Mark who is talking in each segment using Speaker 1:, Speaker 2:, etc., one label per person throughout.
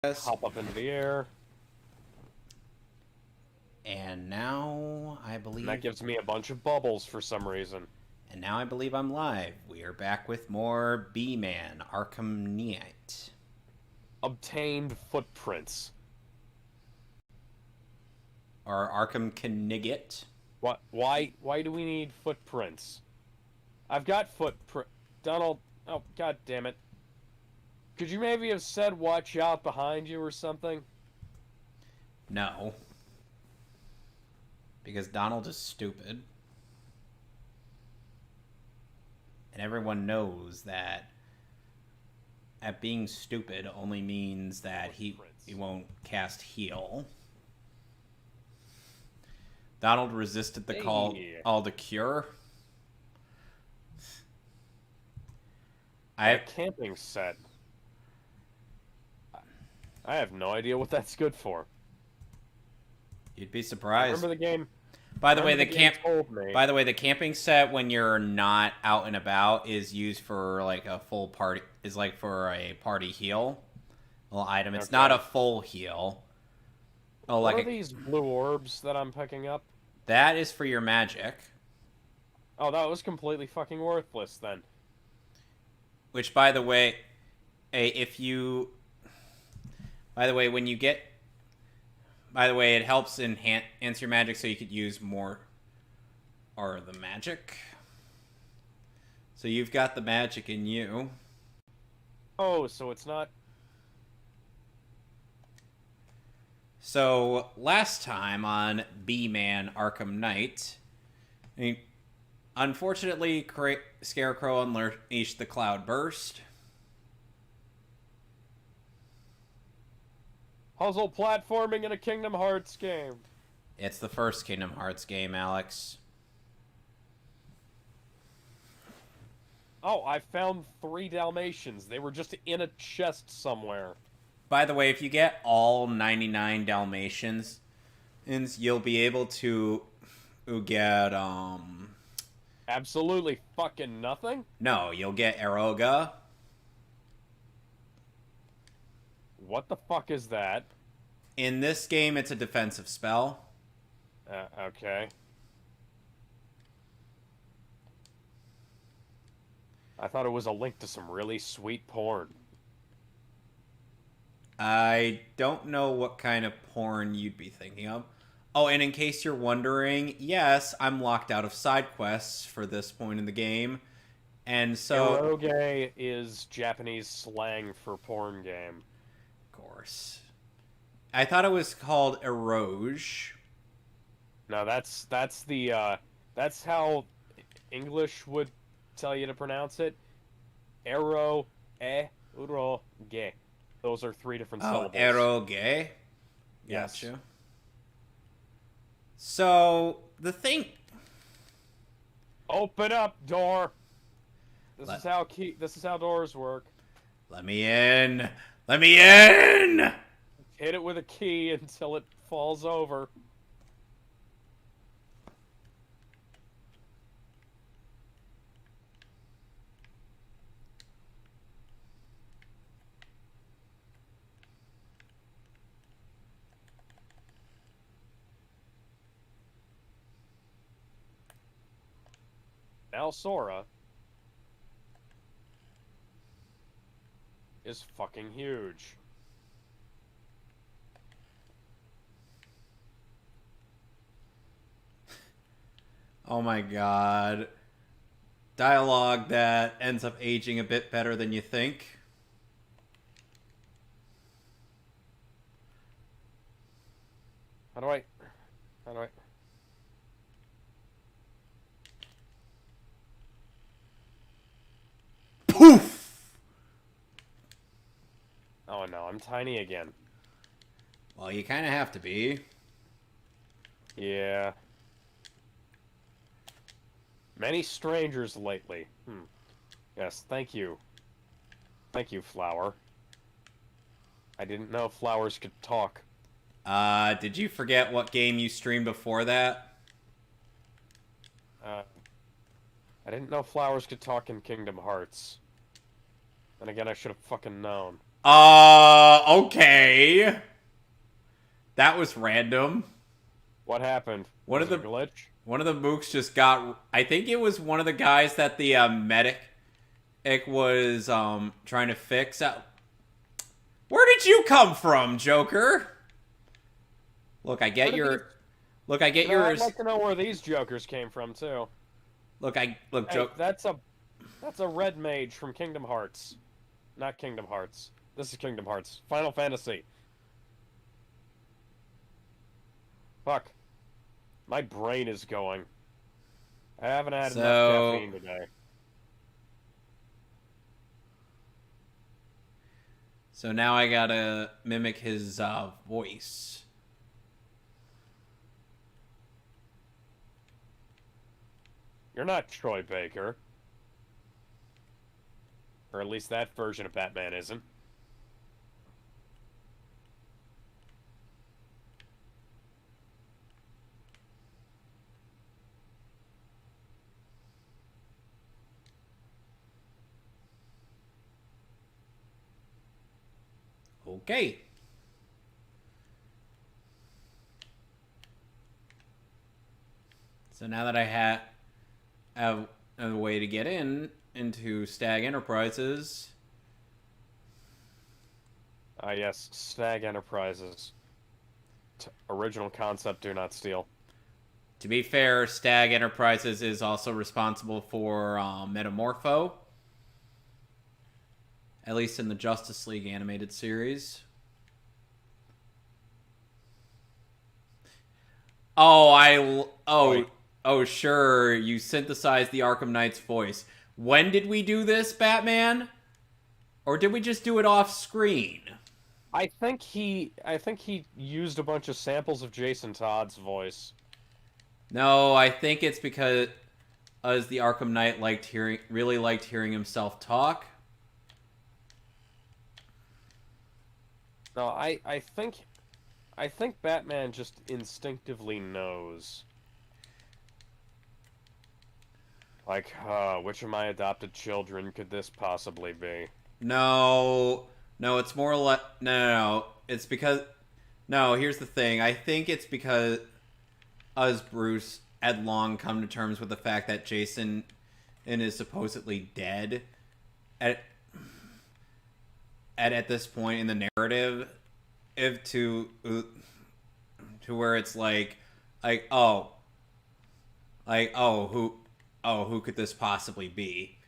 Speaker 1: Hop up into the air.
Speaker 2: And now I
Speaker 1: And
Speaker 2: believe.
Speaker 1: that gives me a bunch of bubbles for some reason.
Speaker 2: And now I believe I'm live. We are back with more B-Man, Arkham Knight.
Speaker 1: Obtained footprints.
Speaker 2: Or Arkham Knigget.
Speaker 1: What? Why do we need footprints? I've got footprint. Donald. Oh, god damn it. Could you maybe have said watch out behind you or something?
Speaker 2: No. Because Donald is stupid. And everyone knows that being stupid only means that he won't cast heal. Donald resisted the call to cure.
Speaker 1: A camping set. I have no idea what that's good for.
Speaker 2: You'd be surprised.
Speaker 1: Remember the game?
Speaker 2: By the way, the camping set when you're not out and about is used for like a full party. Is like for a party heal, little item. It's not a full heal.
Speaker 1: Oh, like what are these blue orbs that I'm picking up?
Speaker 2: That is for your magic.
Speaker 1: Oh, that was completely fucking worthless then.
Speaker 2: Which, by the way, when you get. By the way, it helps enhance your magic so you could use more. Or the magic. So you've got the magic in you.
Speaker 1: Oh, so it's not.
Speaker 2: So last time on B-Man Arkham Knight, unfortunately, Scarecrow unleashed the Cloud Burst.
Speaker 1: Puzzle platforming in a Kingdom Hearts game.
Speaker 2: It's the first Kingdom Hearts game, Alex.
Speaker 1: Oh, I found 3 Dalmatians. They were just in a chest somewhere.
Speaker 2: By the way, if you get all 99 Dalmatians, you'll be able to get,
Speaker 1: Absolutely fucking nothing?
Speaker 2: No, you'll get Eroga.
Speaker 1: What the fuck is that?
Speaker 2: In this game, it's a defensive spell.
Speaker 1: Okay. I thought it was a link to some really sweet porn.
Speaker 2: I don't know what kind of porn you'd be thinking of. Oh, and in case you're wondering, yes, I'm locked out of side quests for this point in the game. And so...
Speaker 1: Eroge is Japanese slang for porn game.
Speaker 2: Of course. I thought it was called Eroge.
Speaker 1: No, that's how English would tell you to pronounce it. Ero, uro, ge. Those are 3 different syllables.
Speaker 2: Eroge?
Speaker 1: Yes.
Speaker 2: Gotcha. So, the thing...
Speaker 1: Open up, door! This is how doors work.
Speaker 2: Let me in! Let me in!
Speaker 1: Hit it with a key until it falls over. Now Sora is fucking huge.
Speaker 2: Oh my god. Dialogue that ends up aging a bit better than you think.
Speaker 1: How do I...
Speaker 2: Poof!
Speaker 1: Oh no, I'm tiny again.
Speaker 2: Well, you kind of have to be.
Speaker 1: Yeah. Many strangers lately. Yes, thank you. Thank you, Flower. I didn't know flowers could talk.
Speaker 2: Did you forget what game you streamed before that?
Speaker 1: I didn't know flowers could talk in Kingdom Hearts. And again, I should have fucking known.
Speaker 2: Okay. That was random.
Speaker 1: What happened?
Speaker 2: One
Speaker 1: Was
Speaker 2: of
Speaker 1: it
Speaker 2: the
Speaker 1: a glitch?
Speaker 2: one of the mooks just got. I think it was one of the guys that the medic was trying to fix. Where did you come from, Joker? Look, I
Speaker 1: Where
Speaker 2: get
Speaker 1: did these...
Speaker 2: your. Look, I get
Speaker 1: I'd
Speaker 2: yours.
Speaker 1: like to know where these jokers came from too.
Speaker 2: Look,
Speaker 1: Hey,
Speaker 2: Joker.
Speaker 1: that's a red mage from Kingdom Hearts. Not Kingdom Hearts. This is Kingdom Hearts. Final Fantasy. Fuck. My brain is going. I haven't had enough
Speaker 2: So,
Speaker 1: caffeine today.
Speaker 2: so now I gotta mimic his voice.
Speaker 1: You're not Troy Baker. Or at least that version of Batman isn't.
Speaker 2: Okay. So now that I have a way to get into Stag Enterprises.
Speaker 1: Ah, yes. Stag Enterprises. Original concept, do not steal.
Speaker 2: To be fair, Stag Enterprises is also responsible for Metamorpho. At least in the Justice League animated series. Oh, sure. You synthesized the Arkham Knight's voice. When did we do this, Batman? Or did we just do it off screen?
Speaker 1: I think he used a bunch of samples of Jason Todd's voice.
Speaker 2: No, I think it's because the Arkham Knight really liked hearing himself talk.
Speaker 1: No, I think Batman just instinctively knows. Like, which of my adopted children could this possibly be?
Speaker 2: No, it's more like no. It's because no. Here's the thing. I think it's because Bruce had long come to terms with the fact that Jason is supposedly dead. At this point in the narrative, if to where it's like who could this possibly be?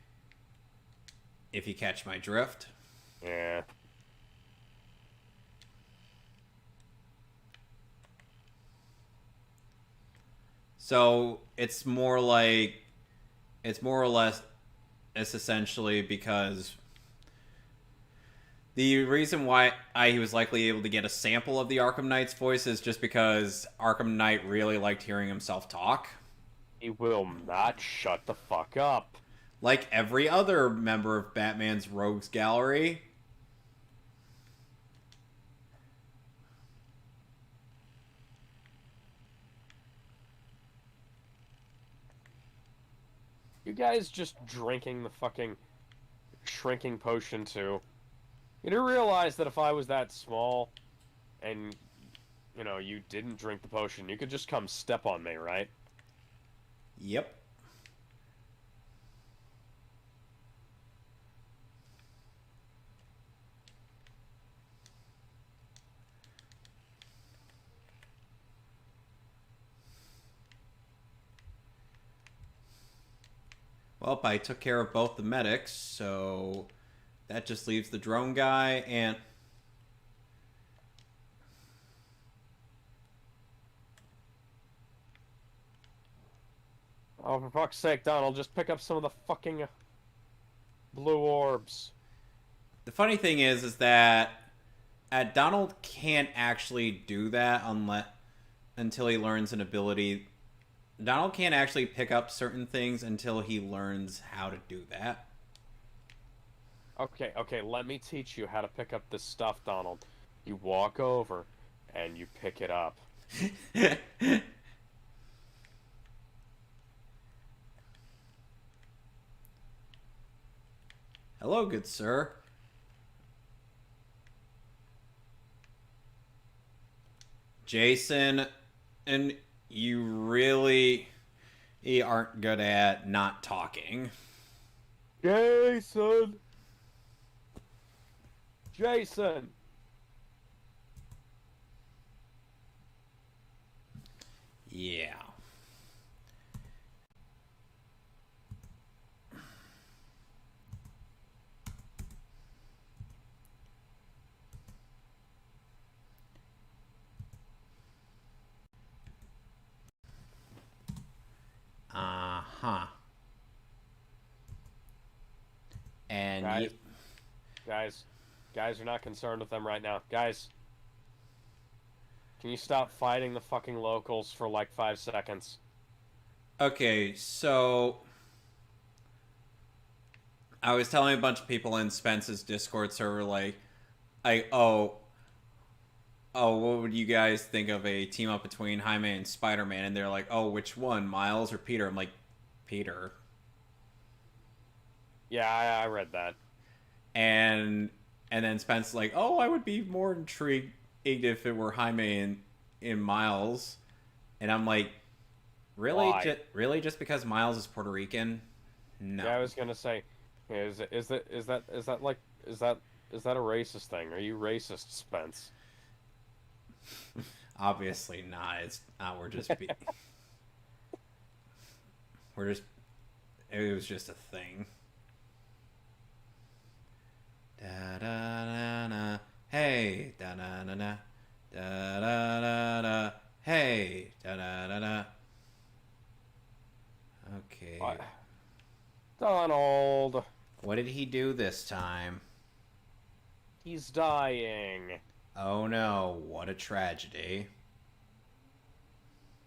Speaker 2: If you catch my drift.
Speaker 1: Yeah.
Speaker 2: So it's more or less it's essentially because the reason why he was likely able to get a sample of the Arkham Knight's voice is just because Arkham Knight really liked hearing himself talk.
Speaker 1: He will not shut the fuck up.
Speaker 2: Like every other member of Batman's Rogues Gallery.
Speaker 1: You guys just drinking the fucking shrinking potion too. You do realize that if I was that small and, you know, you didn't drink the potion, you could just come step on me, right?
Speaker 2: Yep. Well, I took care of both the medics, so that just leaves the drone guy and...
Speaker 1: Oh, for fuck's sake, Donald, just pick up some of the fucking blue orbs.
Speaker 2: The funny thing is that Donald can't actually do that until he learns an ability. Donald can't actually pick up certain things until he learns how to do that.
Speaker 1: Okay, let me teach you how to pick up this stuff, Donald. You walk over, and you pick it up.
Speaker 2: Hello, good sir. Jason, and you really aren't good at not talking.
Speaker 1: Jason! Jason!
Speaker 2: Yeah. Uh-huh. And
Speaker 1: guys, you're not concerned with them right now. Guys, can you stop fighting the fucking locals for like 5 seconds?
Speaker 2: okay, so I was telling a bunch of people in Spence's Discord server, like, what would you guys think of a team up between Jaime and Spider-Man? And they're like, oh, which one, Miles or Peter? I'm like, Peter.
Speaker 1: Yeah, I read that.
Speaker 2: And then Spence's like, oh, I would be more intrigued if it were Jaime and Miles. And I'm like, really?
Speaker 1: Why?
Speaker 2: Really? Just because Miles is Puerto Rican? No.
Speaker 1: Yeah, I was gonna say, is that a racist thing? Are you racist, Spence?
Speaker 2: Obviously not. It's not. It was just a thing. Da da da da. Hey, da da da da. Da da da da. Hey, da da da da. Okay.
Speaker 1: What? Donald!
Speaker 2: What did he do this time?
Speaker 1: He's dying.
Speaker 2: Oh no, what a tragedy.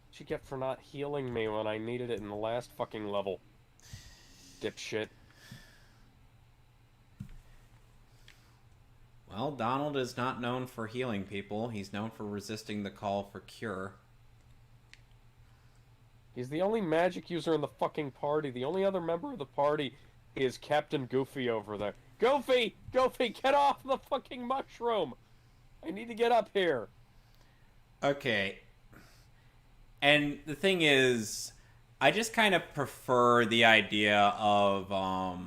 Speaker 1: What'd you get for not healing me when I needed it in the last fucking level? Dipshit.
Speaker 2: Well, Donald is not known for healing people. He's known for resisting the call for cure.
Speaker 1: He's the only magic user in the fucking party. The only other member of the party is Captain Goofy over there. Goofy! Goofy, get off the fucking mushroom! I need to get up here.
Speaker 2: Okay. And the thing is, I just kind of prefer the idea of, I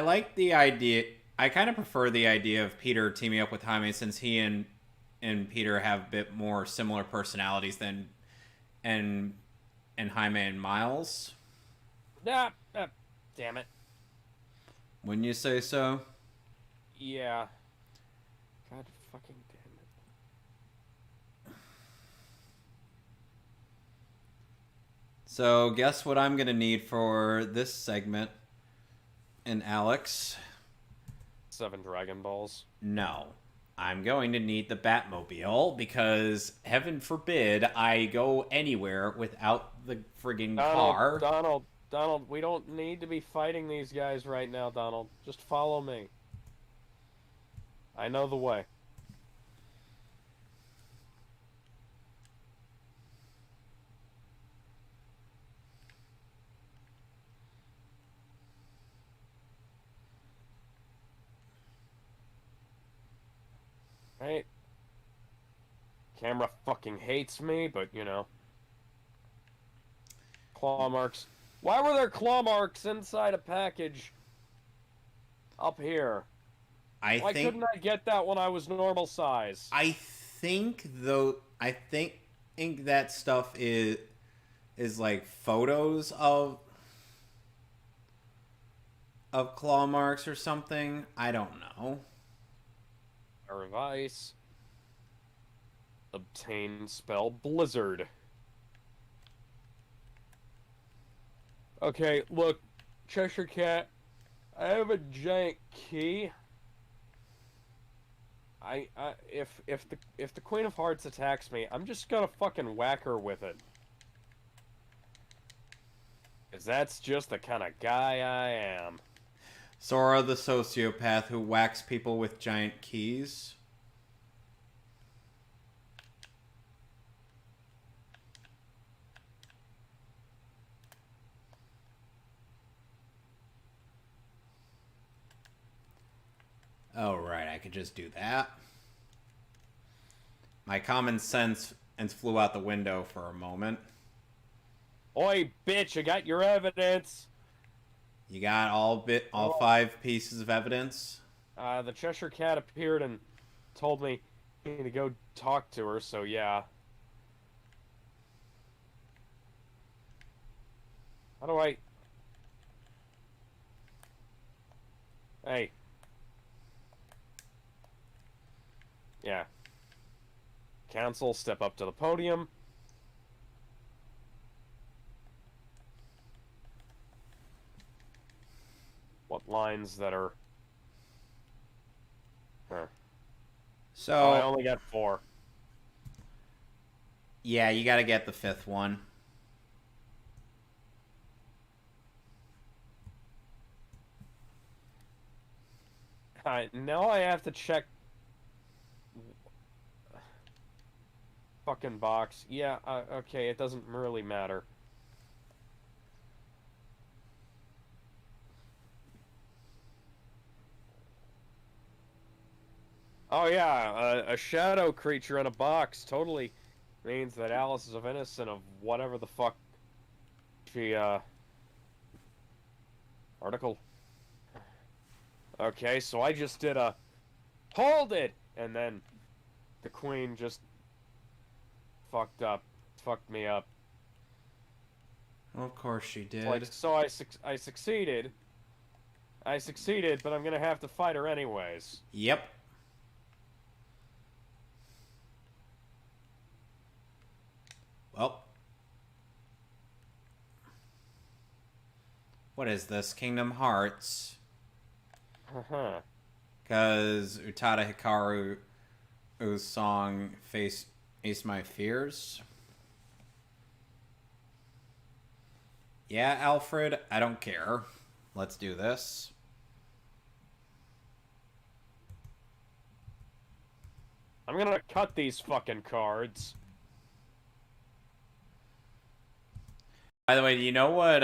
Speaker 2: like the idea. I kind of prefer the idea of Peter teaming up with Jaime, since he and Peter have a bit more similar personalities than and Jaime and Miles.
Speaker 1: Ah, damn it.
Speaker 2: Wouldn't you say so?
Speaker 1: Yeah. God fucking damn it.
Speaker 2: So, guess what I'm going to need for this segment? And Alex?
Speaker 1: 7 Dragon Balls.
Speaker 2: No. I'm going to need the Batmobile, because heaven forbid I go anywhere without the friggin' car.
Speaker 1: Donald, we don't need to be fighting these guys right now, Donald. Just follow me. I know the way. Right? Camera fucking hates me, but you know. Claw marks. Why were there claw marks inside a package up here? Why couldn't I get that when I was normal size?
Speaker 2: I think that stuff is like photos of claw marks or something. I don't know.
Speaker 1: Revise. Obtain spell Blizzard. Okay, look, Cheshire Cat, I have a giant key. If the Queen of Hearts attacks me, I'm just gonna fucking whack her with it. 'Cause that's just the kind of guy I am.
Speaker 2: Sora the sociopath who whacks people with giant keys. Oh, right, I could just do that. My common sense flew out the window for a moment.
Speaker 1: Oi, bitch, I got your evidence!
Speaker 2: You got all
Speaker 1: Oh,
Speaker 2: 5 pieces of evidence?
Speaker 1: the Cheshire Cat appeared and told me to go talk to her, so yeah. How do I... Hey. Yeah. Counsel, step up to the podium. What lines that are... Huh.
Speaker 2: So,
Speaker 1: Oh, I only got 4.
Speaker 2: yeah, you gotta get the 5th one.
Speaker 1: Now I have to check... Fucking box. Yeah, okay, it doesn't really matter. Oh yeah, a shadow creature in a box totally means that Alice is innocent of whatever the fuck she, article. Okay, so I just did a, hold it! And then the queen just fucked me up.
Speaker 2: Well, of course she did.
Speaker 1: Like, so I succeeded. I succeeded, but I'm gonna have to fight her anyways.
Speaker 2: Yep. Well. What is this? Kingdom Hearts.
Speaker 1: Haha.
Speaker 2: Because Utada Hikaru's song Face My Fears. Yeah, Alfred, I don't care. Let's do this.
Speaker 1: I'm gonna cut these fucking cards.
Speaker 2: By the way, do you know what,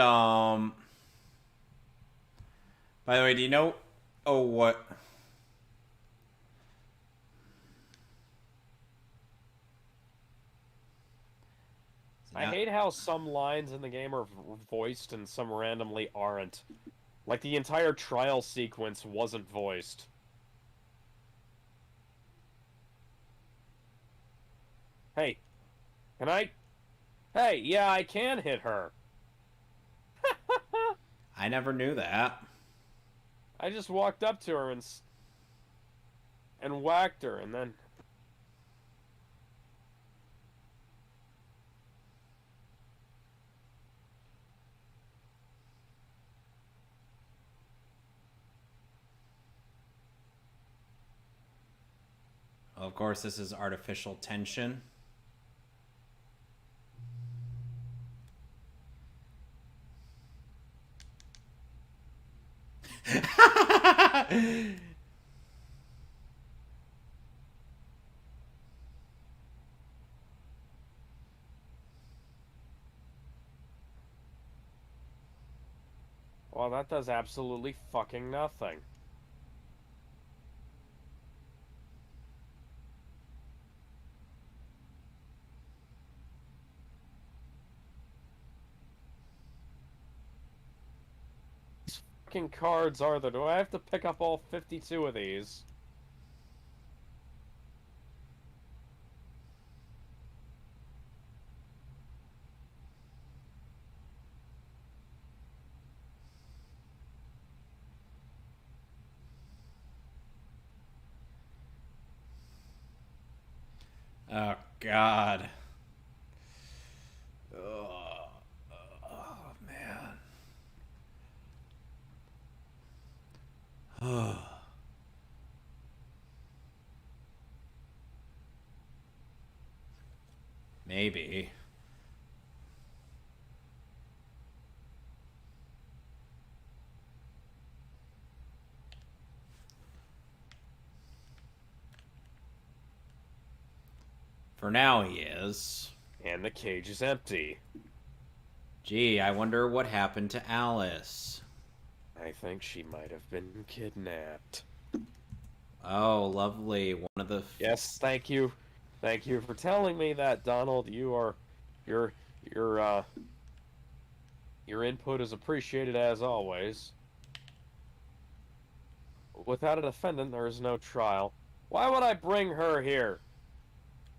Speaker 2: By the way, do you know... Oh, what...
Speaker 1: I hate how some lines in the game are voiced and some randomly aren't. Like, the entire trial sequence wasn't voiced. Hey. Can I... Hey, yeah, I can hit her.
Speaker 2: I never knew that.
Speaker 1: I just walked up to her and whacked her, and then...
Speaker 2: Well, of course, this is artificial tension.
Speaker 1: Well, that does absolutely fucking nothing. These fucking cards are there. Do I have to pick up all 52 of these?
Speaker 2: Oh, God. Oh, man. Maybe. For now, he is.
Speaker 1: And the cage is empty.
Speaker 2: Gee, I wonder what happened to Alice.
Speaker 1: I think she might have been kidnapped.
Speaker 2: Oh, lovely. One of the...
Speaker 1: Yes, thank you. Thank you for telling me that, Donald. Your your uh your input is appreciated as always. Without a defendant, there is no trial. Why would I bring her here?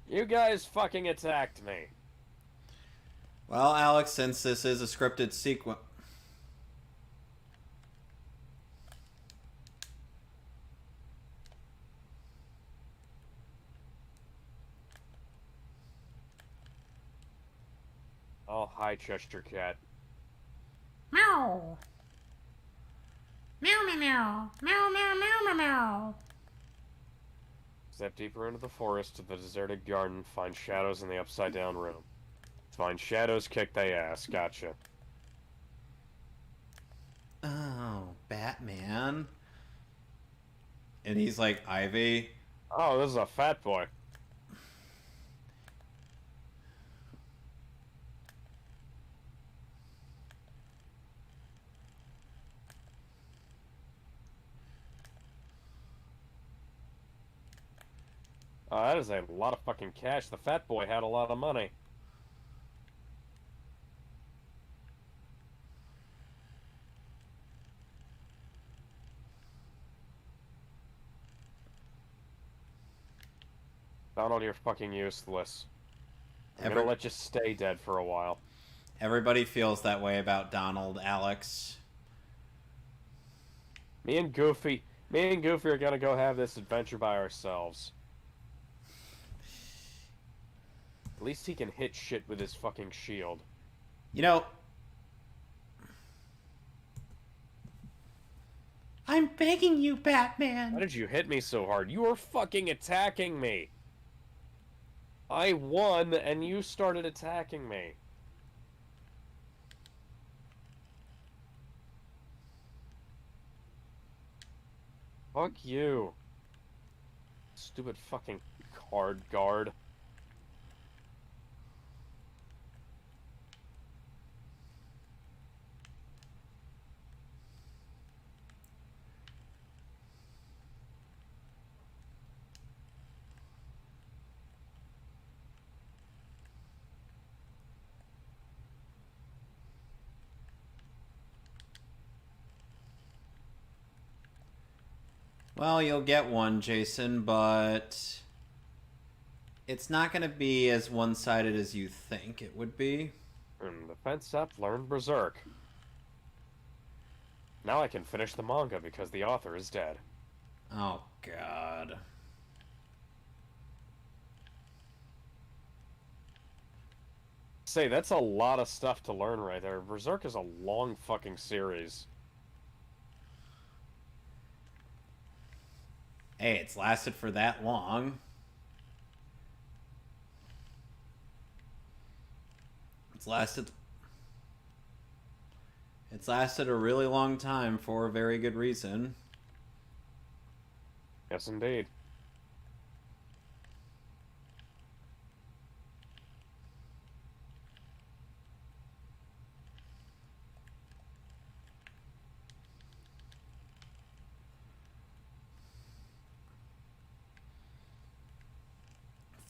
Speaker 1: You guys fucking attacked me.
Speaker 2: Well, Alex, since this is a scripted sequence...
Speaker 1: Oh, hi, Cheshire Cat.
Speaker 3: Meow. Meow, meow, meow. Meow, meow, meow, meow, meow.
Speaker 1: Step deeper into the forest to the deserted garden. Find shadows in the upside-down room. Find shadows, kick they ass. Gotcha.
Speaker 2: Oh, Batman. And he's like, Ivy.
Speaker 1: Oh, this is a fat boy. That is a lot of fucking cash. The fat boy had a lot of money. Donald, you're fucking useless. I'm gonna let you stay dead for a while.
Speaker 2: Everybody feels that way about Donald, Alex.
Speaker 1: Me and Goofy are gonna go have this adventure by ourselves. At least he can hit shit with his fucking shield.
Speaker 2: You know, I'm begging you, Batman.
Speaker 1: Why did you hit me so hard? You were fucking attacking me. I won, and you started attacking me. Fuck you. Stupid fucking card guard.
Speaker 2: Well, you'll get one, Jason, but it's not going to be as one-sided as you think it would be.
Speaker 1: Defense up, learn Berserk. Now I can finish the manga because the author is dead.
Speaker 2: Oh, God.
Speaker 1: Say, that's a lot of stuff to learn right there. Berserk is a long fucking series.
Speaker 2: Hey, it's lasted for that long. It's lasted a really long time for a very good reason.
Speaker 1: Yes, indeed.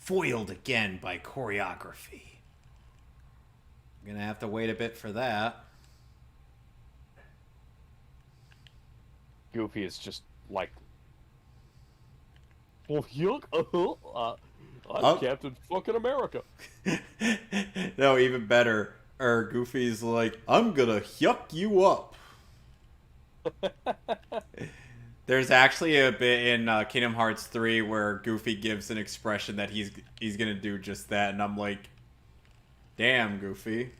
Speaker 2: Foiled again by choreography. I'm gonna have to wait a bit for that.
Speaker 1: Goofy is just like, well, yuck, I'm Captain fucking America.
Speaker 2: No, even better. Goofy's like, I'm gonna yuck you up. There's actually a bit in Kingdom Hearts 3 where Goofy gives an expression that he's gonna do just that, and I'm like, damn, Goofy.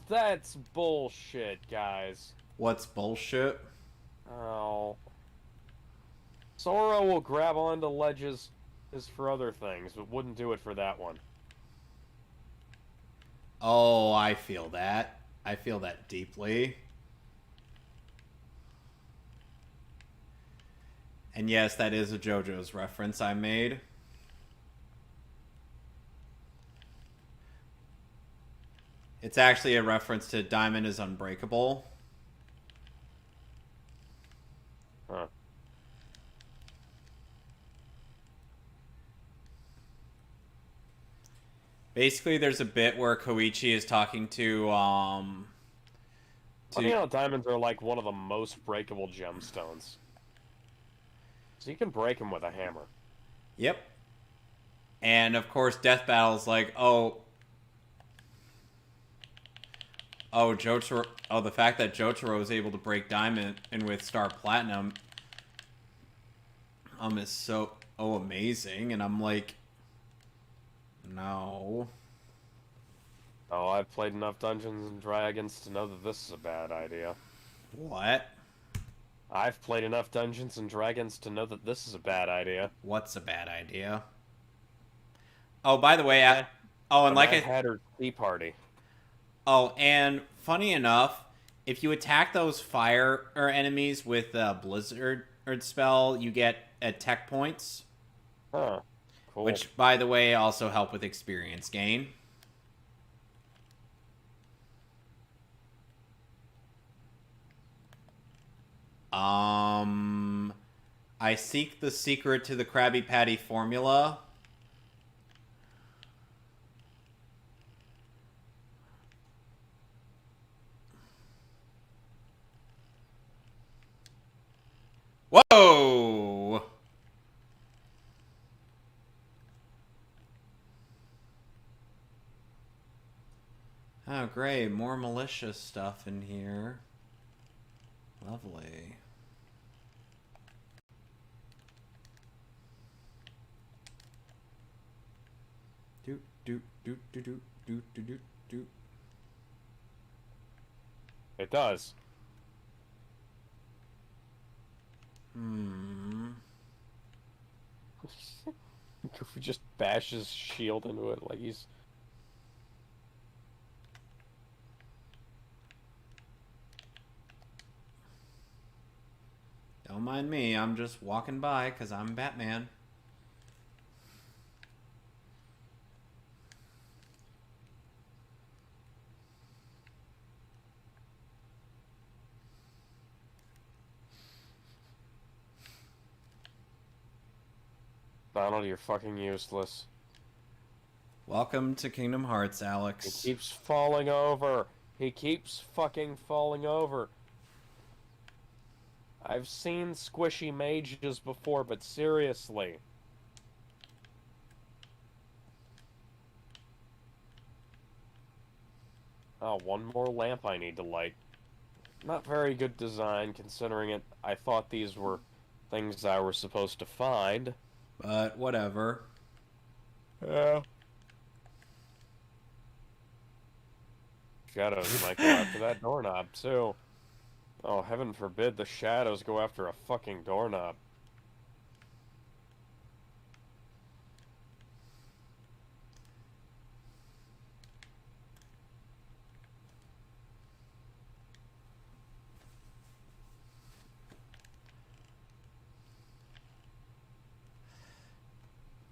Speaker 1: That's bullshit, guys.
Speaker 2: What's bullshit?
Speaker 1: Oh. Sora will grab onto ledges is for other things, but wouldn't do it for that one.
Speaker 2: Oh, I feel that. I feel that deeply. And yes, that is a JoJo's reference I made. It's actually a reference to Diamond is Unbreakable.
Speaker 1: Huh.
Speaker 2: Basically, there's a bit where Koichi is talking to
Speaker 1: Funny how diamonds are like one of the most breakable gemstones. So you can break them with a hammer.
Speaker 2: Yep. And of course, Death Battle's like, Jotaro. Oh, the fact that Jotaro is able to break diamond and with Star Platinum, is so amazing. And I'm like, no.
Speaker 1: Oh, I've played enough Dungeons and Dragons to know that this is a bad idea.
Speaker 2: What?
Speaker 1: I've played enough Dungeons and Dragons to know that this is a bad idea.
Speaker 2: What's a bad idea? Oh, by the way, and like I
Speaker 1: had her tea party.
Speaker 2: Oh, and funny enough, if you attack those fire or enemies with a blizzard spell, you get tech points.
Speaker 1: Huh. Cool.
Speaker 2: Which, by the way, also help with experience gain. I seek the secret to the Krabby Patty formula. Whoa! Oh, great. More malicious stuff in here. Lovely. Doot, doot, doot, doot, doot, doot, doot, doot, doot.
Speaker 1: It does. Goofy just bashes shield into it like he's...
Speaker 2: Don't mind me, I'm just walking by because I'm Batman.
Speaker 1: Donald, you're fucking useless.
Speaker 2: Welcome to Kingdom Hearts, Alex.
Speaker 1: He keeps falling over. He keeps fucking falling over. I've seen squishy mages before, but seriously. Oh, one more lamp I need to light. Not very good design, considering it. I thought these were things I were supposed to find.
Speaker 2: But whatever.
Speaker 1: Yeah. Shadows might go after that doorknob, too. Oh, heaven forbid the shadows go after a fucking doorknob.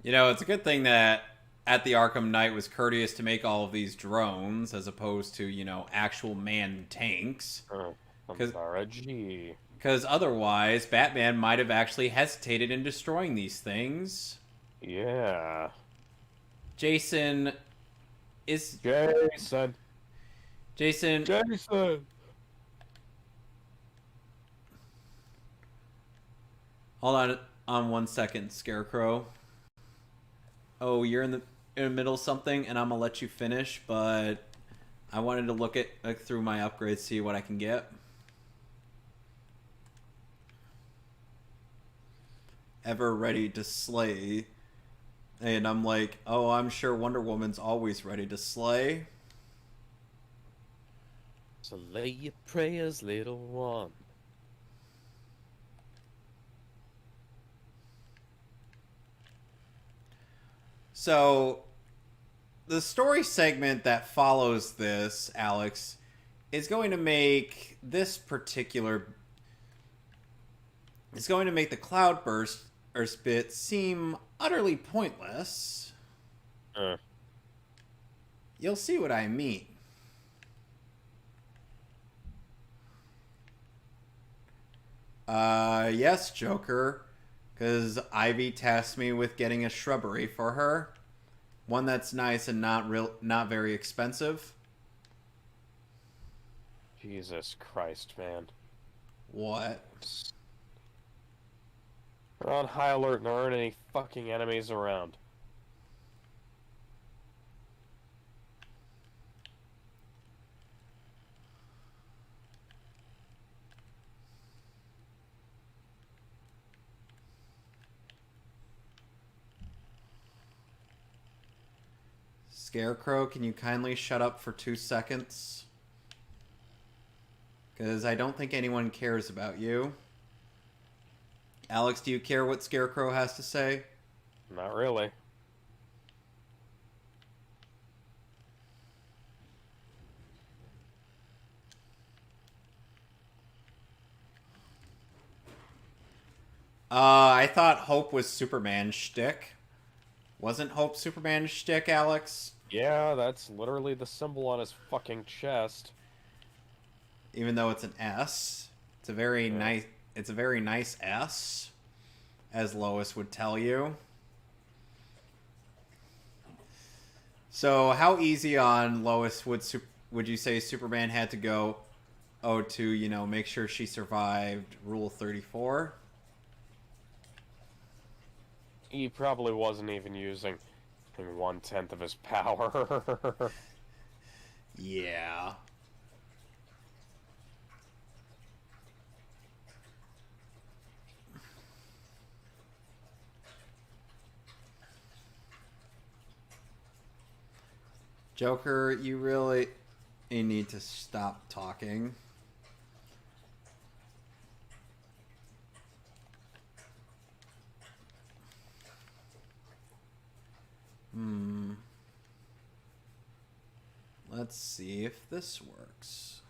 Speaker 2: You know, it's a good thing that at the Arkham Knight was courteous to make all of these drones as opposed to, you know, actual man tanks.
Speaker 1: I'm sorry, gee.
Speaker 2: Because otherwise, Batman might have actually hesitated in destroying these things.
Speaker 1: Yeah.
Speaker 2: Jason is...
Speaker 1: Jason.
Speaker 2: Jason...
Speaker 1: Jason.
Speaker 2: Hold on 1 second, Scarecrow. Oh, you're in the middle of something, and I'm gonna let you finish, but I wanted to look through my upgrades, see what I can get. Ever ready to slay. And I'm like, oh, I'm sure Wonder Woman's always ready to slay.
Speaker 1: So lay your prayers, little one.
Speaker 2: So, the story segment that follows this, Alex, is going to make this particular... It's going to make the Cloudburst or bit seem utterly pointless. You'll see what I mean. Yes, Joker. Because Ivy tasked me with getting a shrubbery for her. One that's nice and not very expensive.
Speaker 1: Jesus Christ, man.
Speaker 2: What?
Speaker 1: We're on high alert and there aren't any fucking enemies around.
Speaker 2: Scarecrow, can you kindly shut up for 2 seconds? Because I don't think anyone cares about you. Alex, do you care what Scarecrow has to say?
Speaker 1: Not really.
Speaker 2: I thought Hope was Superman's shtick. Wasn't Hope Superman's shtick, Alex?
Speaker 1: Yeah, that's literally the symbol on his fucking chest.
Speaker 2: Even though it's an S. It's a very nice... It's a very nice S, as Lois would tell you. So, how easy on Lois would you say Superman had to go to, you know, make sure she survived Rule 34?
Speaker 1: He probably wasn't even using 1/10 of his power.
Speaker 2: Yeah. Joker, you really need to stop talking. Let's see if this works.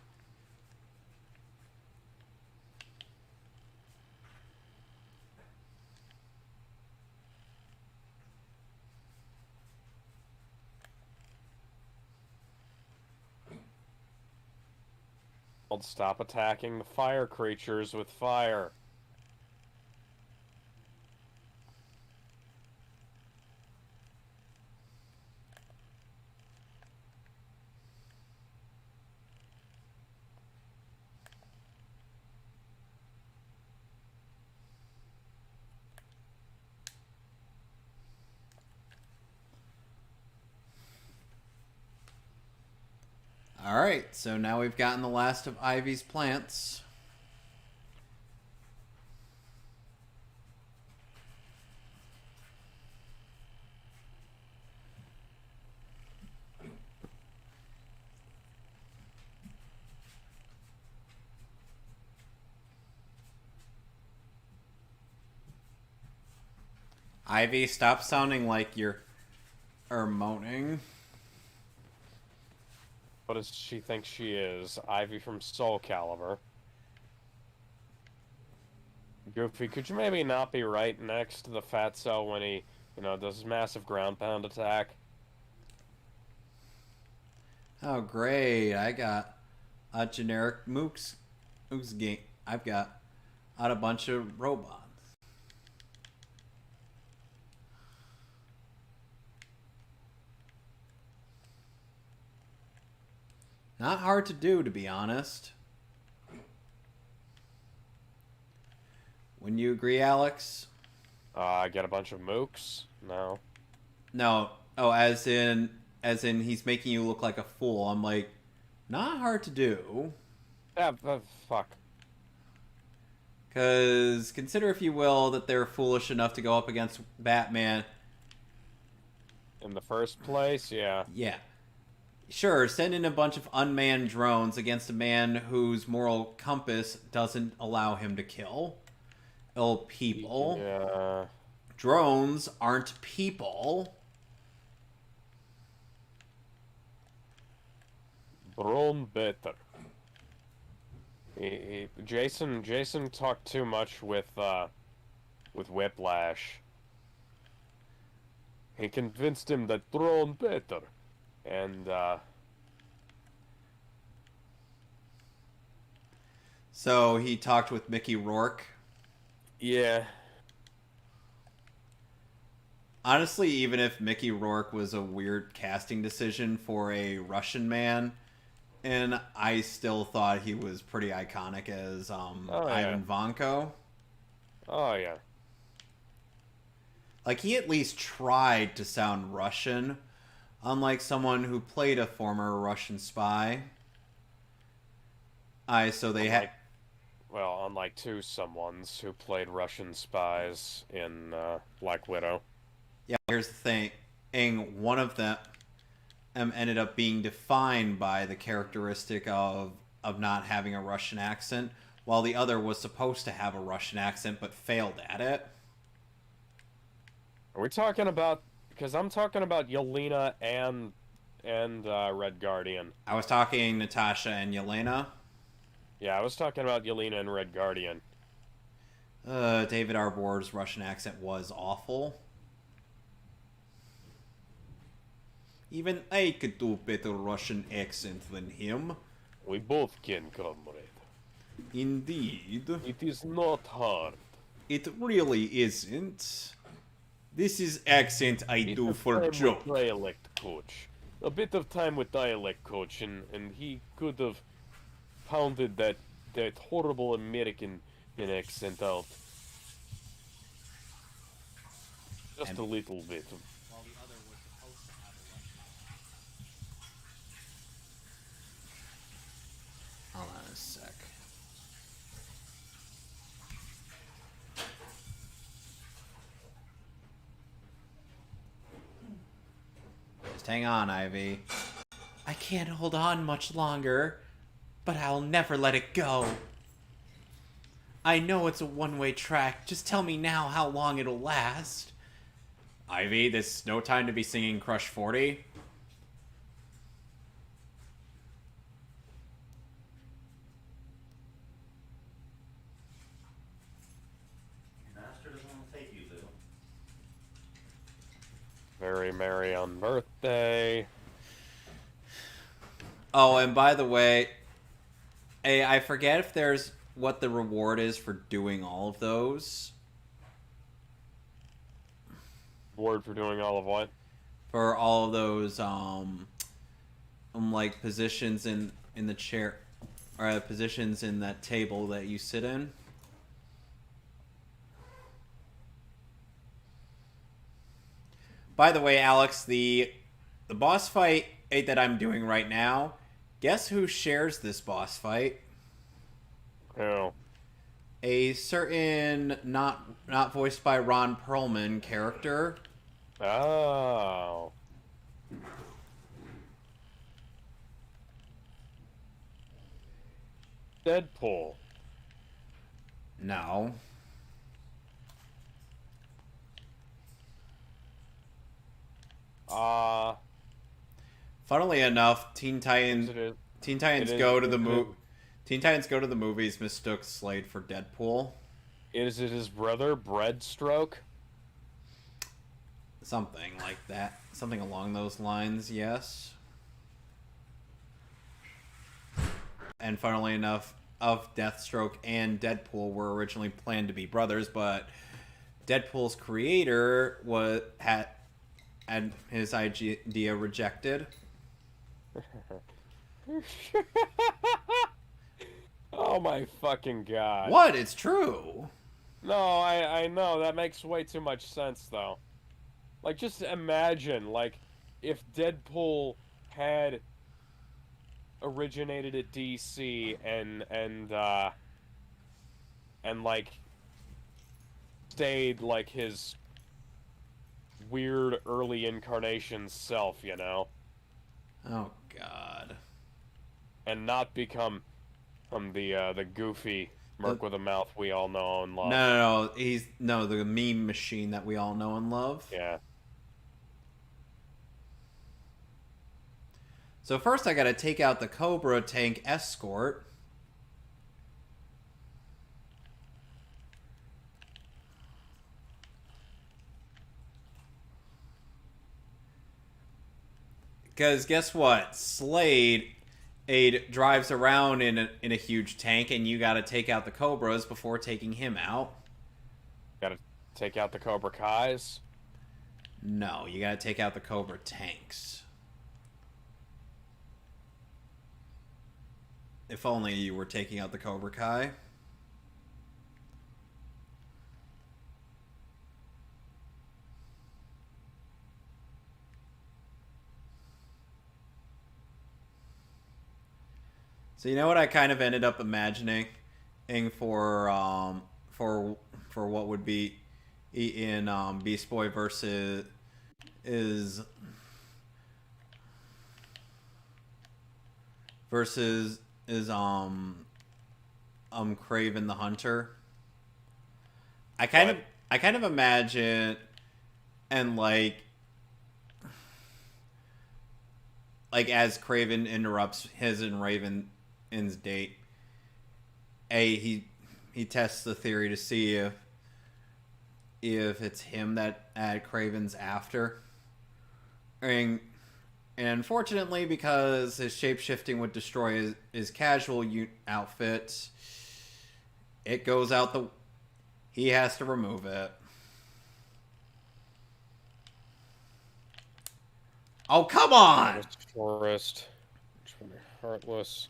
Speaker 1: I'll stop attacking the fire creatures with fire.
Speaker 2: Alright, so now we've gotten the last of Ivy's plants. Ivy, stop sounding like you're moaning.
Speaker 1: What does she think she is? Ivy from Soul Calibur. Goofy, could you maybe not be right next to the Fatso when he, you know, does his massive ground pound attack?
Speaker 2: Oh, great. I got a generic Mooks game. I've got a bunch of robots. Not hard to do, to be honest. Wouldn't you agree, Alex?
Speaker 1: Get a bunch of mooks? No.
Speaker 2: No. Oh, as in he's making you look like a fool. I'm like, not hard to do.
Speaker 1: Yeah, fuck.
Speaker 2: Because consider, if you will, that they're foolish enough to go up against Batman.
Speaker 1: In the first place, yeah.
Speaker 2: Yeah. Sure, send in a bunch of unmanned drones against a man whose moral compass doesn't allow him to kill people.
Speaker 1: Yeah.
Speaker 2: Drones aren't people.
Speaker 1: Drone better. Jason talked too much with Whiplash. He convinced him that drone better. And,
Speaker 2: So he talked with Mickey Rourke.
Speaker 1: Yeah.
Speaker 2: Honestly, even if Mickey Rourke was a weird casting decision for a Russian man, and I still thought he was pretty iconic as Ivan Vanko.
Speaker 1: Oh, yeah.
Speaker 2: Like, he at least tried to sound Russian, unlike someone who played a former Russian spy. So they had...
Speaker 1: Well, unlike two someones who played Russian spies in Black Widow.
Speaker 2: Yeah, here's the thing. One of them ended up being defined by the characteristic of not having a Russian accent, while the other was supposed to have a Russian accent but failed at it.
Speaker 1: Are we talking about... Because I'm talking about Yelena and Red Guardian.
Speaker 2: I was talking Natasha and Yelena.
Speaker 1: Yeah, I was talking about Yelena and Red Guardian.
Speaker 2: David Arbor's Russian accent was awful. Even I could do better Russian accent than him.
Speaker 1: We both can, comrade.
Speaker 2: Indeed.
Speaker 1: It is not hard.
Speaker 2: It really isn't. This is accent I do for joke.
Speaker 1: Dialect coach. A bit of time with dialect coach, and he could have pounded that horrible American accent out. Just a little bit.
Speaker 2: While the other was supposed to have a Russian accent. Hold on a sec. Just hang on, Ivy. I can't hold on much longer, but I'll never let it go. I know it's a one-way track. Just tell me now how long it'll last. Ivy, this is no time to be singing Crush 40.
Speaker 4: Master doesn't want to take you, Lou.
Speaker 1: Very merry on birthday.
Speaker 2: Oh, and by the way, I forget if there's what the reward is for doing all of those.
Speaker 1: Word for doing all of what?
Speaker 2: For all of those, like positions in the chair, or positions in that table that you sit in. By the way, Alex, the boss fight that I'm doing right now, guess who shares this boss fight?
Speaker 1: Oh.
Speaker 2: A certain not voiced by Ron Perlman character.
Speaker 1: Oh. Deadpool.
Speaker 2: No. Funnily enough, Teen Titans go to the movies mistook Slade for Deadpool.
Speaker 1: Is it his brother, Breadstroke?
Speaker 2: Something like that. Something along those lines, yes. And funnily enough, of Deathstroke and Deadpool were originally planned to be brothers, but Deadpool's creator had his idea rejected.
Speaker 1: Oh my fucking god.
Speaker 2: What? It's true.
Speaker 1: No, I know. That makes way too much sense, though. Like, just imagine, like, if Deadpool had originated at DC and like, stayed, like, his weird early incarnation self, you know?
Speaker 2: Oh, God.
Speaker 1: And not become the goofy Merc with a mouth we all know and love.
Speaker 2: No. He's the meme machine that we all know and love.
Speaker 1: Yeah.
Speaker 2: So first I gotta take out the Cobra tank escort. Because guess what? Slade Aid drives around in a huge tank, and you got to take out the Cobras before taking him out.
Speaker 1: Gotta take out the Cobra Kais.
Speaker 2: No, you got to take out the Cobra tanks. If only you were taking out the Cobra Kai. So you know what I kind of ended up imagining for what would be in Beast Boy versus is Craven the Hunter. I kind of imagine and like as Craven interrupts his and Raven's date, he tests the theory to see if it's him that Craven's after. And unfortunately, because his shape-shifting would destroy his casual outfit, it goes out the... He has to remove it. Oh, come on!
Speaker 1: Forest. Heartless.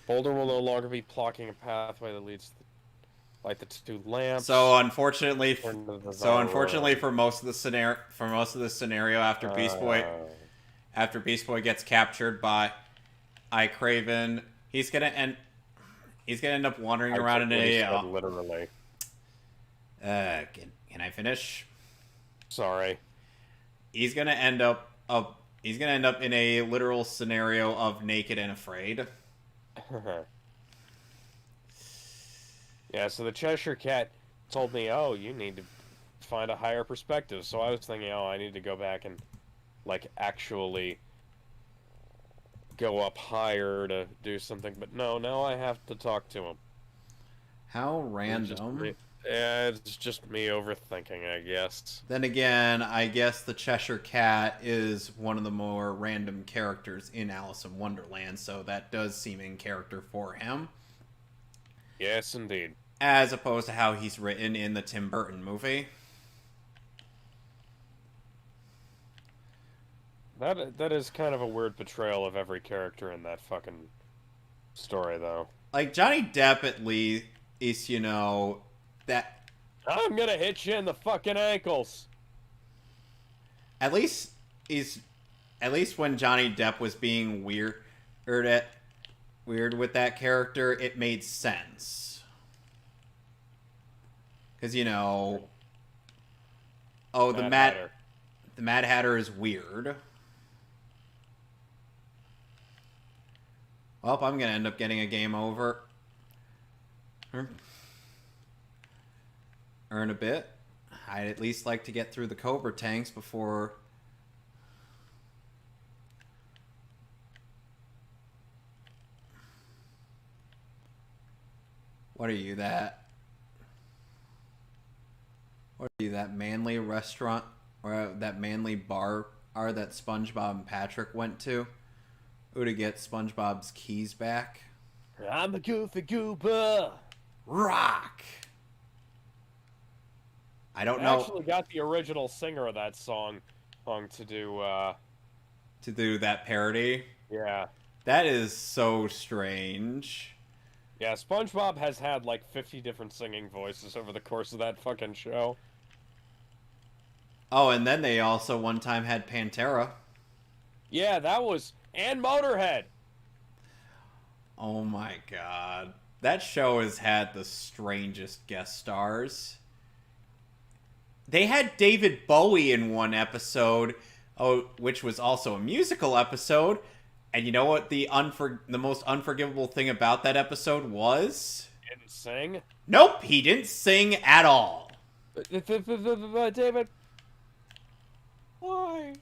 Speaker 1: Boulder will no longer be blocking a pathway that leads to the 2 lamps.
Speaker 2: So unfortunately for most of the scenario, after Beast Boy gets captured by Craven, he's gonna end up wandering around in a
Speaker 1: literally.
Speaker 2: Can I finish?
Speaker 1: Sorry.
Speaker 2: He's gonna end up in a literal scenario of naked and afraid.
Speaker 1: Yeah, so the Cheshire Cat told me, oh, you need to find a higher perspective. So I was thinking, oh, I need to go back and, actually go up higher to do something. But no, now I have to talk to him.
Speaker 2: How random.
Speaker 1: It's just me overthinking, I guess.
Speaker 2: Then again, I guess the Cheshire Cat is one of the more random characters in Alice in Wonderland, so that does seem in character for him.
Speaker 1: Yes, indeed.
Speaker 2: As opposed to how he's written in the Tim Burton movie.
Speaker 1: That is kind of a weird portrayal of every character in that fucking story, though.
Speaker 2: Like, Johnny Depp, at least, that...
Speaker 1: I'm gonna hit you in the fucking ankles!
Speaker 2: At least when Johnny Depp was being weird with that character, it made sense. Because, the Mad Hatter is weird. Well, I'm going to end up getting a game over. Earn a bit. I'd at least like to get through the Cobra tanks before... What are you, that manly restaurant or that manly bar that SpongeBob and Patrick went to? To get SpongeBob's keys back?
Speaker 1: I'm a goofy goober.
Speaker 2: Rock. I don't know.
Speaker 1: I actually got the original singer of that song to do
Speaker 2: that parody.
Speaker 1: Yeah.
Speaker 2: That is so strange.
Speaker 1: Yeah, SpongeBob has had 50 different singing voices over the course of that fucking show.
Speaker 2: Oh, and then they also one time had Pantera.
Speaker 1: Yeah, that was... And Motorhead!
Speaker 2: Oh my god. That show has had the strangest guest stars. They had David Bowie in one episode, which was also a musical episode. And you know what the most unforgivable thing about that episode was?
Speaker 1: He didn't sing?
Speaker 2: Nope, he didn't sing at all.
Speaker 1: David... Why?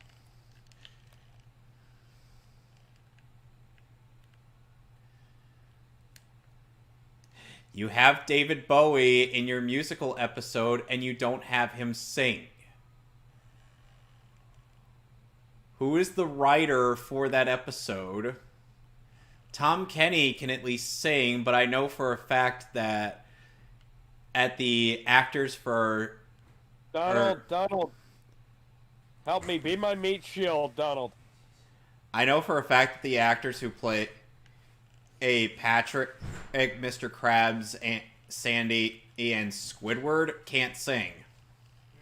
Speaker 2: You have David Bowie in your musical episode, and you don't have him sing. who is the writer for that episode. Tom Kenny can at least sing, but I know for a fact that at the actors for...
Speaker 1: Donald. Help me, be my meat shield, Donald.
Speaker 2: I know for a fact that the actors who play Patrick, Mr. Krabs, and Sandy, and Squidward can't sing.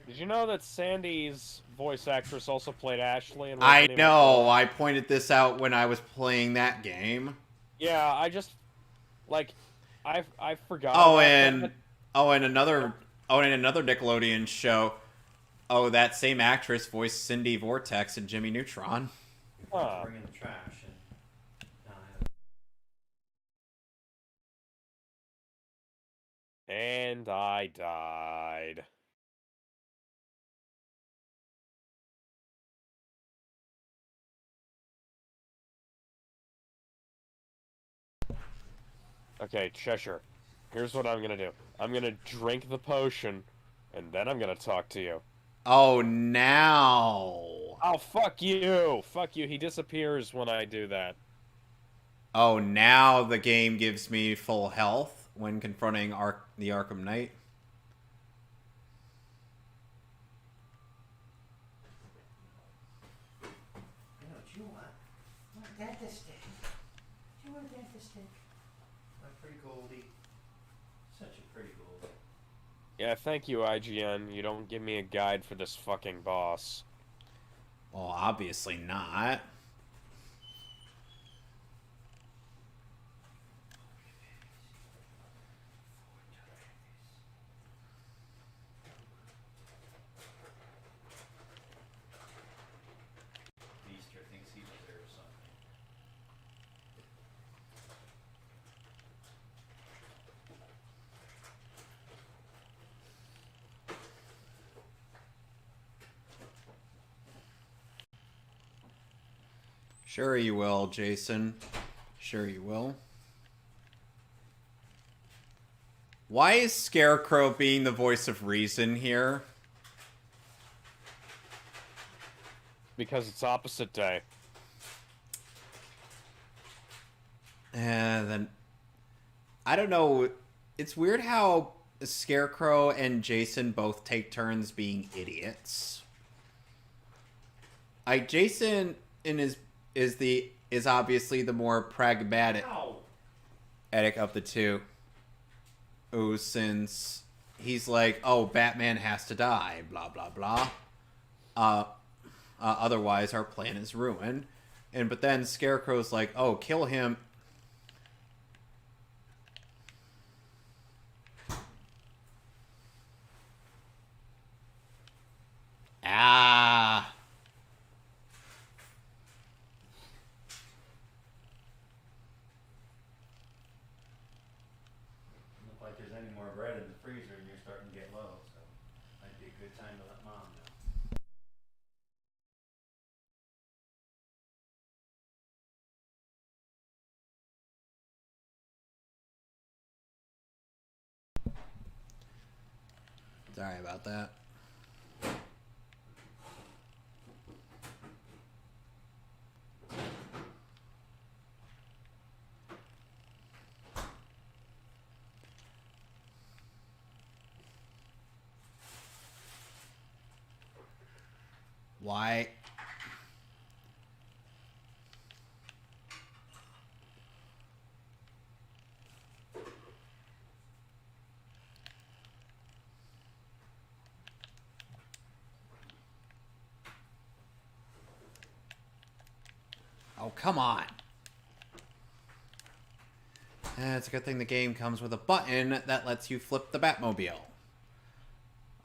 Speaker 1: Did you know that Sandy's voice actress also played Ashley in
Speaker 2: I
Speaker 1: Resident Evil
Speaker 2: know.
Speaker 1: 4?
Speaker 2: I pointed this out when I was playing that game.
Speaker 1: Yeah, I just I forgot.
Speaker 2: Oh,
Speaker 1: about
Speaker 2: and
Speaker 1: that.
Speaker 2: and another Nickelodeon show. Oh, that same actress voiced Cindy Vortex and Jimmy Neutron.
Speaker 1: Huh.
Speaker 4: Bring in the trash
Speaker 1: And I died. Okay, Cheshire. Here's what I'm gonna do. I'm gonna drink the potion, and then I'm gonna talk to you.
Speaker 2: Oh, now.
Speaker 1: Oh, fuck you! Fuck you, he disappears when I do that.
Speaker 2: Oh, now the game gives me full health when confronting the Arkham Knight.
Speaker 4: You know what you want? You want a dentist stick. You want a dentist stick. My pretty Goldie. Such a pretty Goldie.
Speaker 1: Yeah, thank you, IGN. You don't give me a guide for this fucking boss.
Speaker 2: Well, obviously not.
Speaker 4: Easter thinks he deserves something.
Speaker 2: Sure you will, Jason. Sure you will. Why is Scarecrow being the voice of reason here?
Speaker 1: Because it's opposite day.
Speaker 2: And then... I don't know. It's weird how Scarecrow and Jason both take turns being idiots. Like, Jason is obviously the more pragmatic of the two. Oh, since he's like, oh, Batman has to die, blah blah blah. Otherwise, our plan is ruined. But then Scarecrow's like, oh, kill him. Ah.
Speaker 4: Look like there's any more bread in the freezer and you're starting to get low, so might be a good time to let Mom know.
Speaker 2: Sorry about that. Why? Oh, come on. It's a good thing the game comes with a button that lets you flip the Batmobile.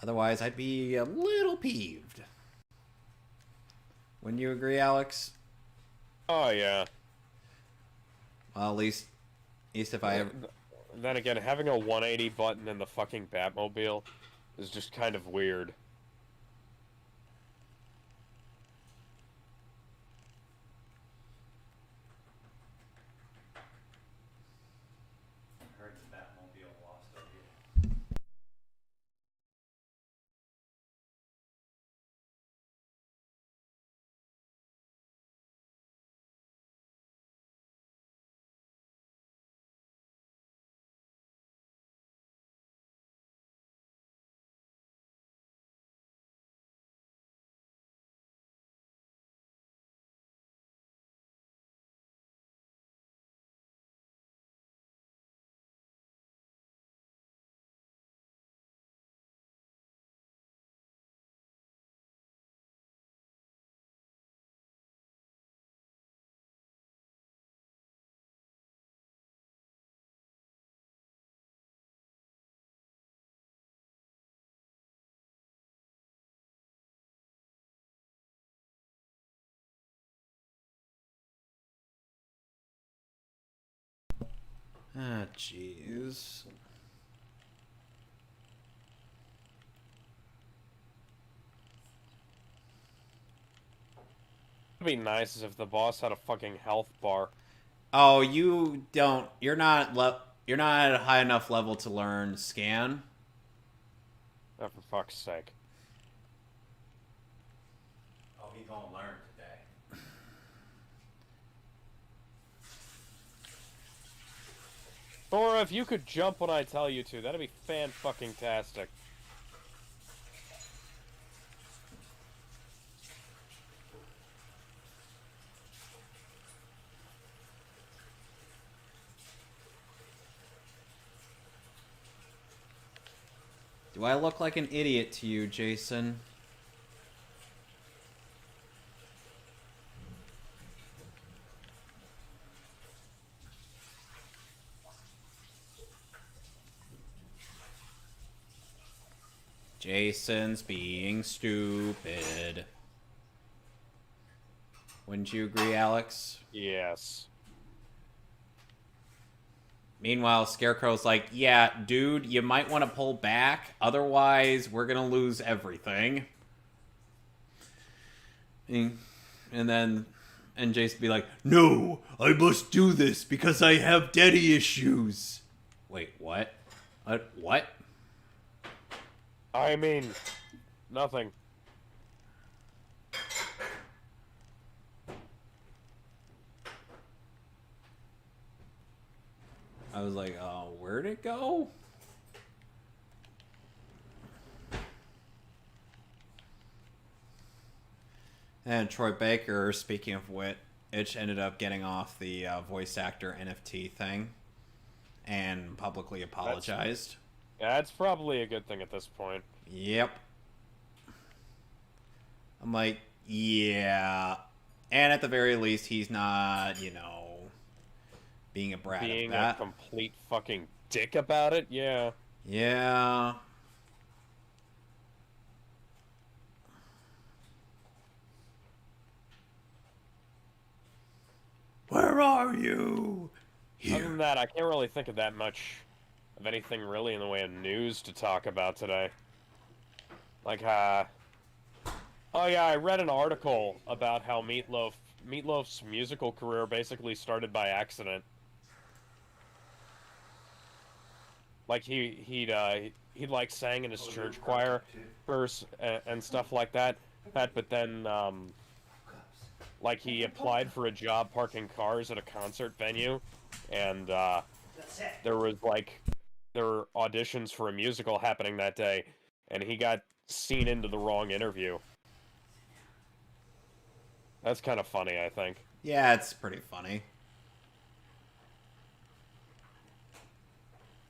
Speaker 2: Otherwise, I'd be a little peeved. Wouldn't you agree, Alex?
Speaker 1: Oh, yeah.
Speaker 2: Well, at least if I ever...
Speaker 1: Then again, having a 180 button in the fucking Batmobile is just kind of weird.
Speaker 2: Ah, jeez.
Speaker 1: It'd be nice if the boss had a fucking health bar.
Speaker 2: Oh, you don't. You're not. You're not at a high enough level to learn scan.
Speaker 1: Oh, for fuck's sake.
Speaker 2: Oh, he's gonna learn today.
Speaker 1: Thora, if you could jump when I tell you to, that'd be fan-fucking-tastic.
Speaker 2: Do I look like an idiot to you, Jason? Jason's being stupid. Wouldn't you agree, Alex?
Speaker 1: Yes.
Speaker 2: Meanwhile, Scarecrow's like, yeah, dude, you might want to pull back. Otherwise, we're going to lose everything. And Jason be like, no, I must do this because I have daddy issues. Wait, what? What?
Speaker 1: I mean, nothing.
Speaker 2: I was like, oh, where'd it go? And Troy Baker, speaking of which, ended up getting off the voice actor NFT thing and publicly apologized.
Speaker 1: That's probably a good thing at this point.
Speaker 2: Yep. I'm like, yeah. And at the very least, he's not, being a brat
Speaker 1: Being
Speaker 2: of that.
Speaker 1: a complete fucking dick about it, yeah.
Speaker 2: Yeah. Where are you?
Speaker 1: Other than that, I can't really think of that much of anything really in the way of news to talk about today. Like, oh yeah, I read an article about how Meatloaf's musical career basically started by accident. Like he'd like sang in his church choir first and stuff like that. But then like he applied for a job parking cars at a concert venue, and there were auditions for a musical happening that day, and he got seen into the wrong interview. That's kind of funny, I think.
Speaker 2: Yeah, it's pretty funny.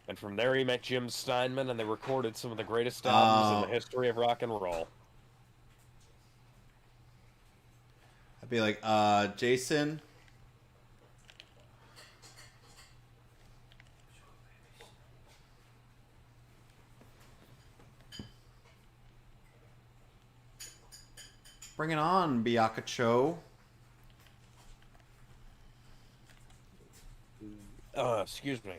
Speaker 1: And from there he met Jim Steinman, and they recorded some of the greatest albums in the history of rock and roll.
Speaker 2: I'd be like, Jason? Bring it on, Biakacho.
Speaker 1: Excuse me.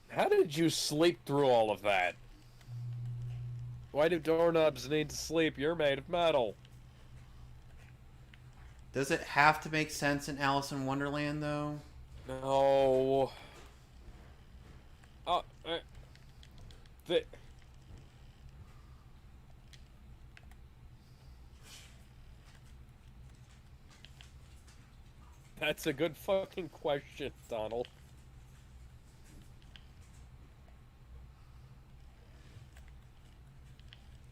Speaker 1: How did you sleep through all of that? Why do doorknobs need to sleep? You're made of metal.
Speaker 2: Does it have to make sense in Alice in Wonderland, though?
Speaker 1: No. That's a good fucking question, Donald.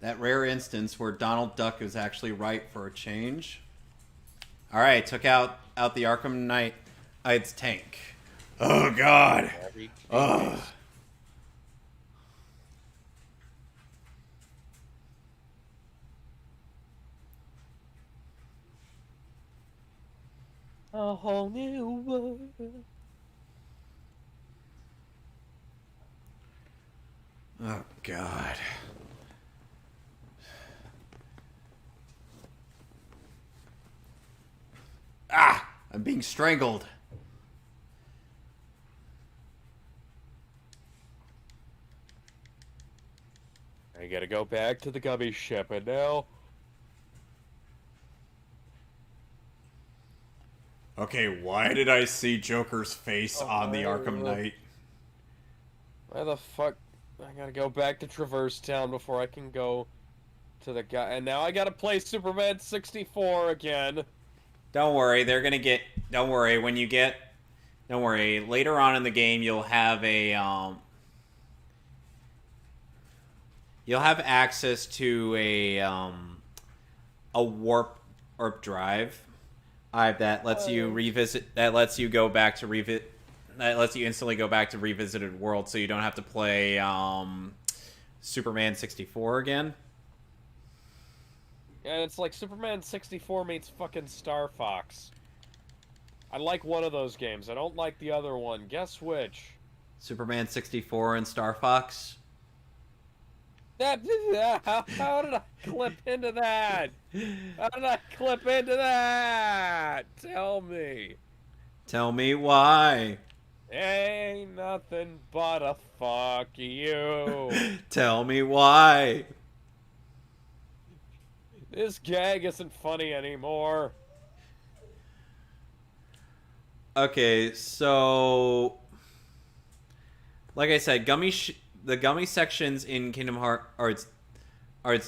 Speaker 2: That rare instance where Donald Duck is actually right for a change. Alright, took out the Arkham Knight's tank. Oh, God. Ugh.
Speaker 1: A whole new world.
Speaker 2: Oh, God. I'm being strangled.
Speaker 1: I gotta go back to the gummy ship, and now...
Speaker 2: Okay, why did I see Joker's face on the Arkham Knight?
Speaker 1: Why the fuck? I gotta go back to Traverse Town before I can go to the guy. And now I gotta play Superman 64 again.
Speaker 2: Don't worry, they're gonna get... Don't worry, when you get... Don't worry, later on in the game you'll have a, You'll have access to a warp drive that lets you revisit. That lets you go back to revisit. That lets you instantly go back to revisited world, so you don't have to play Superman 64 again.
Speaker 1: Yeah, it's like Superman 64 meets fucking Star Fox. I like one of those games. I don't like the other one. Guess which?
Speaker 2: Superman 64 and Star Fox.
Speaker 1: How did I clip into that? How did I clip into that? Tell me.
Speaker 2: Tell me why.
Speaker 1: Ain't nothing but a fuck you.
Speaker 2: Tell me why.
Speaker 1: This gag isn't funny anymore.
Speaker 2: Okay, so like I said, the gummy sections in Kingdom Hearts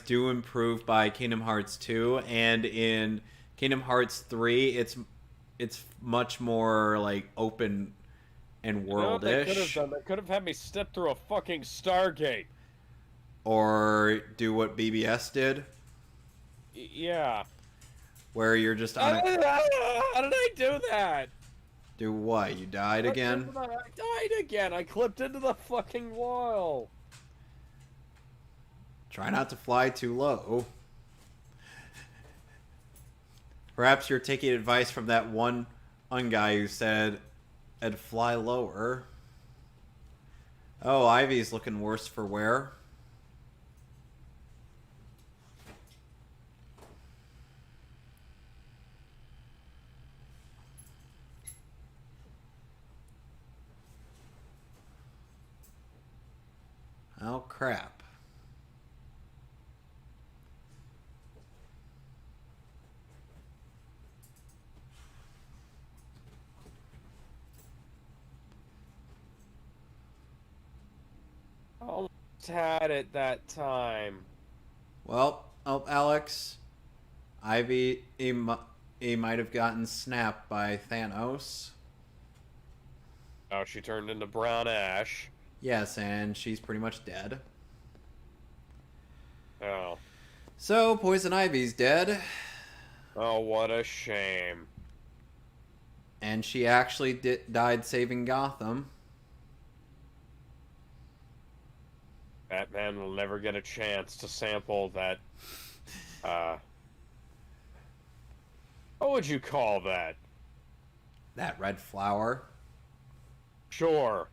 Speaker 2: do improve by Kingdom Hearts 2, and in Kingdom Hearts 3 it's much more like open and worldish.
Speaker 1: They could have had me step through a fucking Stargate.
Speaker 2: Or do what BBS did.
Speaker 1: Yeah.
Speaker 2: Where you're just on
Speaker 1: How did I do that?
Speaker 2: Do what? You died again?
Speaker 1: I died again. I clipped into the fucking wall.
Speaker 2: Try not to fly too low. Perhaps you're taking advice from that one guy who said, "I'd fly lower." Oh, Ivy's looking worse for wear. Oh, crap.
Speaker 1: Almost had it that time.
Speaker 2: Well, Alex, Ivy, he might have gotten snapped by Thanos.
Speaker 1: Oh, she turned into brown ash.
Speaker 2: Yes, and she's pretty much dead.
Speaker 1: Oh.
Speaker 2: So, Poison Ivy's dead.
Speaker 1: Oh, what a shame.
Speaker 2: And she actually died saving Gotham.
Speaker 1: Batman will never get a chance to sample that, what would you call that?
Speaker 2: That red flower.
Speaker 1: Sure.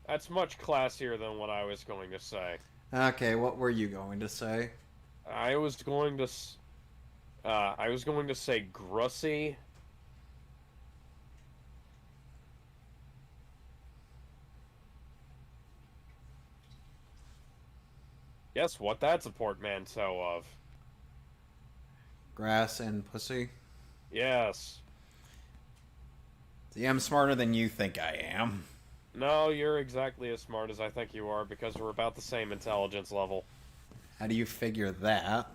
Speaker 1: That's much classier than what I was going to say.
Speaker 2: Okay, what were you going to say?
Speaker 1: I was going to say Grussy. Guess what that's a portmanteau of?
Speaker 2: Grass and pussy?
Speaker 1: Yes.
Speaker 2: See, I'm smarter than you think I am.
Speaker 1: No, you're exactly as smart as I think you are because we're about the same intelligence level.
Speaker 2: How do you figure that?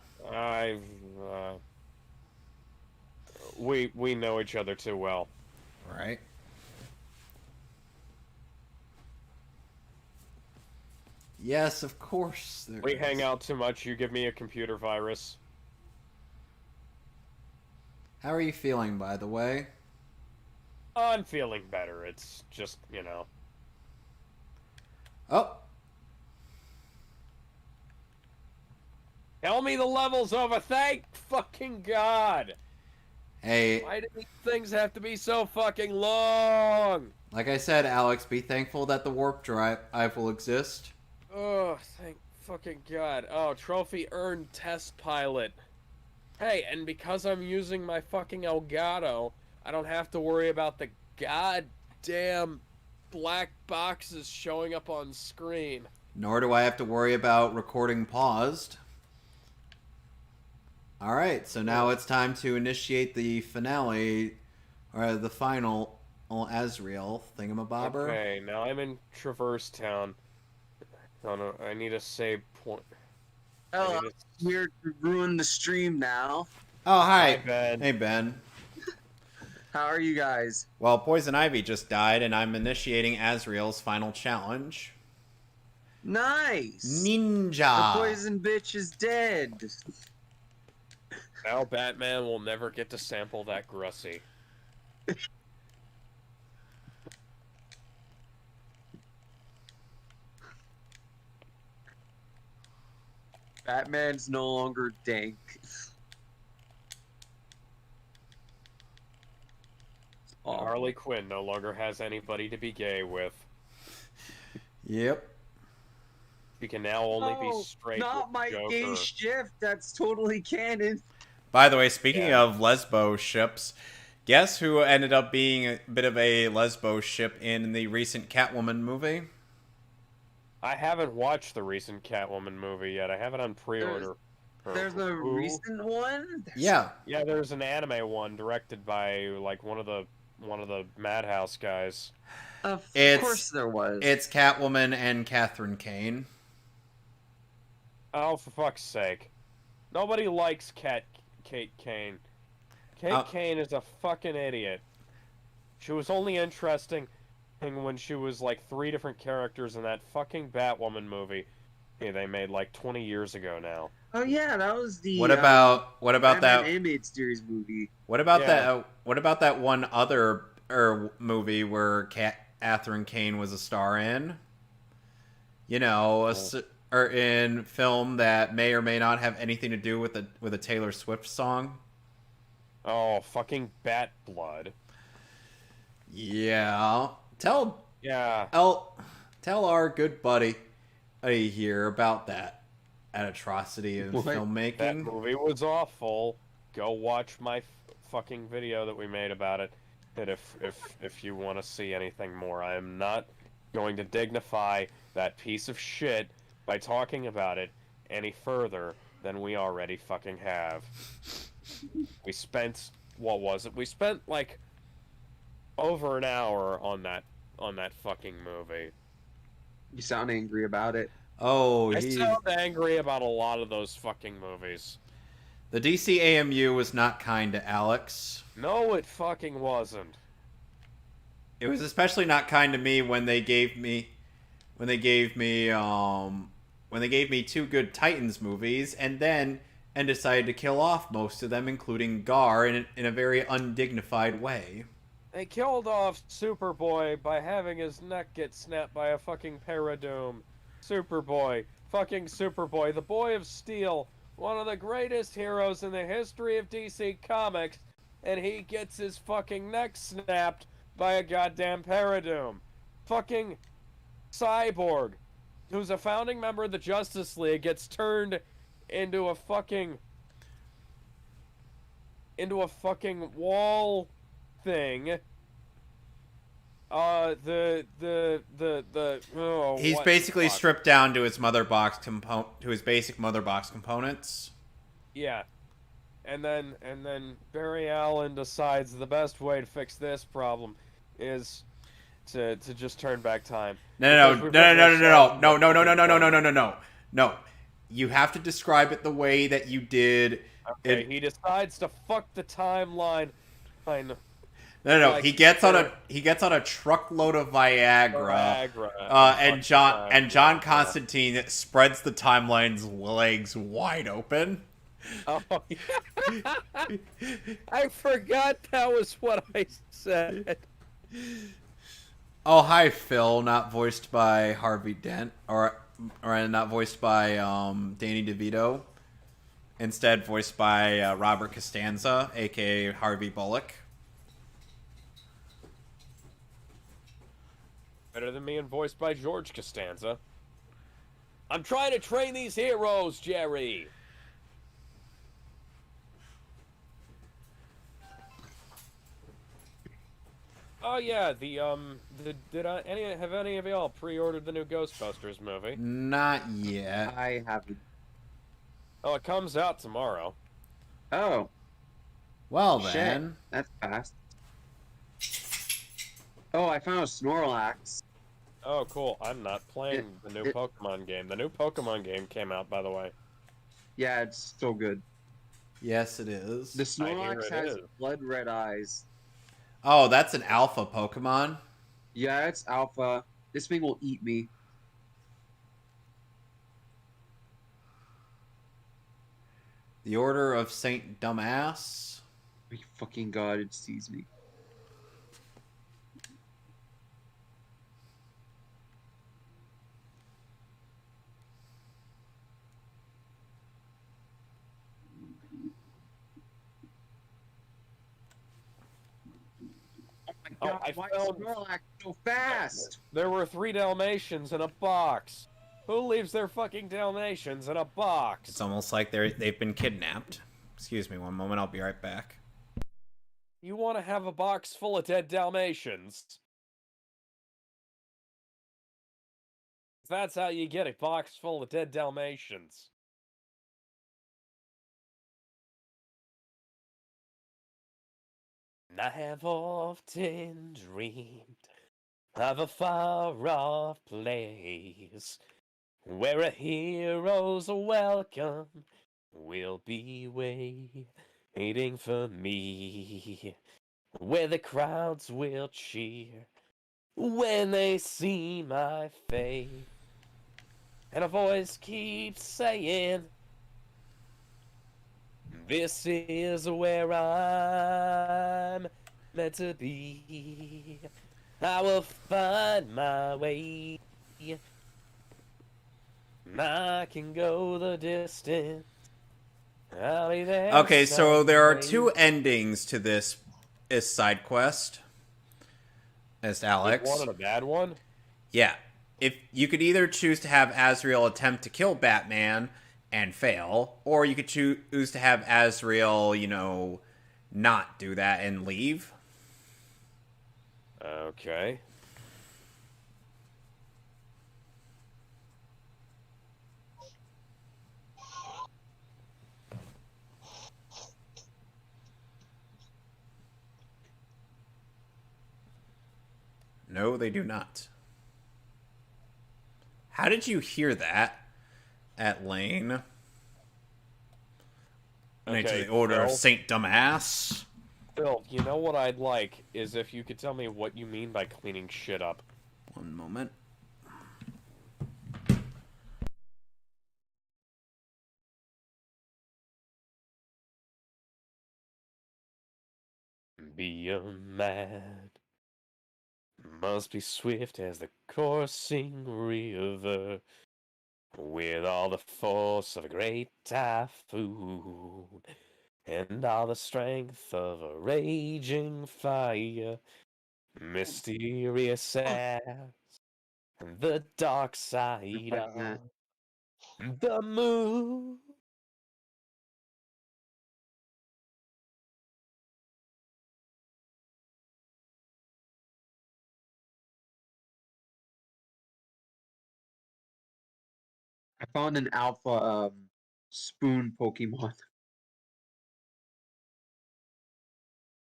Speaker 1: We know each other too well.
Speaker 2: Right. Yes, of course.
Speaker 1: We hang out too much, you give me a computer virus.
Speaker 2: How are you feeling, by the way?
Speaker 1: I'm feeling better, it's just, you know.
Speaker 2: Oh!
Speaker 1: Tell me the level's over, thank fucking God!
Speaker 2: Hey,
Speaker 1: Why do these things have to be so fucking long?
Speaker 2: like I said, Alex, be thankful that the warp drive will exist.
Speaker 1: Oh, thank fucking God. Oh, trophy earned test pilot. Hey, and because I'm using my fucking Elgato, I don't have to worry about the goddamn black boxes showing up on screen.
Speaker 2: Nor do I have to worry about recording paused. Alright, so now it's time to initiate the finale, or the final Azrael thingamabobber.
Speaker 1: Okay, now I'm in Traverse Town. Oh no, I need a save point.
Speaker 5: Oh, I'm here to ruin the stream now.
Speaker 2: Oh, hi.
Speaker 1: Hi, Ben.
Speaker 2: Hey, Ben.
Speaker 5: How are you guys?
Speaker 2: Well, Poison Ivy just died, and I'm initiating Azrael's final challenge.
Speaker 5: Nice.
Speaker 2: Ninja.
Speaker 5: The poison bitch is dead.
Speaker 1: Now Batman will never get to sample that Grussie.
Speaker 5: Batman's no longer dank.
Speaker 1: Harley Quinn no longer has anybody to be gay with.
Speaker 2: Yep.
Speaker 1: She can now only be straight
Speaker 5: Not
Speaker 1: with
Speaker 5: my
Speaker 1: Joker.
Speaker 5: gay shift. That's totally canon.
Speaker 2: By the way, speaking of lesbo ships, guess who ended up being a bit of a lesbo ship in the recent Catwoman movie?
Speaker 1: I haven't watched the recent Catwoman movie yet. I have it on pre-order.
Speaker 5: There's a
Speaker 1: Who?
Speaker 5: recent one.
Speaker 2: Yeah.
Speaker 1: Yeah, there's an anime one directed by like one of the Madhouse guys.
Speaker 5: Of
Speaker 2: It's-
Speaker 5: course there was.
Speaker 2: It's Catwoman and Catherine Kane.
Speaker 1: Oh, for fuck's sake! Nobody likes Kate Kane. Kate Kane is a fucking idiot. She was only interesting when she was like 3 different characters in that fucking Batwoman movie. Yeah, they made like 20 years ago now.
Speaker 5: Oh yeah, that was the.
Speaker 2: What about
Speaker 5: Batman
Speaker 2: that?
Speaker 5: animated series movie?
Speaker 2: What about
Speaker 1: Yeah.
Speaker 2: that? What about that one other movie where Catherine Kane was a star in? You know, or in film that may or may not have anything to do with a Taylor Swift song.
Speaker 1: Oh, fucking Bat Blood.
Speaker 2: Yeah. Tell
Speaker 1: Yeah.
Speaker 2: our good buddy here about that atrocity of
Speaker 5: What?
Speaker 1: That
Speaker 2: filmmaking.
Speaker 1: movie was awful. Go watch my fucking video that we made about it. And if you want to see anything more, I am not going to dignify that piece of shit by talking about it any further than we already fucking have. We spent, what was it? We spent like over an hour on that fucking movie.
Speaker 5: You sound angry about it.
Speaker 2: Oh,
Speaker 1: I sound angry about a lot of those fucking movies.
Speaker 2: the DC AMU was not kind to Alex.
Speaker 1: No, it fucking wasn't.
Speaker 2: It was especially not kind to me when they gave me 2 good Titans movies and decided to kill off most of them, including Gar, in a very undignified way.
Speaker 1: They killed off Superboy by having his neck get snapped by a fucking Paradoom. Superboy. Fucking Superboy. The Boy of Steel. One of the greatest heroes in the history of DC Comics. And he gets his fucking neck snapped by a goddamn Paradoom. Fucking Cyborg, who's a founding member of the Justice League, gets turned into a fucking wall thing.
Speaker 2: He's basically stripped down to his basic mother box components.
Speaker 1: Yeah. And then Barry Allen decides the best way to fix this problem is to just turn back time.
Speaker 2: No. You have to describe it the way that you did.
Speaker 1: Okay, he decides to fuck the timeline. I know.
Speaker 2: No.
Speaker 1: Like,
Speaker 2: He gets on a truckload of Viagra. And John Constantine spreads the timeline's legs wide open.
Speaker 1: Oh, yeah. I forgot that was what I said.
Speaker 2: Oh, hi, Phil. Not voiced by Harvey Dent, or not voiced by Danny DeVito. Instead, voiced by Robert Costanza, aka Harvey Bullock.
Speaker 1: Better than me and voiced by George Costanza. I'm trying to train these heroes, Jerry. Oh yeah, have any of y'all pre-ordered the new Ghostbusters movie?
Speaker 2: Not yet.
Speaker 5: I haven't.
Speaker 1: Oh, it comes out tomorrow.
Speaker 5: Oh,
Speaker 2: Well
Speaker 5: shit.
Speaker 2: then.
Speaker 5: That's fast. Oh, I found a Snorlax.
Speaker 1: Oh, cool. I'm not playing the new Pokemon game. The new Pokemon game came out, by the way.
Speaker 5: Yeah, it's so good.
Speaker 2: Yes, it is.
Speaker 5: The
Speaker 1: I hear
Speaker 5: Snorlax
Speaker 1: it
Speaker 5: has
Speaker 1: is.
Speaker 5: blood red eyes.
Speaker 2: Oh, that's an alpha Pokemon?
Speaker 5: Yeah, it's alpha. This thing will eat me.
Speaker 2: The Order of Saint Dumbass?
Speaker 5: My fucking god, it sees me.
Speaker 1: Oh,
Speaker 5: God,
Speaker 1: I
Speaker 5: why
Speaker 1: found-
Speaker 5: is Snorlax so fast?
Speaker 1: There were 3 Dalmatians in a box. Who leaves their fucking Dalmatians in a box?
Speaker 2: It's almost like they've been kidnapped. Excuse me one moment, I'll be right back.
Speaker 1: You want to have a box full of dead Dalmatians? That's how you get a box full of dead Dalmatians. I have often dreamed of a far-off place where a hero's welcome will be waiting for me, where the crowds will cheer when they see my face, and a voice keeps saying, this is where I'm meant to be. I will find my way. I can go the distance. I'll be there.
Speaker 2: Okay, so there are
Speaker 1: someday.
Speaker 2: 2 endings to this side quest. As Alex.
Speaker 1: Good one and a bad one?
Speaker 2: Yeah. If you could either choose to have Azrael attempt to kill Batman and fail, or you could choose to have Azrael, not do that and leave.
Speaker 1: Okay.
Speaker 2: No, they do not. How did you hear that at Lane?
Speaker 1: Okay,
Speaker 2: To the Order of
Speaker 1: Phil.
Speaker 2: Saint Dumbass.
Speaker 1: Phil, you know what I'd like is if you could tell me what you mean by cleaning shit up.
Speaker 2: One moment.
Speaker 1: Be a man. Must be swift as the coursing river, with all the force of a great typhoon, and all the strength of a raging fire, mysterious as the dark side of the moon.
Speaker 5: I found an alpha spoon Pokemon.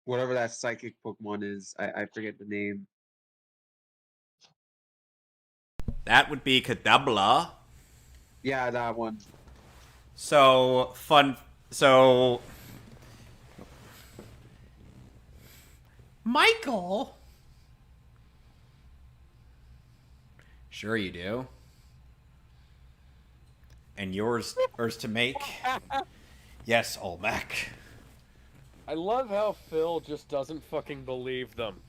Speaker 5: Whatever that psychic Pokemon is, I forget the name.
Speaker 2: That would be Kadabla.
Speaker 5: Yeah, that one.
Speaker 2: So, Michael? Sure you do. And yours to make? Yes, Olmec.
Speaker 1: I love how Phil just doesn't fucking believe them.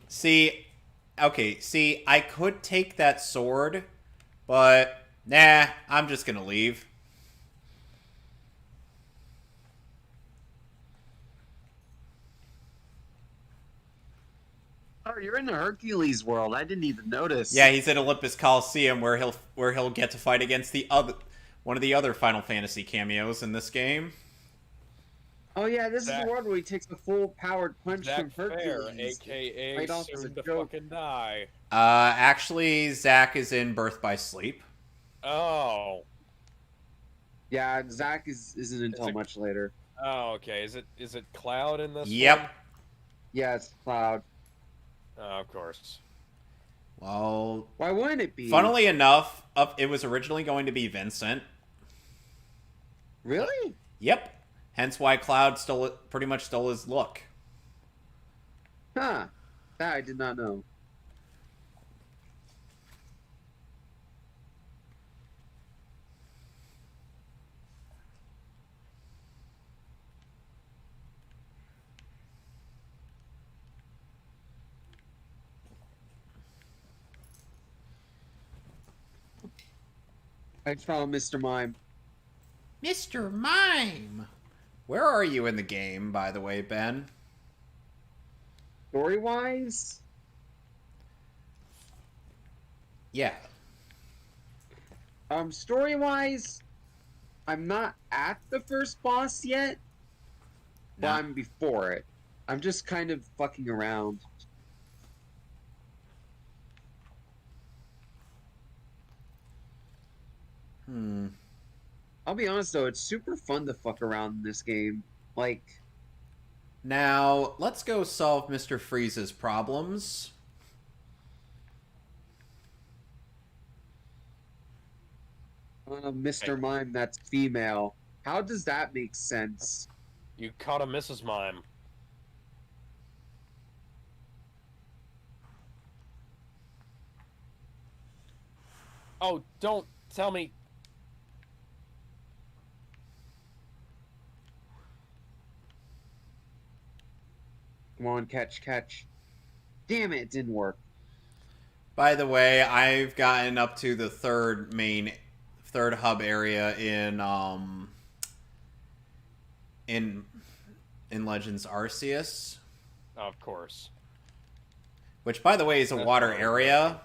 Speaker 2: See, I could take that sword, but nah, I'm just gonna leave.
Speaker 5: Oh, you're in the Hercules world. I didn't even notice.
Speaker 2: Yeah, he's at Olympus Coliseum where he'll get to fight against one of the other Final Fantasy cameos in this game.
Speaker 5: Oh yeah, this is
Speaker 1: Zach-
Speaker 5: the one where he takes a full powered punch
Speaker 1: Zach
Speaker 5: from
Speaker 1: Fair,
Speaker 5: Hercules.
Speaker 1: aka
Speaker 5: Played off as a
Speaker 1: soon to
Speaker 5: joke.
Speaker 1: fucking die.
Speaker 2: Actually, Zach is in Birth by Sleep.
Speaker 1: Oh.
Speaker 5: Yeah, Zach isn't until
Speaker 1: it-
Speaker 5: much later.
Speaker 1: Oh, okay. Is it Cloud in this
Speaker 2: Yep.
Speaker 1: one?
Speaker 5: Yeah, it's Cloud.
Speaker 1: Oh, of course.
Speaker 2: Well,
Speaker 5: Why wouldn't it be?
Speaker 2: funnily enough, it was originally going to be Vincent.
Speaker 5: Really?
Speaker 2: Yep. Hence why Cloud pretty much stole his look.
Speaker 5: Huh. That I did not know. I just found Mr. Mime.
Speaker 2: Mr. Mime! Where are you in the game, by the way, Ben?
Speaker 5: Story-wise?
Speaker 2: Yeah.
Speaker 5: Story-wise, I'm not at the first boss yet, but
Speaker 2: No.
Speaker 5: I'm before it. I'm just kind of fucking around. I'll be honest though, it's super fun to fuck around in this game. Like,
Speaker 2: Now, let's go solve Mr. Freeze's problems.
Speaker 5: Mr. Mime that's female. How does that make sense?
Speaker 1: You caught a Mrs. Mime. Oh, don't tell me.
Speaker 5: Come on, catch, catch. Damn it, it didn't work.
Speaker 2: By the way, I've gotten up to the third hub area in Legends Arceus,
Speaker 1: Of course.
Speaker 2: which, by the way, is a
Speaker 1: That's
Speaker 2: water
Speaker 1: fine.
Speaker 2: area.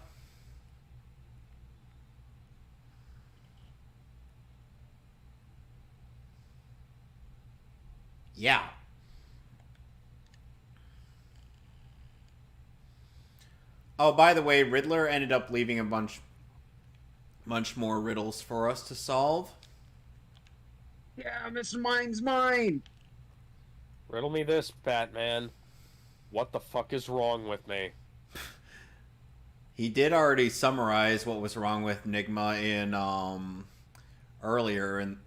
Speaker 2: Yeah. Oh, by the way, Riddler ended up leaving a bunch more riddles for us to solve.
Speaker 5: Yeah, Mr. Mime's mine!
Speaker 1: Riddle me this, Batman. What the fuck is wrong with me?
Speaker 2: He did already summarize what was wrong with Nigma in earlier in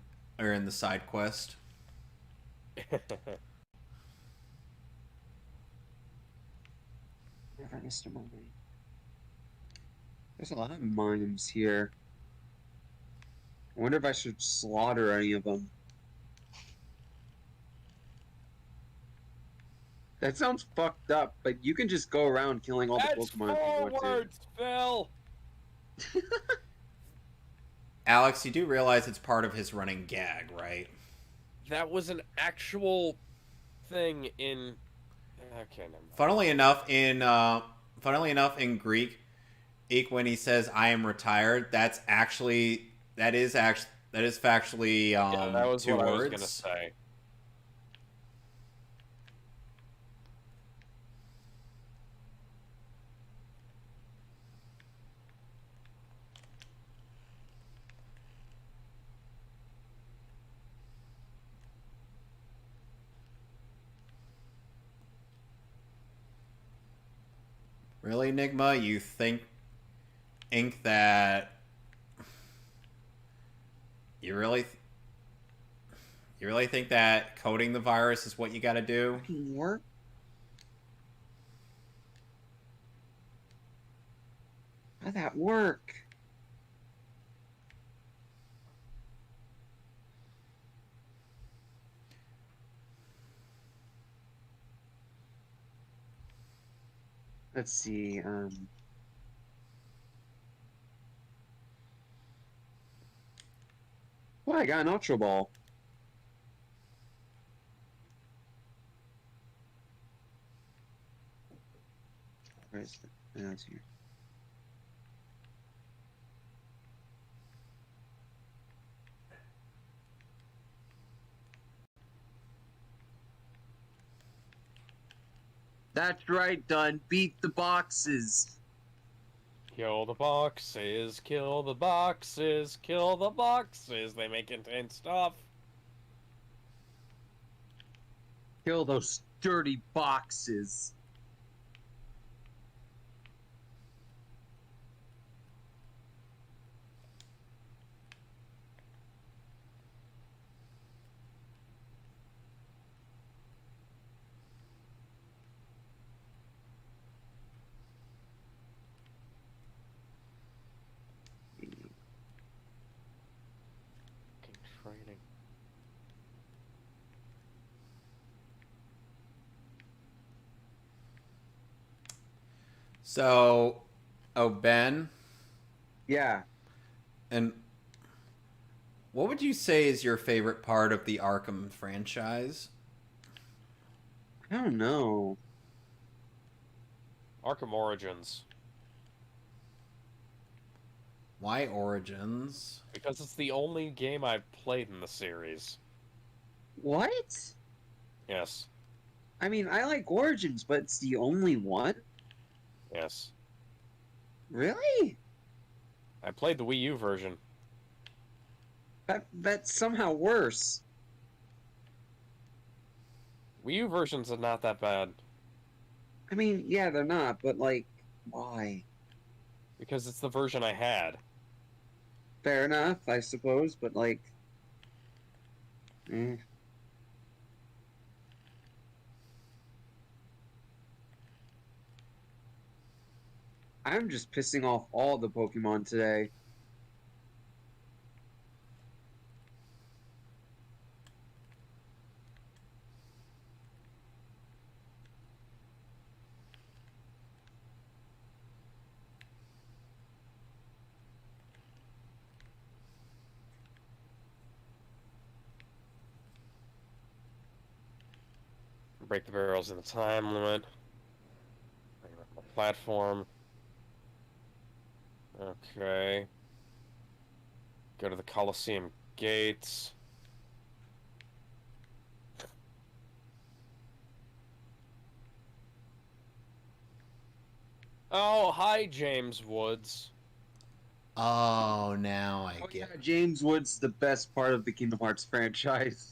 Speaker 2: the side quest.
Speaker 5: Never Mr. Mime. There's a lot of mimes here. I wonder if I should slaughter any of them. That sounds fucked up, but you can just go around killing all the
Speaker 1: That's
Speaker 5: Pokemon if you
Speaker 1: four
Speaker 5: want to.
Speaker 1: words, Phil!
Speaker 2: Alex, you do realize it's part of his running gag, right?
Speaker 1: That was an actual thing in... Okay, never mind.
Speaker 2: Funnily enough, in Greek, when he says "I am retired," that is factually
Speaker 1: Yeah, that was
Speaker 2: two
Speaker 1: what I was
Speaker 2: words.
Speaker 1: gonna say.
Speaker 2: Really, Nigma? You think that you really think that coding the virus is what you got to do?
Speaker 5: Fucking work? How'd that work? Let's see, Well, I got an Ultra Ball. Where is it? Oh, it's here. That's right, Dunn. Beat the boxes.
Speaker 1: Kill the boxes, kill the boxes, kill the boxes. They may contain stuff.
Speaker 5: Kill those dirty boxes.
Speaker 1: Training.
Speaker 2: So, oh, Ben,
Speaker 5: Yeah.
Speaker 2: and what would you say is your favorite part of the Arkham franchise?
Speaker 5: I don't know.
Speaker 1: Arkham Origins.
Speaker 2: Why Origins?
Speaker 1: Because it's the only game I've played in the series.
Speaker 5: What?
Speaker 1: Yes.
Speaker 5: I mean, I like Origins, but it's the only one?
Speaker 1: Yes.
Speaker 5: Really?
Speaker 1: I played the Wii U version.
Speaker 5: That's somehow worse.
Speaker 1: Wii U versions are not that bad.
Speaker 5: I mean, yeah, they're not, but like, why?
Speaker 1: Because it's the version I had.
Speaker 5: Fair enough, I suppose, but like... eh. I'm just pissing off all the Pokemon today.
Speaker 1: Break the barrels in the time limit. Bring it up on the platform. Okay. Go to the Coliseum gates. Oh, hi, James Woods.
Speaker 2: Oh, now I
Speaker 5: Oh,
Speaker 2: get.
Speaker 5: yeah, James Wood's the best part of the Kingdom Hearts franchise.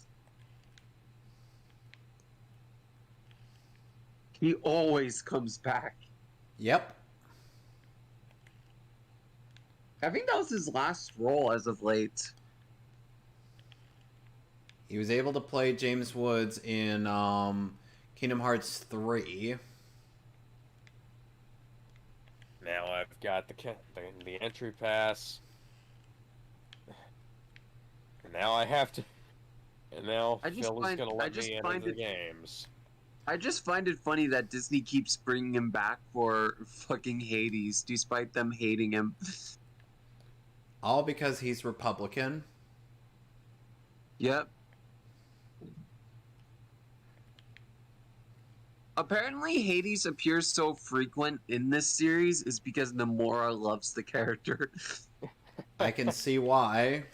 Speaker 5: He always comes back.
Speaker 2: Yep.
Speaker 5: I think that was his last role as of late.
Speaker 2: He was able to play James Woods in Kingdom Hearts 3.
Speaker 1: Now I've got the entry pass. And now I have to... And now Phil is going to let me into the games.
Speaker 5: I just find it funny that Disney keeps bringing him back for fucking Hades, despite them hating him.
Speaker 2: All because he's Republican.
Speaker 5: Yep. Apparently, Hades appears so frequent in this series is because Nomura loves the character.
Speaker 2: I can see why.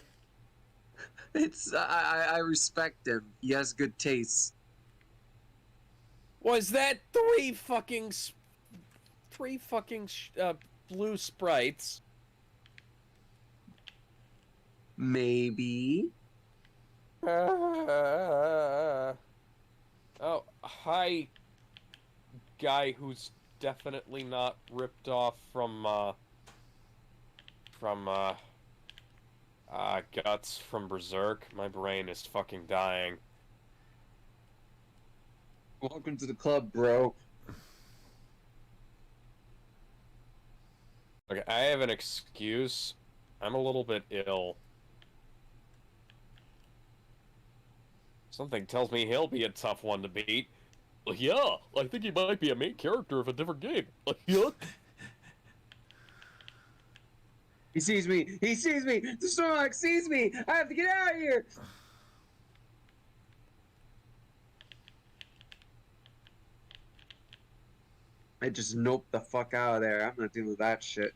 Speaker 5: I respect him. He has good taste.
Speaker 1: Was that three fucking blue sprites?
Speaker 5: Maybe.
Speaker 1: Oh, hi, guy who's definitely not ripped off from Guts from Berserk. My brain is fucking dying.
Speaker 5: Welcome to the club, bro.
Speaker 1: Okay, I have an excuse. I'm a little bit ill. Something tells me he'll be a tough one to beat. Yeah, I think he might be a main character of a different game. Yeah.
Speaker 5: He sees me! He sees me! The Snorlax sees me! I have to get out of here! I just nope the fuck out of there. I'm not dealing with that shit.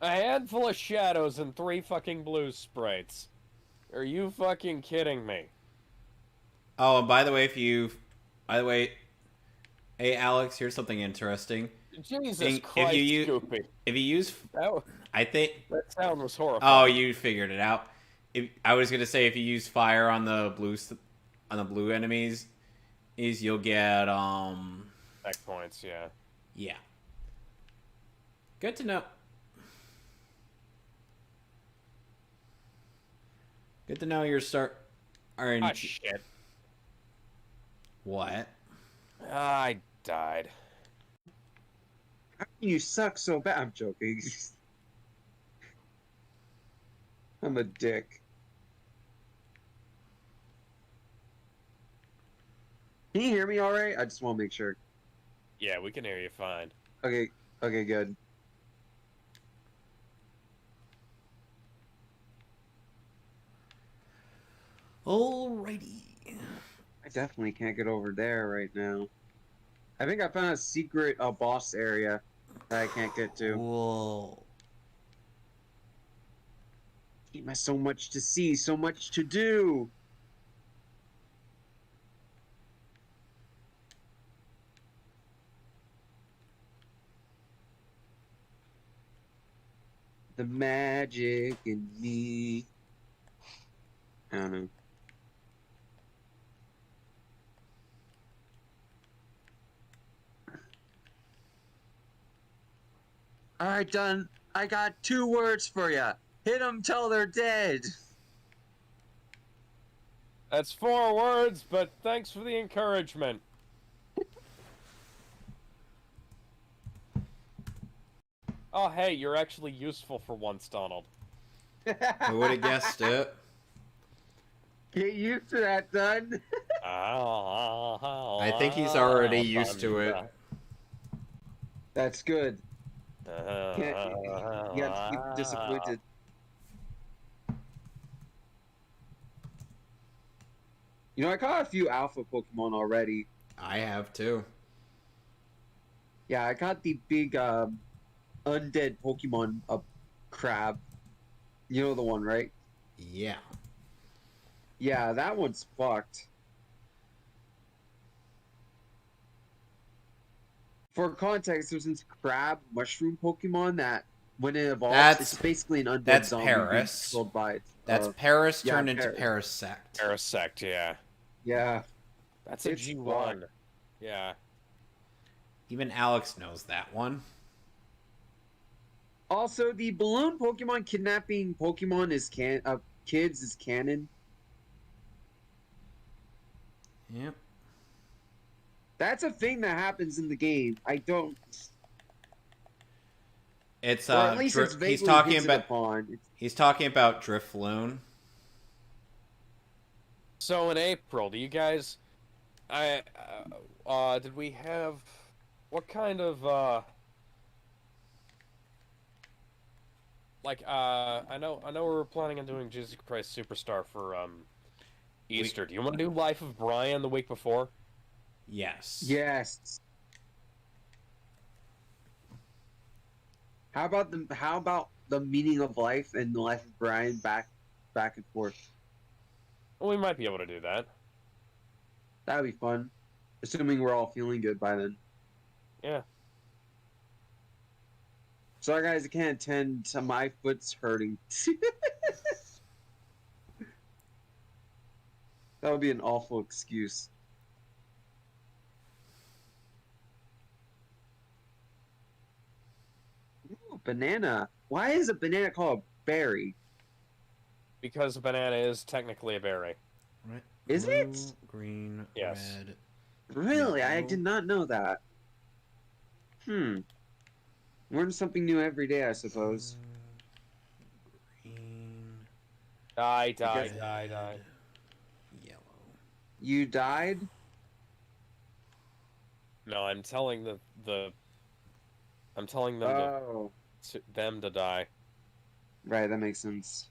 Speaker 1: I handful of shadows and 3 fucking blue sprites. Are you fucking kidding me?
Speaker 2: Oh, and by the way, hey Alex, here's something interesting.
Speaker 1: Jesus
Speaker 2: If
Speaker 1: Christ,
Speaker 2: you
Speaker 1: Scoopy.
Speaker 2: use,
Speaker 1: That,
Speaker 2: I think.
Speaker 1: that sound was horrifying.
Speaker 2: Oh, you figured it out. I was gonna say if you use fire on the blue enemies, you'll get
Speaker 1: Back points, yeah.
Speaker 2: yeah. Good to know. Good to know
Speaker 1: Ah, shit.
Speaker 2: What?
Speaker 1: I died.
Speaker 5: How can you suck so bad? I'm joking. I'm a dick. Can you hear me all right? I just want to make sure.
Speaker 1: Yeah, we can hear you fine.
Speaker 5: Okay, good.
Speaker 2: Alrighty.
Speaker 5: I definitely can't get over there right now. I think I found a secret boss area that I can't get to.
Speaker 2: Cool.
Speaker 5: So much to see, so much to do. The magic in me. I don't know. All right, done. I got 2 words for you. Hit them till they're dead.
Speaker 1: That's 4 words, but thanks for the encouragement. Oh, hey, you're actually useful for once, Donald.
Speaker 2: Who would have guessed it?
Speaker 5: Get used to that, done.
Speaker 2: I think he's already used to it.
Speaker 5: That's good. Can't keep disappointed. You know, I caught a few alpha Pokemon already.
Speaker 2: I have too.
Speaker 5: Yeah, I caught the big undead Pokemon crab. You know the one, right?
Speaker 2: Yeah.
Speaker 5: Yeah, that one's fucked. For context, there's this crab mushroom Pokemon that when it evolves, it's basically an undead zombie being
Speaker 2: Paris.
Speaker 5: controlled by it.
Speaker 2: That's Paris
Speaker 5: yeah,
Speaker 2: turned into
Speaker 5: Paris.
Speaker 2: Parasect.
Speaker 1: Parasect, yeah.
Speaker 5: Yeah.
Speaker 1: That's a
Speaker 5: It's
Speaker 1: G1.
Speaker 5: fucked.
Speaker 1: Yeah.
Speaker 2: Even Alex knows that one.
Speaker 5: Also, the balloon Pokemon kidnapping Pokemon is kids is canon.
Speaker 2: Yep.
Speaker 5: That's a thing that happens in the game. I don't.
Speaker 2: It's
Speaker 5: Or at least it's
Speaker 2: he's
Speaker 5: vaguely
Speaker 2: talking
Speaker 5: hinted
Speaker 2: about
Speaker 5: upon.
Speaker 2: he's talking about Drifloon.
Speaker 1: So in April, do you guys, did we have, what kind of, I know we were planning on doing Jesus Christ Superstar for, Easter. Do you want to do Life of Brian the week before?
Speaker 2: Yes.
Speaker 5: Yes. How about the meaning of life and the life of Brian back and forth?
Speaker 1: Well, we might be able to do that.
Speaker 5: That'd be fun. Assuming we're all feeling good by then.
Speaker 1: Yeah.
Speaker 5: Sorry guys, I can't attend. My foot's hurting. That would be an awful excuse. Ooh, banana. Why is a banana called a berry?
Speaker 1: Because a banana is technically a berry.
Speaker 2: Right.
Speaker 5: Is
Speaker 2: Blue,
Speaker 5: it?
Speaker 2: Green,
Speaker 1: Yes.
Speaker 2: red.
Speaker 5: Really? I
Speaker 2: Yellow.
Speaker 5: did not know that. Learn something new every day, I suppose.
Speaker 2: Green.
Speaker 1: Die.
Speaker 2: Red, Yellow.
Speaker 5: You died?
Speaker 1: No, I'm telling I'm telling them
Speaker 5: Oh.
Speaker 1: them to die.
Speaker 5: Right, that makes sense.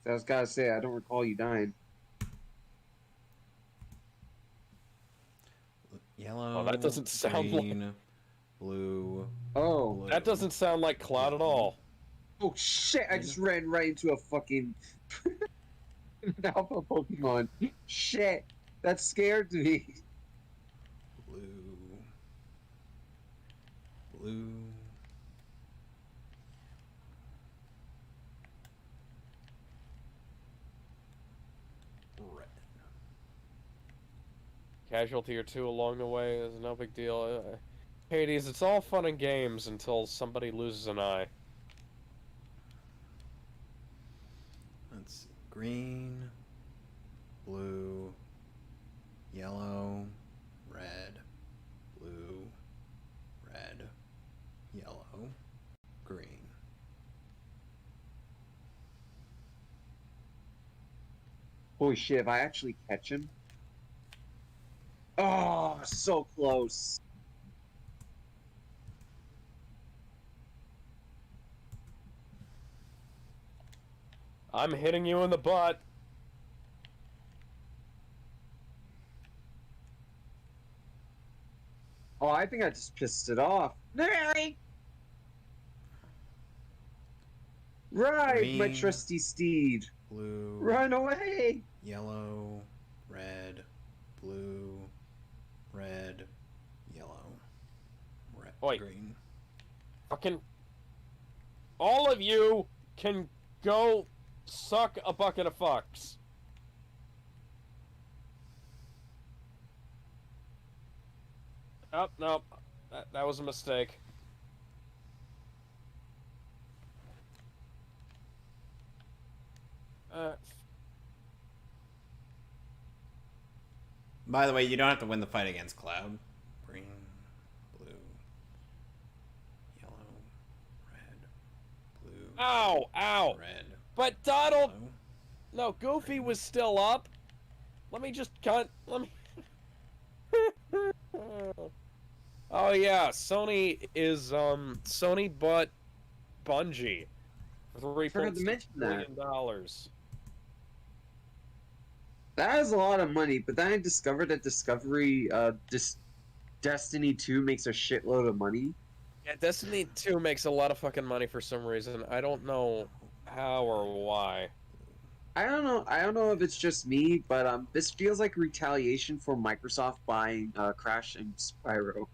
Speaker 5: I was gotta say, I don't recall you dying.
Speaker 2: Yellow.
Speaker 1: Oh, that doesn't sound
Speaker 2: green, blue,
Speaker 5: Oh.
Speaker 1: That doesn't sound like Cloud at all.
Speaker 5: Oh shit! I just ran right into a fucking alpha Pokemon. Shit! That scared me.
Speaker 2: Blue. Blue. Red.
Speaker 1: Casualty or two along the way is no big deal. Hades, it's all fun and games until somebody loses an eye.
Speaker 2: Let's see. Green, blue, yellow, red, blue, red, yellow, green.
Speaker 5: Holy shit! If I actually catch him. Oh, so close.
Speaker 1: I'm hitting you in the butt.
Speaker 5: Oh, I think I just pissed it off. Mary! Ride, my
Speaker 2: Green.
Speaker 5: trusty steed.
Speaker 2: Blue,
Speaker 5: Run away!
Speaker 2: yellow, red, blue, red, yellow, red,
Speaker 1: Oi.
Speaker 2: green.
Speaker 1: Fucking... All of you can go suck a bucket of fucks. Oh, no. That was a mistake.
Speaker 2: By the way, you don't have to win the fight against Cloud. Green, blue, yellow, red, blue,
Speaker 1: Ow! Ow!
Speaker 2: red,
Speaker 1: But Donald...
Speaker 2: yellow.
Speaker 1: No, Goofy was still up. Let me just cut... Let me... Oh yeah, Sony is, Sony bought Bungie for
Speaker 5: Forgot to
Speaker 1: $3.6
Speaker 5: mention that.
Speaker 1: billion.
Speaker 5: That is a lot of money, but then I discovered that Destiny 2 makes a shitload of money.
Speaker 1: Yeah, Destiny 2 makes a lot of fucking money for some reason. I don't know how or why.
Speaker 5: I don't know if it's just me, but this feels like retaliation for Microsoft buying Crash and Spyro.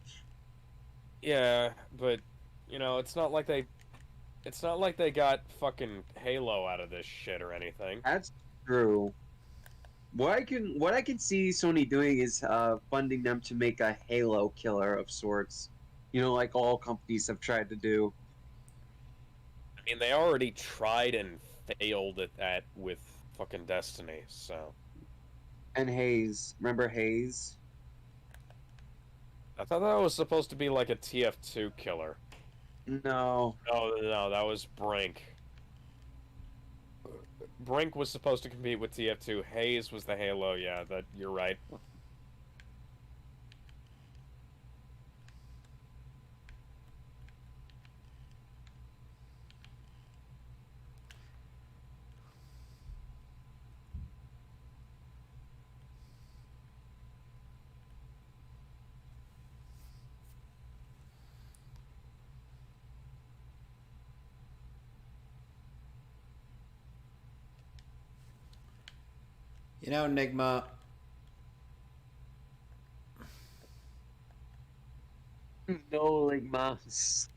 Speaker 1: Yeah, but you know, it's not like they got fucking Halo out of this shit or anything.
Speaker 5: That's true. What I can see Sony doing is funding them to make a Halo killer of sorts. You know, like all companies have tried to do.
Speaker 1: I mean, they already tried and failed at that with fucking Destiny, so.
Speaker 5: And Haze, remember Haze?
Speaker 1: I thought that was supposed to be like a TF2 killer.
Speaker 5: No.
Speaker 1: No, that was Brink. Brink was supposed to compete with TF2. Haze was the Halo, yeah, you're right.
Speaker 2: You know, Enigma.
Speaker 5: No, like mouse.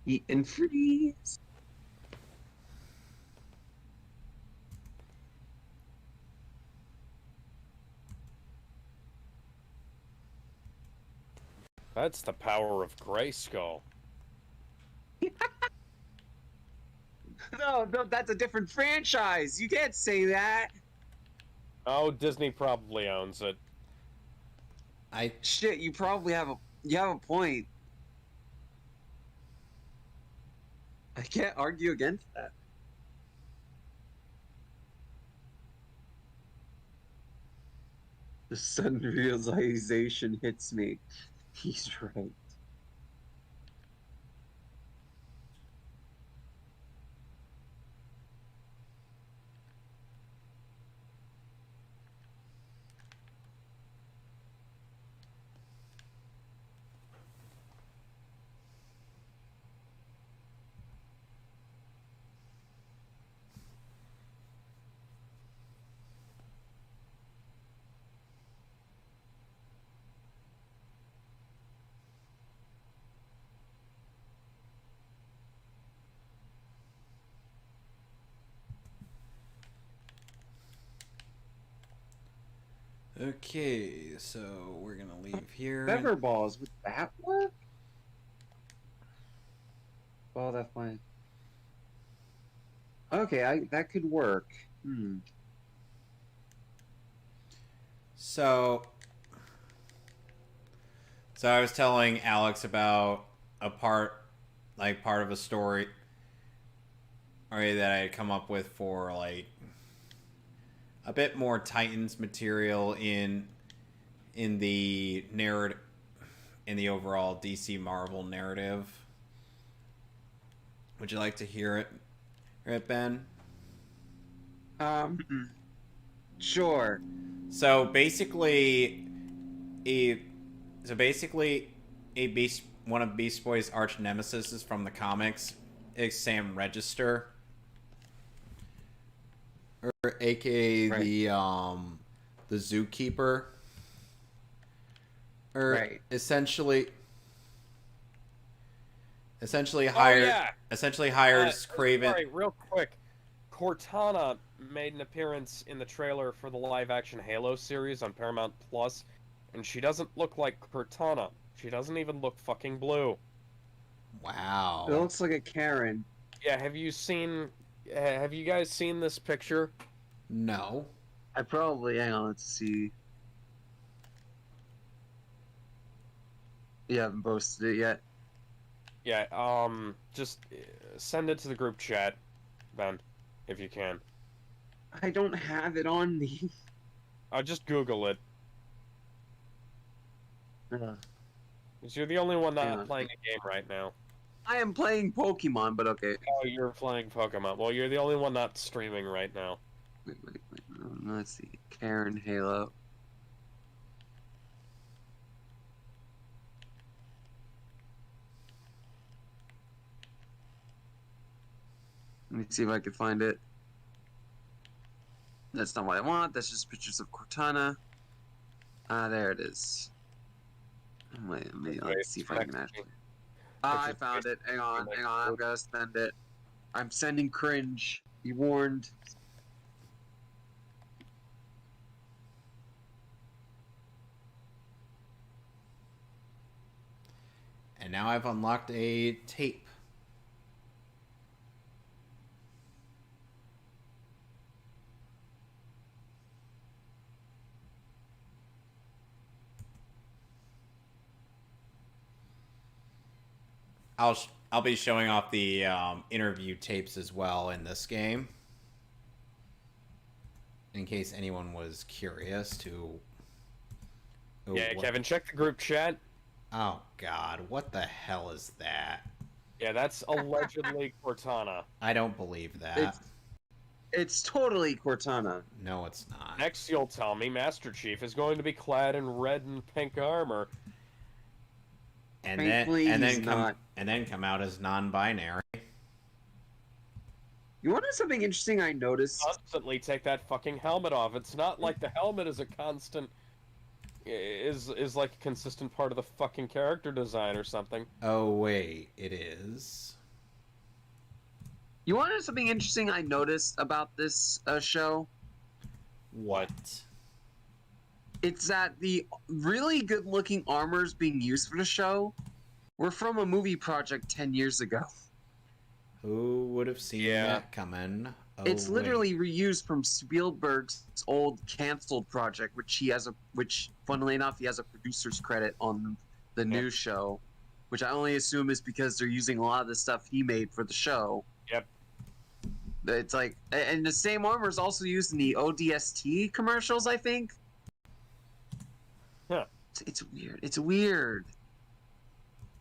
Speaker 5: Eat and freeze.
Speaker 1: That's the power of Grayskull.
Speaker 5: No, that's a different franchise. You can't say that.
Speaker 1: Oh, Disney probably owns it.
Speaker 5: Shit, you probably have a point. I can't argue against that. The sudden realization hits me. He's right.
Speaker 2: Okay, so we're gonna leave here.
Speaker 5: Feather balls, would that work? Well, that's fine. Okay, that could work.
Speaker 2: So I was telling Alex about a part of a story that I had come up with for like a bit more Titans material in the narrative, in the overall DC Marvel narrative. Would you like to hear it, Ben?
Speaker 5: Sure.
Speaker 2: So basically, one of Beast Boy's arch nemesis from the comics is Sam Register, or aka
Speaker 5: Right.
Speaker 2: the Zookeeper, or
Speaker 5: Right.
Speaker 2: essentially
Speaker 1: Oh,
Speaker 2: hires Craven.
Speaker 1: Sorry, real quick. Cortana made an appearance in the trailer for the live-action Halo series on Paramount Plus, and she doesn't look like Cortana. She doesn't even look fucking blue.
Speaker 2: Wow.
Speaker 5: It looks like a Karen.
Speaker 1: Yeah, have you guys seen this picture?
Speaker 2: No.
Speaker 5: Hang on, let's see. You haven't posted it yet?
Speaker 1: Yeah, just send it to the group chat, Ben, if you can.
Speaker 5: I don't have it on me.
Speaker 1: Just Google it.
Speaker 5: Ugh.
Speaker 1: 'Cause you're the only one
Speaker 5: Hang
Speaker 1: not
Speaker 5: on.
Speaker 1: playing a game right now.
Speaker 5: I am playing Pokemon, but okay.
Speaker 1: Oh, you're playing Pokemon. Well, you're the only one not streaming right now.
Speaker 5: Wait. Let's see. Karen Halo. Let me see if I can find it. That's not what I want. That's just pictures of Cortana. There it is. Wait, let's see if I can actually. I found it. Hang on. I'm gonna send it. I'm sending cringe. Be warned.
Speaker 2: And now I've unlocked a tape. I'll be showing off the interview tapes as well in this game, in case anyone was curious to.
Speaker 1: Yeah, Kevin, check the group chat.
Speaker 2: Oh God, what the hell is that?
Speaker 1: Yeah, that's allegedly Cortana.
Speaker 2: I don't believe that.
Speaker 5: It's totally Cortana.
Speaker 2: No, it's not.
Speaker 1: Next, you'll tell me Master Chief is going to be clad in red and pink armor.
Speaker 2: And
Speaker 5: Thankfully, he's not.
Speaker 2: come out as non-binary.
Speaker 5: You want to know something interesting I noticed?
Speaker 1: Constantly take that fucking helmet off. It's not like the helmet is a constant... is like a consistent part of the fucking character design or something.
Speaker 2: Oh wait, it is.
Speaker 5: You want to know something interesting I noticed about this show?
Speaker 2: What?
Speaker 5: It's that the really good-looking armors being used for the show were from a movie project 10 years ago.
Speaker 2: Who would have seen that coming? Oh,
Speaker 5: It's literally reused from Spielberg's old canceled project, which funnily enough, he has a producer's credit on the new show, which I only assume is because they're using a lot of the stuff he made for the show.
Speaker 1: Yep.
Speaker 5: It's like, and the same armor is also used in the ODST commercials, I think.
Speaker 1: Huh.
Speaker 5: It's weird. It's weird.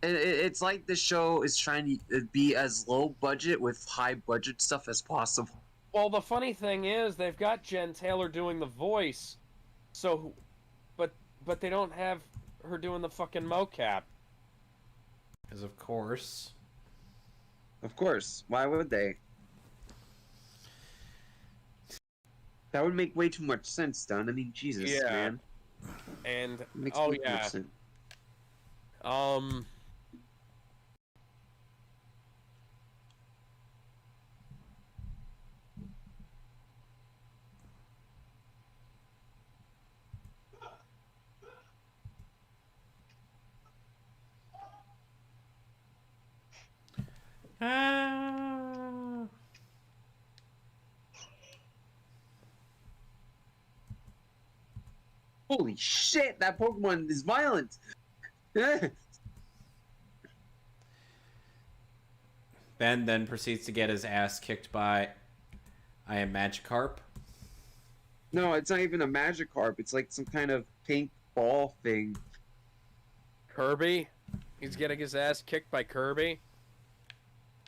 Speaker 5: It's like the show is trying to be as low budget with high budget stuff as possible.
Speaker 1: Well, the funny thing is, they've got Jen Taylor doing the voice, so, but they don't have her doing the fucking mocap.
Speaker 2: Because of course.
Speaker 5: Of course. Why would they? That would make way too much sense, Don. I mean, Jesus,
Speaker 1: Yeah.
Speaker 5: man.
Speaker 1: And
Speaker 5: It makes
Speaker 1: oh
Speaker 5: way too much
Speaker 1: yeah,
Speaker 5: sense.
Speaker 2: Ah.
Speaker 5: Holy shit, that Pokemon is violent.
Speaker 2: Ben then proceeds to get his ass kicked by I am Magikarp.
Speaker 5: No, it's not even a Magikarp. It's like some kind of pink ball thing.
Speaker 1: Kirby? He's getting his ass kicked by Kirby?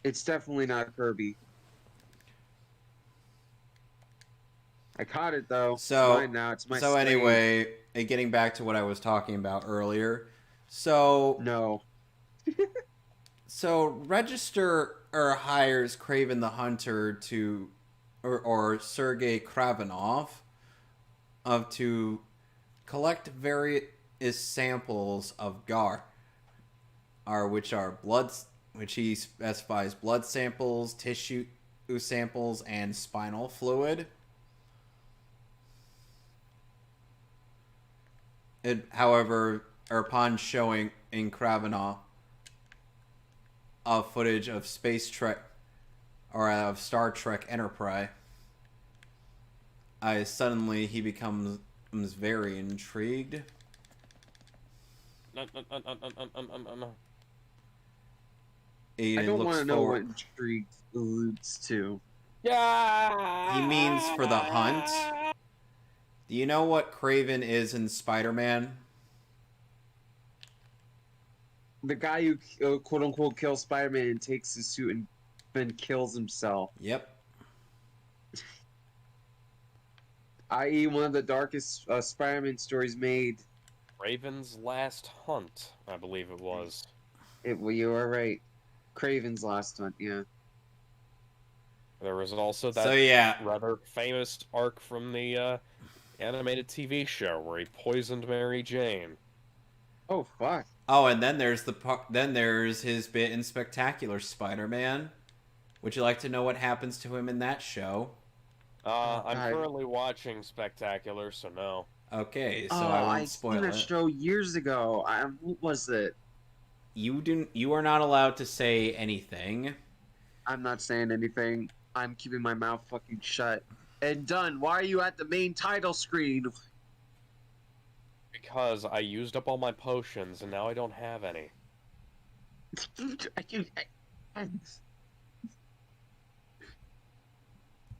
Speaker 5: It's definitely not Kirby. I caught it though.
Speaker 2: So,
Speaker 5: Mine now. It's my
Speaker 2: so
Speaker 5: slave.
Speaker 2: anyway, getting back to what I was talking about earlier. So,
Speaker 5: No.
Speaker 2: so Register hires Craven the Hunter to, or Sergei Kravenov, to collect various samples of Gar, which he specifies blood samples, tissue samples, and spinal fluid. However, upon showing in Kravenov footage of Space Trek or of Star Trek Enterprise, suddenly he becomes very intrigued.
Speaker 5: I don't want to know what intrigue alludes to.
Speaker 1: Yeah.
Speaker 2: He means for the hunt. Do you know what Craven is in Spider-Man?
Speaker 5: The guy who quote unquote kills Spider-Man and takes his suit and then kills himself.
Speaker 2: Yep.
Speaker 5: I.e., one of the darkest Spider-Man stories made.
Speaker 1: Raven's Last Hunt, I believe it was.
Speaker 5: Well, you are right. Craven's Last Hunt, yeah.
Speaker 1: There was also that
Speaker 2: So yeah,
Speaker 1: rather famous arc from the animated TV show where he poisoned Mary Jane.
Speaker 5: Oh, fuck.
Speaker 2: oh, and then there's his bit in Spectacular Spider-Man. Would you like to know what happens to him in that show?
Speaker 1: I'm
Speaker 5: God.
Speaker 1: currently watching Spectacular, so no.
Speaker 2: Okay, so
Speaker 5: Oh,
Speaker 2: I
Speaker 5: I
Speaker 2: won't spoil
Speaker 5: seen that
Speaker 2: it.
Speaker 5: show years ago. What was it?
Speaker 2: You are not allowed to say anything.
Speaker 5: I'm not saying anything. I'm keeping my mouth fucking shut. And done. Why are you at the main title screen?
Speaker 1: Because I used up all my potions and now I don't have any.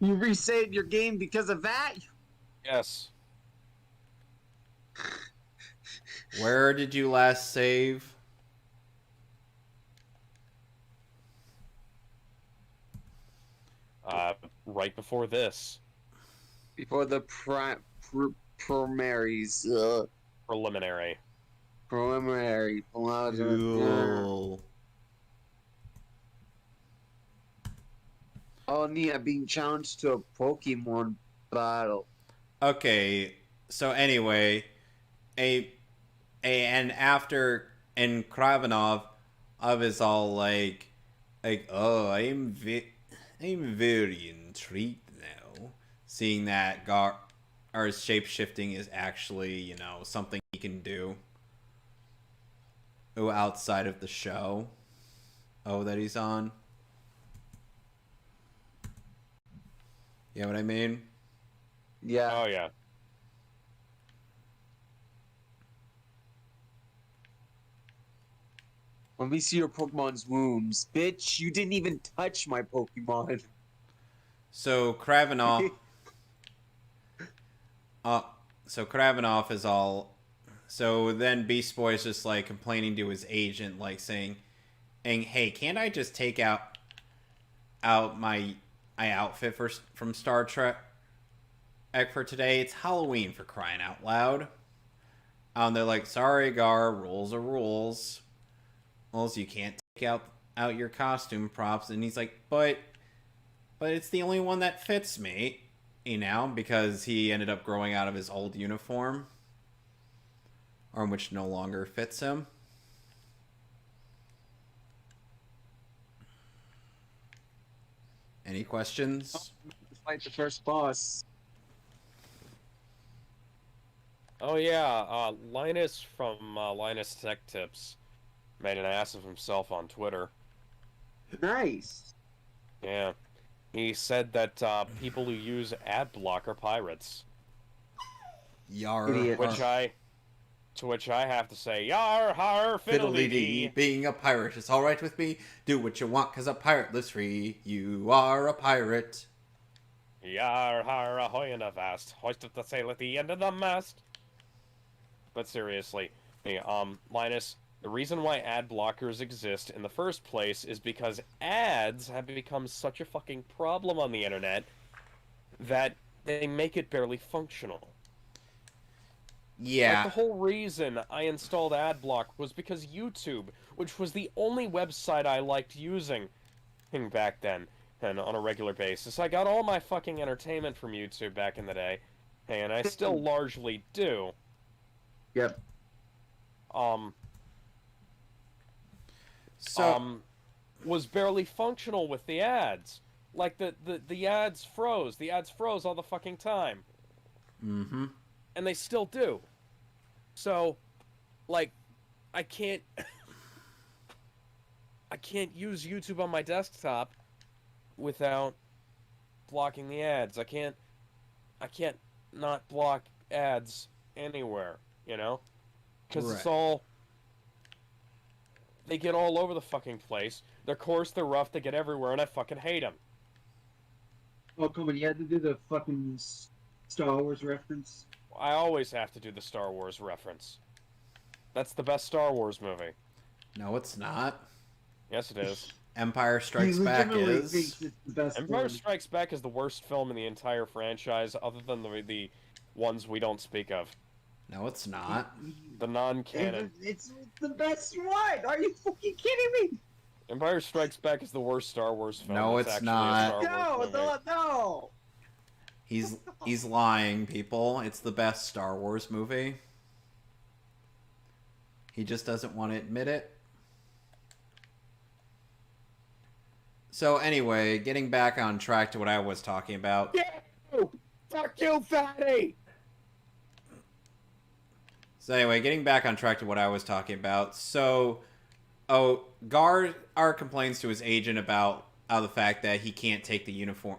Speaker 5: You resaved your game because of that?
Speaker 1: Yes.
Speaker 2: Where did you last save?
Speaker 1: Right before this.
Speaker 5: Before the primaries.
Speaker 1: Preliminary.
Speaker 5: Preliminary.
Speaker 2: Cool.
Speaker 5: Oh, neat. I'm being challenged to a Pokemon battle.
Speaker 2: Okay, so anyway, and after and Kravenov is all like oh, I'm very intrigued now, seeing that Gar's shape-shifting is actually, something he can do outside of the show that he's on. You know what I mean?
Speaker 5: Yeah.
Speaker 1: Oh, yeah.
Speaker 5: Let me see your Pokemon's wounds. Bitch, you didn't even touch my Pokemon.
Speaker 2: So Kravenov is all. So then Beast Boy is just like complaining to his agent, like saying, "Hey, can't I just take out my outfit from Star Trek for today? It's Halloween, for crying out loud." They're like, "Sorry, Gar, rules are rules. Well, you can't take out your costume props." And he's like, but it's the only one that fits me, because he ended up growing out of his old uniform, or which no longer fits him. Any questions?
Speaker 5: Fight the first boss.
Speaker 1: Oh, yeah. Linus from Linus Tech Tips made an ass of himself on Twitter.
Speaker 5: Nice.
Speaker 1: Yeah. He said that people who use ad block are pirates.
Speaker 2: Yar,
Speaker 5: Idiot.
Speaker 1: To which I have to say, yar har fiddly dee.
Speaker 2: Being a pirate is alright with me. Do what you want, cause a pirate lives free. You are a pirate.
Speaker 1: Yar har ahoy and avast, hoisted the sail at the end of the mast. But seriously, hey, Linus, the reason why ad blockers exist in the first place is because ads have become such a fucking problem on the internet that they make it barely functional.
Speaker 2: Yeah.
Speaker 1: Like, the whole reason I installed AdBlock was because YouTube, which was the only website I liked using back then, and on a regular basis. I got all my fucking entertainment from YouTube back in the day, and I still largely do.
Speaker 5: Yep.
Speaker 1: Was barely functional with the ads. Like, the ads froze. The ads froze all the fucking time.
Speaker 2: Mm-hmm.
Speaker 1: And they still do. So, like, I can't use YouTube on my desktop without blocking the ads. I can't not block ads anywhere, you know? Because it's all... They get all over the fucking place. They're coarse, they're rough, they get everywhere, and I fucking hate them.
Speaker 6: Oh, come on, you had to do the fucking Star Wars reference.
Speaker 1: I always have to do the Star Wars reference. That's the best Star Wars movie.
Speaker 2: No, it's not.
Speaker 1: Yes, it is.
Speaker 2: Empire Strikes Back is.
Speaker 6: Thinks it's the best
Speaker 1: Empire
Speaker 6: one.
Speaker 1: Strikes Back is the worst film in the entire franchise, other than the ones we don't speak of.
Speaker 2: No, it's not.
Speaker 1: The non-canon.
Speaker 6: It's the best one! Are you fucking kidding me?
Speaker 1: Empire Strikes Back is the worst Star Wars film.
Speaker 2: No, it's
Speaker 1: actually
Speaker 2: not.
Speaker 1: a Star Wars movie.
Speaker 6: No!
Speaker 2: He's lying, people. It's the best Star Wars movie. He just doesn't want to admit it. So anyway, getting back on track to what I was talking about.
Speaker 1: Yeah! Fuck you, fatty!
Speaker 2: So anyway, getting back on track to what I was talking about. So, Gar complains to his agent about the fact that he can't take the uniform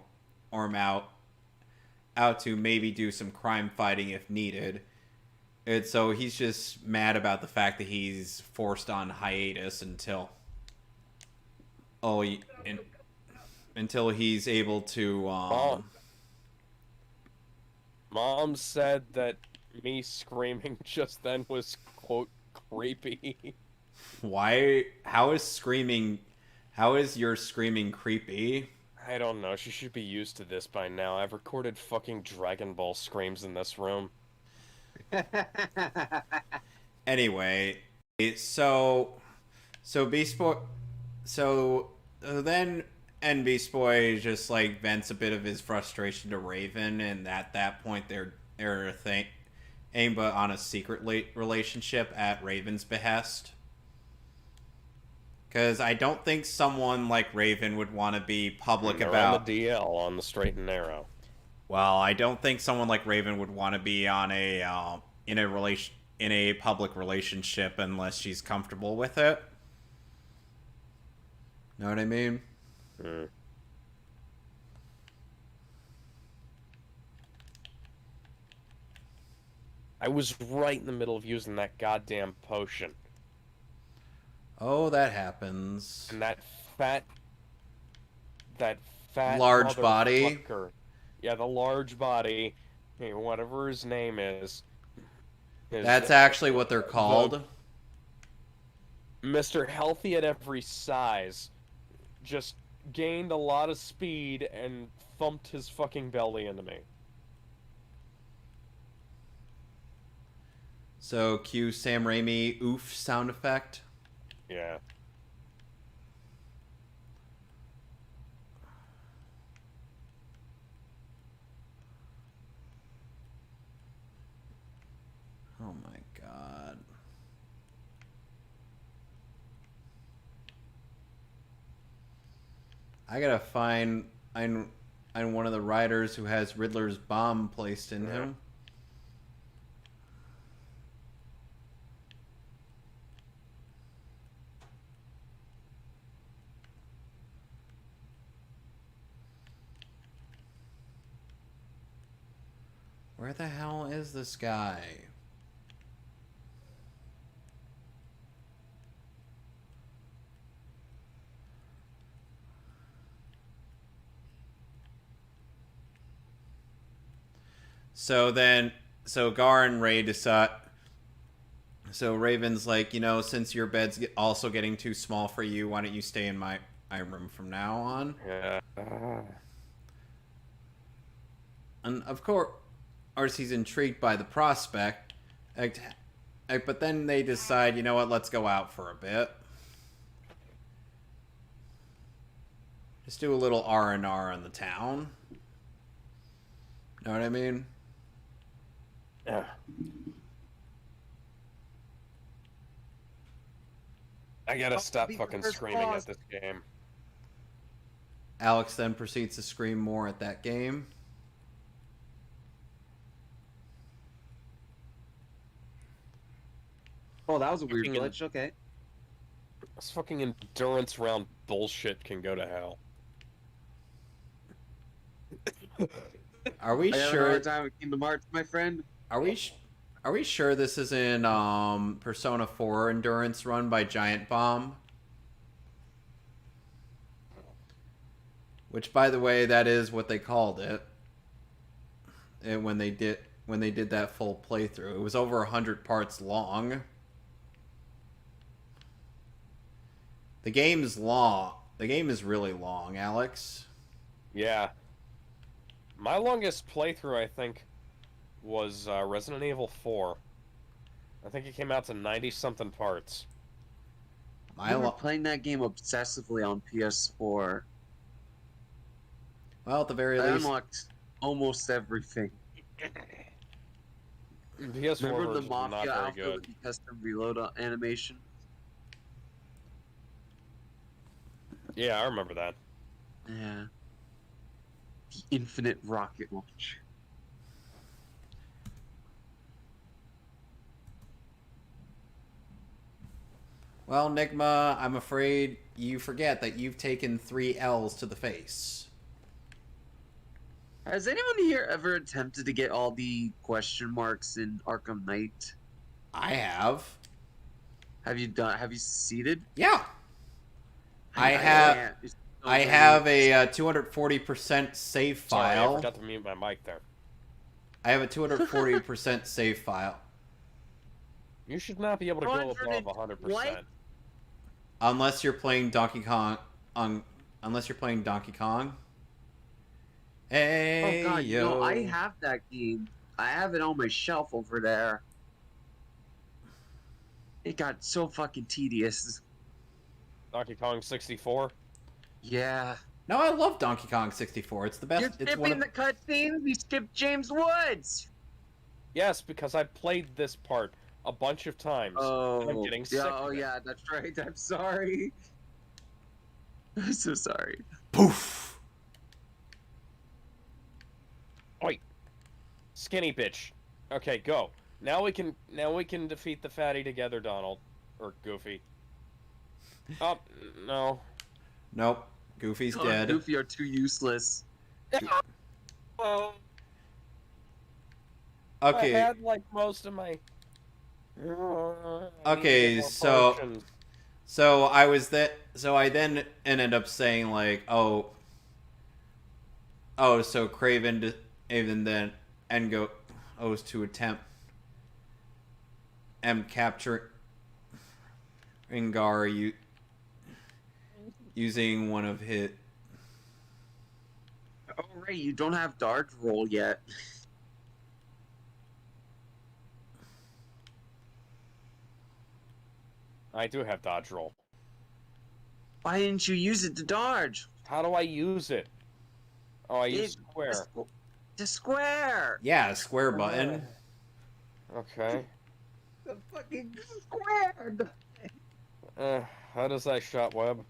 Speaker 2: out to maybe do some crime fighting if needed. And so he's just mad about the fact that he's forced on hiatus until he's able to.
Speaker 1: Mom said that me screaming just then was, quote, creepy.
Speaker 2: Why? How is your screaming creepy?
Speaker 1: I don't know. She should be used to this by now. I've recorded fucking Dragon Ball screams in this room.
Speaker 2: Anyway, so Beast Boy, then Beast Boy just like vents a bit of his frustration to Raven, and at that point they're aimed on a secret relationship at Raven's behest. Because I don't think someone like Raven would want to be public about
Speaker 1: on the DL on the straight and narrow.
Speaker 2: Well, I don't think someone like Raven would want to be on in a public relationship unless she's comfortable with it. Know what I mean?
Speaker 1: I was right in the middle of using that goddamn potion.
Speaker 2: Oh, that happens.
Speaker 1: And that fat
Speaker 2: large body.
Speaker 1: Yeah, the large body, whatever his name is.
Speaker 2: That's actually what they're called.
Speaker 1: Mr. Healthy at every size just gained a lot of speed and thumped his fucking belly into me.
Speaker 2: So, cue Sam Raimi oof sound effect.
Speaker 1: Yeah.
Speaker 2: Oh my god. I gotta find one of the riders who has Riddler's bomb placed in him. Where the hell is this guy? So Gar and Ray decide. So Raven's like, since your bed's also getting too small for you, why don't you stay in my room from now on?
Speaker 1: Yeah.
Speaker 2: And of course, he's intrigued by the prospect. But then they decide, you know what, let's go out for a bit. Just do a little R&R in the town. Know what I mean?
Speaker 1: Yeah. I gotta stop fucking screaming at this game.
Speaker 2: Alex then proceeds to scream more at that game.
Speaker 5: Oh, that was a weird
Speaker 1: Fucking-
Speaker 5: glitch. Okay.
Speaker 1: This fucking endurance round bullshit can go to hell.
Speaker 2: Are we
Speaker 5: I had a
Speaker 2: sure?
Speaker 5: hard time with Kingdom Hearts, my friend.
Speaker 2: Are we sure this is in Persona 4 Endurance Run by Giant Bomb? Which, by the way, that is what they called it. And when they did that full playthrough, it was over 100 parts long. The game's long. The game is really long, Alex.
Speaker 1: Yeah. My longest playthrough, I think, was Resident Evil 4. I think it came out to 90-something parts.
Speaker 5: I remember playing that game obsessively on PS4.
Speaker 2: Well, at the very
Speaker 5: I
Speaker 2: least,
Speaker 5: unlocked almost everything.
Speaker 1: PS4
Speaker 5: Remember the
Speaker 1: version's not
Speaker 5: Mafia
Speaker 1: very
Speaker 5: outfit
Speaker 1: good.
Speaker 5: with the custom reload animation?
Speaker 1: Yeah, I remember that.
Speaker 5: Yeah. The infinite rocket launch.
Speaker 2: well, Nigma, I'm afraid you forget that you've taken 3 L's to the face.
Speaker 5: Has anyone here ever attempted to get all the question marks in Arkham Knight?
Speaker 2: I have.
Speaker 5: Have you succeeded?
Speaker 2: Yeah. I have a 240% save
Speaker 1: Sorry, I
Speaker 2: file.
Speaker 1: forgot to mute my mic there.
Speaker 2: I have a 240% save file.
Speaker 1: You should not be able to go above 100%.
Speaker 5: What?
Speaker 2: Unless you're playing Donkey Kong. Unless you're playing Donkey Kong. Hey,
Speaker 5: Oh god,
Speaker 2: yo.
Speaker 5: no, I have that game. I have it on my shelf over there. It got so fucking tedious.
Speaker 1: Donkey Kong 64?
Speaker 5: Yeah.
Speaker 2: No, I love Donkey Kong 64. It's the best.
Speaker 5: You're
Speaker 2: It's one
Speaker 5: skipping
Speaker 2: of...
Speaker 5: the cutscenes? You skipped James Woods!
Speaker 1: Yes, because I played this part a bunch of times. and I'm getting sick of it.
Speaker 5: yeah, that's right. I'm sorry. I'm so sorry.
Speaker 2: Poof.
Speaker 1: Skinny bitch. Okay, go. Now we can defeat the fatty together, Donald. Or Goofy. Oh, no.
Speaker 2: Nope. Goofy's
Speaker 5: Oh,
Speaker 2: dead.
Speaker 5: Goofy are too useless.
Speaker 1: Oh,
Speaker 2: Okay.
Speaker 1: I had, like, most of my...
Speaker 2: Okay, so I was that. So I then ended up saying like, so Craven even then goes to attempt capturing Gar using one of his.
Speaker 5: Oh right, you don't have dodge roll yet.
Speaker 1: I do have dodge roll.
Speaker 5: Why didn't you use it to dodge?
Speaker 1: How do I use it? Oh, I use square.
Speaker 5: The square.
Speaker 2: Yeah, square button.
Speaker 1: Okay.
Speaker 5: The fucking square.
Speaker 1: How does that shot web?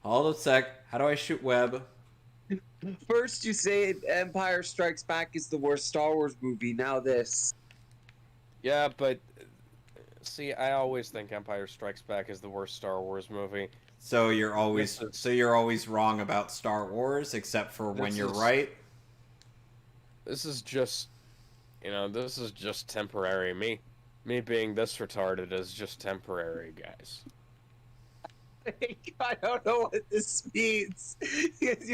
Speaker 2: Hold a sec. How do I shoot web?
Speaker 5: First you say Empire Strikes Back is the worst Star Wars movie, now this.
Speaker 1: Yeah, but... See, I always think Empire Strikes Back is the worst Star Wars movie.
Speaker 2: So you're always wrong about Star Wars, except for when
Speaker 1: This
Speaker 2: you're
Speaker 1: is-
Speaker 2: right.
Speaker 1: this is just, this is just temporary. Me being this retarded is just temporary, guys.
Speaker 5: I don't know what this means.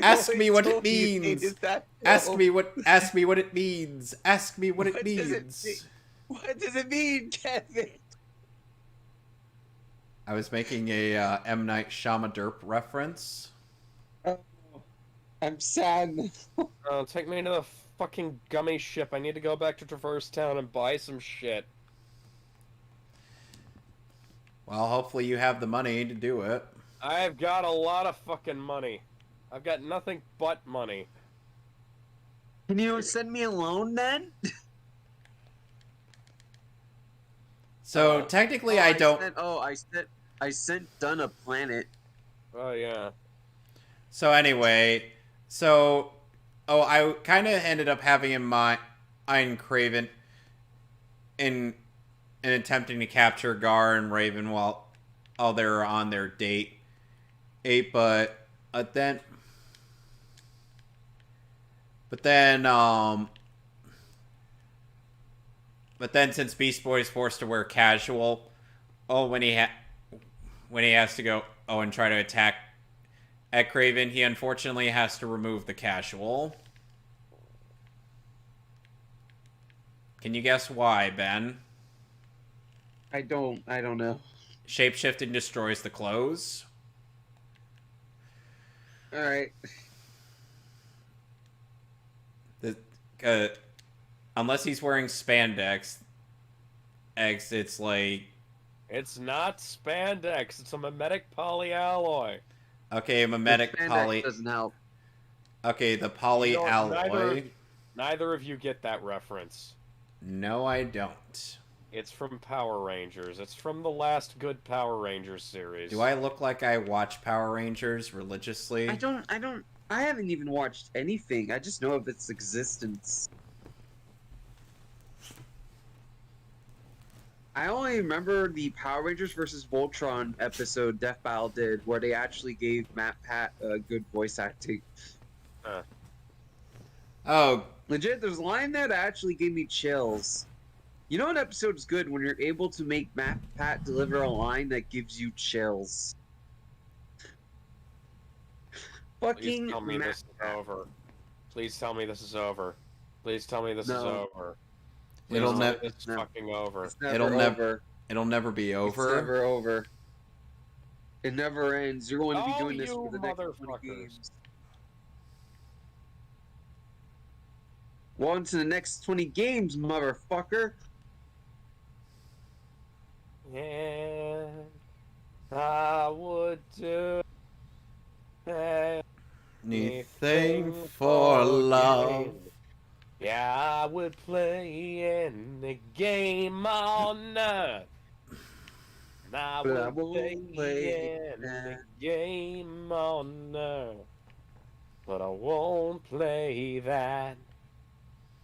Speaker 2: Ask me what it means. Ask me what it means. Ask me what it
Speaker 5: What does it
Speaker 2: means.
Speaker 5: mean? What does it mean, Kevin?
Speaker 2: I was making a M. Night Shyamalan reference.
Speaker 5: Oh, I'm sad.
Speaker 1: Take me to the fucking gummy ship. I need to go back to Traverse Town and buy some shit.
Speaker 2: Well, hopefully you have the money to do it.
Speaker 1: I've got a lot of fucking money. I've got nothing but money.
Speaker 5: Can you send me a loan then?
Speaker 2: So technically, I don't.
Speaker 5: I sent Dunn a planet.
Speaker 1: Oh yeah.
Speaker 2: So anyway, I kind of ended up having in mind Craven in attempting to capture Gar and Raven while they were on their date. But then since Beast Boy is forced to wear casual, when he has to go and try to attack at Craven, he unfortunately has to remove the casual. Can you guess why, Ben?
Speaker 5: I don't know.
Speaker 2: Shapeshifting destroys the clothes.
Speaker 5: All right.
Speaker 2: Unless he's wearing spandex, it's like...
Speaker 1: It's not spandex. It's a mimetic polyalloy.
Speaker 2: Okay, mimetic
Speaker 5: Spandex doesn't help.
Speaker 2: Okay, the polyalloy.
Speaker 1: Neither of you get that reference.
Speaker 2: No, I don't.
Speaker 1: It's from Power Rangers. It's from the last good Power Rangers series.
Speaker 2: Do I look like I watch Power Rangers religiously?
Speaker 5: I haven't even watched anything. I just know of its existence. I only remember the Power Rangers versus Voltron episode Death Battle did, where they actually gave Matt Pat good voice acting.
Speaker 2: Oh.
Speaker 5: Legit, there's a line there that actually gave me chills. You know an episode's good when you're able to make Matt Pat deliver a line that gives you chills. Fucking
Speaker 1: Please tell me this is over. Please tell me this is over. Please tell me this is over. Please
Speaker 2: It'll
Speaker 1: tell me this is fucking over.
Speaker 5: It's never over.
Speaker 2: It'll never be over.
Speaker 5: It's never over. It never ends. You're going to be
Speaker 1: Oh,
Speaker 5: doing this
Speaker 1: you
Speaker 5: for the next 20
Speaker 1: motherfuckers.
Speaker 5: games. On to the next 20 games, motherfucker.
Speaker 1: Yeah, I would do
Speaker 2: anything for love.
Speaker 1: Yeah, I would play any game on earth. I would play any game on earth. But I won't play that.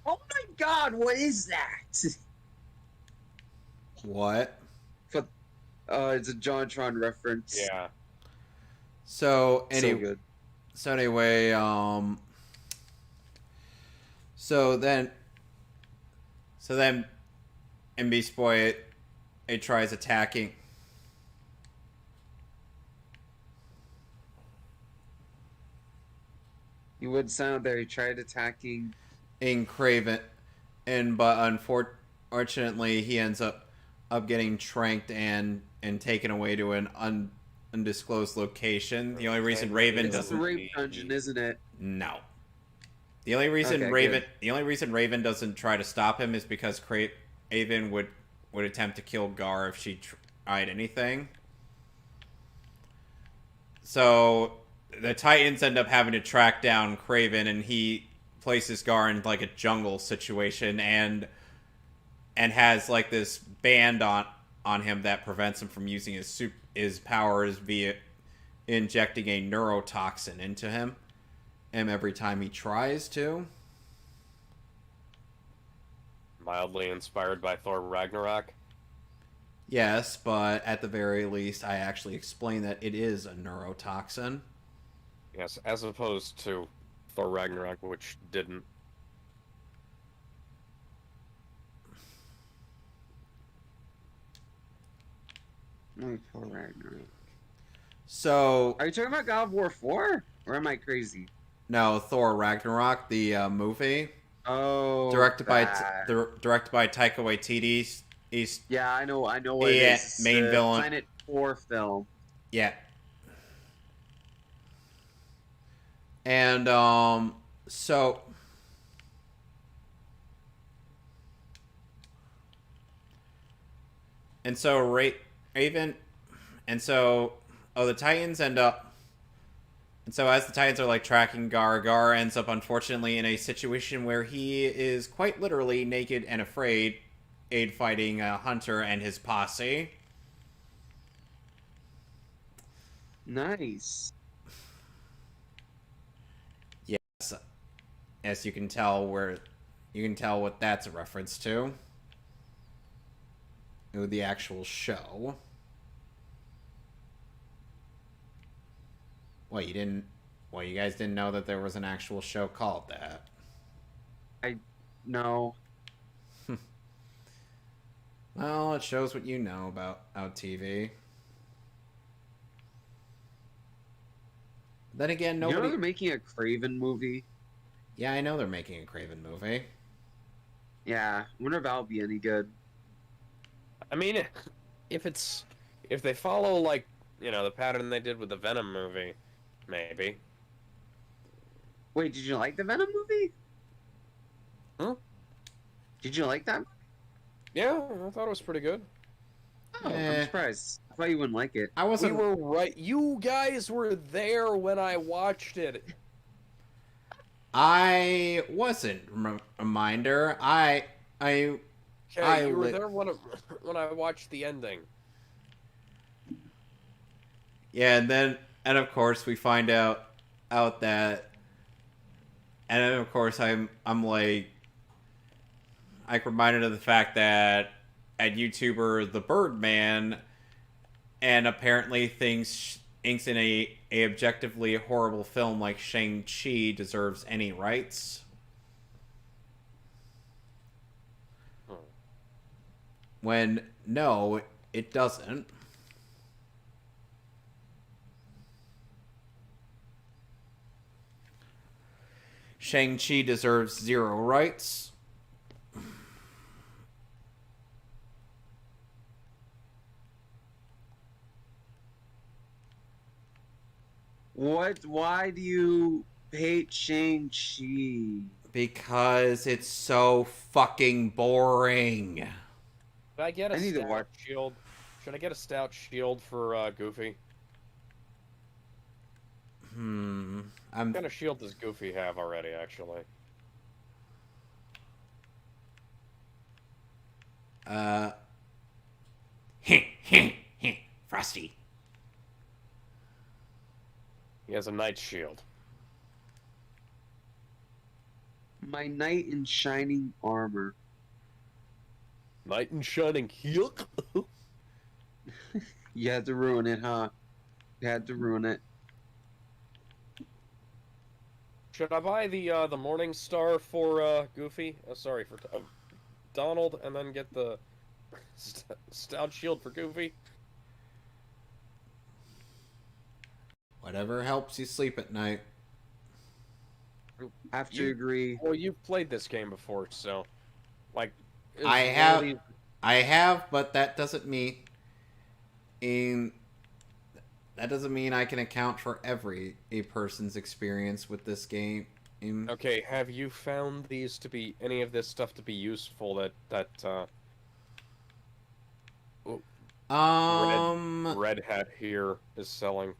Speaker 5: Oh my god, what is that?
Speaker 2: What?
Speaker 5: It's a JonTron reference.
Speaker 1: Yeah.
Speaker 2: So
Speaker 5: good.
Speaker 2: So anyway, so then in Beast Boy it tries attacking.
Speaker 5: You would sound there. He tried attacking
Speaker 2: in Craven, but unfortunately he ends up getting tranked and taken away to an undisclosed location. The only reason Raven
Speaker 5: It's
Speaker 2: doesn't...
Speaker 5: a rape dungeon, isn't it?
Speaker 2: No. The only reason Raven doesn't try to stop him is because Craven would attempt to kill Gar if she tried anything. So the Titans end up having to track down Craven, and he places Gar in like a jungle situation and has like this band on him that prevents him from using his powers via injecting a neurotoxin into him every time he tries to.
Speaker 1: Mildly inspired by Thor Ragnarok.
Speaker 2: Yes, but at the very least, I actually explained that it is a neurotoxin.
Speaker 1: Yes, as opposed to Thor Ragnarok, which didn't.
Speaker 5: Thor Ragnarok.
Speaker 2: So,
Speaker 5: Are you talking about God of War 4? Or am I crazy?
Speaker 2: no, Thor Ragnarok, the movie,
Speaker 5: Oh,
Speaker 2: directed
Speaker 5: that.
Speaker 2: directed by Taika Waititi. He's
Speaker 5: Yeah, I know what it is. It's
Speaker 2: main
Speaker 5: the
Speaker 2: villain.
Speaker 5: Planet 4 film.
Speaker 2: Yeah, and so Raven, and so the Titans end up. And so as the Titans are like tracking Gar ends up unfortunately in a situation where he is quite literally naked and afraid, fighting Hunter and his posse.
Speaker 5: Nice.
Speaker 2: Yes, as you can tell what that's a reference to. Ooh, the actual show. What, you guys didn't know that there was an actual show called that?
Speaker 5: No.
Speaker 2: Well, it shows what you know about TV. Then again, nobody...
Speaker 5: You know they're making a Craven movie?
Speaker 2: Yeah, I know they're making a Craven movie.
Speaker 5: Yeah. Wonder if that'll be any good.
Speaker 1: I mean, if they follow, like, you know, the pattern they did with the Venom movie, maybe.
Speaker 5: Wait, did you like the Venom movie?
Speaker 1: Huh?
Speaker 5: Did you like that?
Speaker 1: Yeah, I thought it was pretty good.
Speaker 5: Oh, I'm surprised. I thought you wouldn't like it.
Speaker 2: I wasn't...
Speaker 1: We were right. You guys were there when I watched it.
Speaker 2: I wasn't. Reminder. I
Speaker 1: Okay, you were there when I watched the ending.
Speaker 2: Yeah, and of course we find out that, and then of course I'm like reminded of the fact that a YouTuber, the Birdman, and apparently inks in a objectively horrible film like Shang-Chi deserves any rights. When no, it doesn't. Shang-Chi deserves 0 rights.
Speaker 5: What? Why do you hate Shang-Chi?
Speaker 2: Because it's so fucking boring.
Speaker 1: Should I get a stout shield? Should I get a stout shield for Goofy? What kind of shield does Goofy have already, actually?
Speaker 2: Frosty.
Speaker 1: He has a knight shield.
Speaker 5: My knight in shining armor.
Speaker 1: Knight in shining heel?
Speaker 5: You had to ruin it, huh? You had to ruin it.
Speaker 1: Should I buy the Morning Star for Goofy? Sorry, for Donald, and then get the stout shield for Goofy?
Speaker 2: Whatever helps you sleep at night.
Speaker 5: I have to agree.
Speaker 1: Well, you've played this game before, so like
Speaker 2: I have, but that doesn't mean I can account for every person's experience with this game.
Speaker 1: Okay, have you found any of this stuff to be useful that Red Hat here is selling?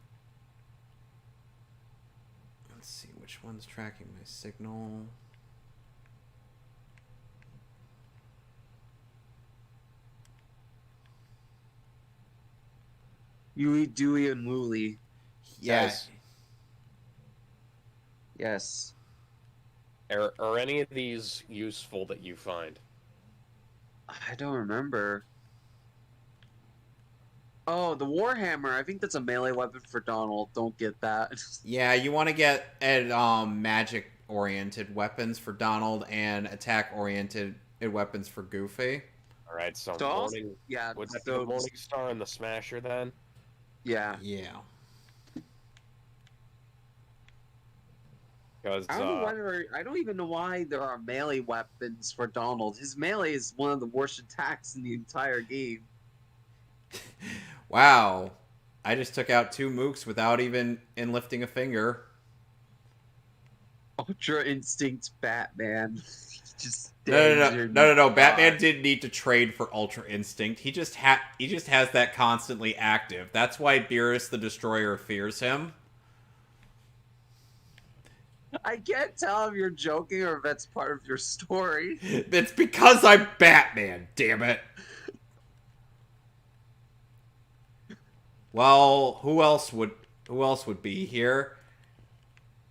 Speaker 2: Let's see which one's tracking my signal.
Speaker 5: Yui, Dewey, and Wooly.
Speaker 2: Yes.
Speaker 5: Yes.
Speaker 1: Are any of these useful that you find?
Speaker 5: I don't remember. Oh, the Warhammer. I think that's a melee weapon for Donald. Don't get that.
Speaker 2: Yeah, you want to get magic-oriented weapons for Donald and attack-oriented weapons for Goofy.
Speaker 1: All right, so
Speaker 5: So also,
Speaker 1: morning.
Speaker 5: yeah,
Speaker 1: Would that be
Speaker 5: so
Speaker 1: the Morning Star and the Smasher then?
Speaker 5: yeah.
Speaker 2: Yeah.
Speaker 1: Because
Speaker 5: I don't know whether I don't even know why there are melee weapons for Donald. His melee is one of the worst attacks in the entire game.
Speaker 2: Wow. I just took out 2 mooks without even lifting a finger.
Speaker 5: Ultra Instinct Batman. Just
Speaker 2: No. Batman didn't need to trade for Ultra Instinct. He just has that constantly active. That's why Beerus the Destroyer fears him.
Speaker 5: I can't tell if you're joking or if that's part of your story.
Speaker 2: It's because I'm Batman, damn it. Well, who else would be here?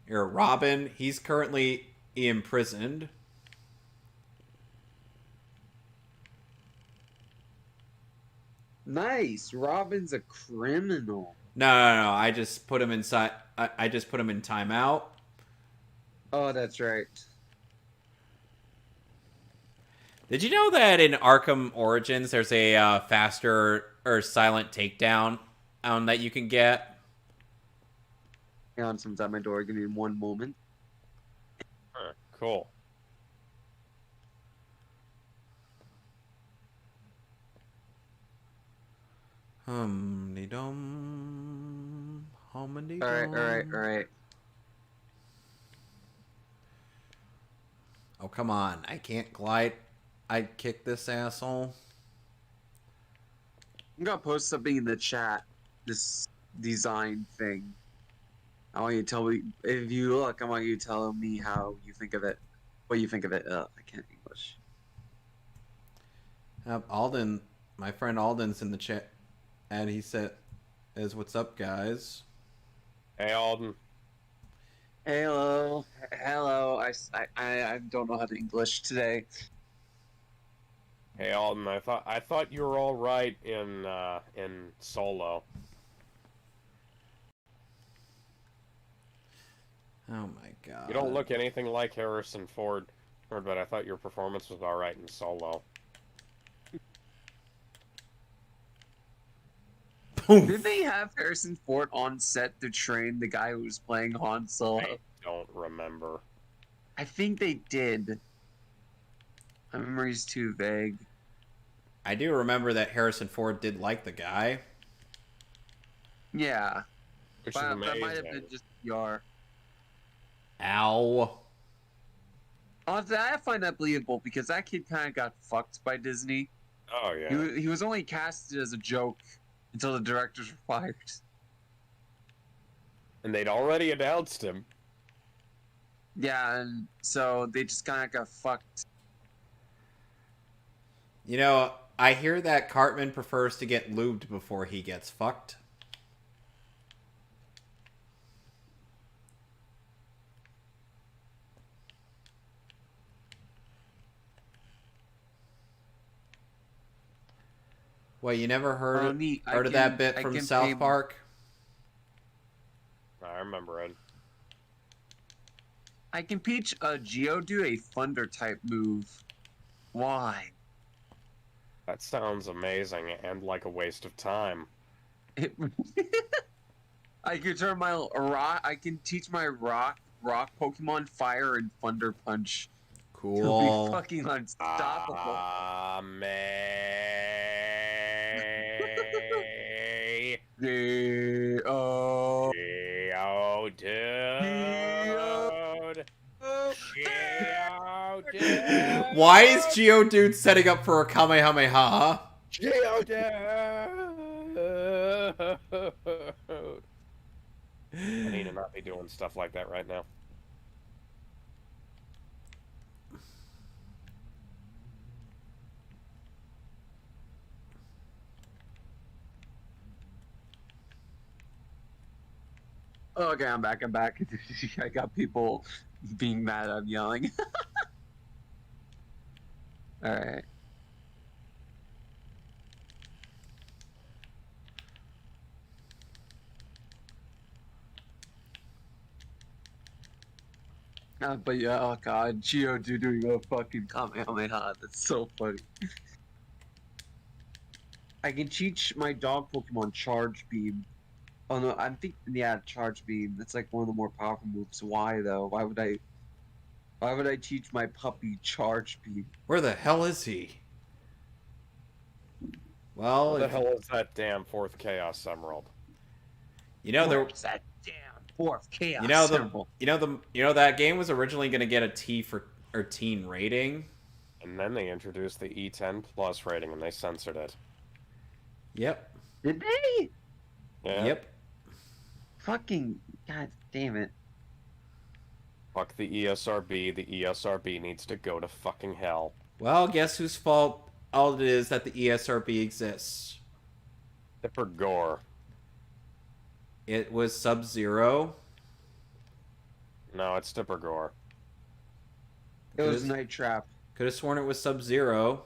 Speaker 2: Here, Robin. He's currently imprisoned.
Speaker 5: Nice. Robin's a criminal.
Speaker 2: No. I just put him inside. I just put him in timeout.
Speaker 5: Oh, that's right.
Speaker 2: Did you know that in Arkham Origins there's a faster or silent takedown that you can get?
Speaker 5: Hang on, someone's at my door. Give me one moment.
Speaker 1: cool.
Speaker 2: Hum-de-dum. Hum-de-dum.
Speaker 5: All right.
Speaker 2: Oh, come on. I can't glide. I'd kick this asshole.
Speaker 5: I'm gonna post something in the chat. This design thing. I want you to tell me if you look. I want you to tell me how you think of it. What you think of it? I can't English.
Speaker 2: Alden, my friend Alden's in the chat, and he says, "What's up, guys?"
Speaker 1: Hey, Alden.
Speaker 5: Hello. I don't know how to English today.
Speaker 1: Hey, Alden. I thought you were all right in Solo.
Speaker 2: Oh my god.
Speaker 1: You don't look anything like Harrison Ford, but I thought your performance was all right in Solo.
Speaker 5: Did they have Harrison Ford on set to train the guy who was playing Han Solo?
Speaker 1: I don't remember.
Speaker 5: I think they did. My memory's too vague.
Speaker 2: I do remember that Harrison Ford did like the guy.
Speaker 5: Yeah.
Speaker 1: Which is
Speaker 5: But that might have
Speaker 1: amazing.
Speaker 5: been just PR.
Speaker 2: Ow.
Speaker 5: Honestly, I find that believable because that kid kind of got fucked by Disney.
Speaker 1: Oh, yeah.
Speaker 5: He was only casted as a joke until the directors were fired.
Speaker 1: And they'd already announced him.
Speaker 5: Yeah, and so they just kind of got fucked.
Speaker 2: You know, I hear that Cartman prefers to get lubed before he gets fucked. What, you never heard
Speaker 5: Neat.
Speaker 2: heard of that bit from South Park?
Speaker 1: I remember it.
Speaker 5: I can teach a Geodude a Thunder type move. Why?
Speaker 1: That sounds amazing and like a waste of time.
Speaker 5: I can turn my rock. I can teach my rock Pokemon Fire and Thunder Punch. He'll
Speaker 2: Cool.
Speaker 5: be fucking unstoppable.
Speaker 1: Geodude.
Speaker 2: Why is Geodude setting up for a Kamehameha?
Speaker 1: Geodude. I need to not be doing stuff like that right now.
Speaker 5: Okay, I'm back. I got people being mad I'm yelling. Alright. But yeah, oh god, Geodude doing a fucking Kamehameha. That's so funny. I can teach my dog Pokemon Charge Beam. Oh no, I'm thinking yeah, Charge Beam. That's like one of the more powerful moves. Why though? Why would I? Why would I teach my puppy Charge Beam?
Speaker 2: Where the hell is he? Well,
Speaker 1: What the
Speaker 2: if,
Speaker 1: hell is that damn fourth Chaos Emerald?
Speaker 2: you know there.
Speaker 5: What's that damn fourth Chaos
Speaker 2: You know
Speaker 5: symbol?
Speaker 2: that game was originally going to get a T for or teen rating.
Speaker 1: And then they introduced the E10 plus rating, and they censored it.
Speaker 2: Yep.
Speaker 5: Did they?
Speaker 1: Yeah.
Speaker 2: Yep.
Speaker 5: Fucking god damn it!
Speaker 1: Fuck the ESRB. The ESRB needs to go to fucking hell.
Speaker 2: Well, guess whose fault all it is that the ESRB exists?
Speaker 1: For gore.
Speaker 2: It was Sub-Zero.
Speaker 1: No, it's Tipper Gore.
Speaker 5: It was Night Trap.
Speaker 2: Could have sworn it was Sub-Zero.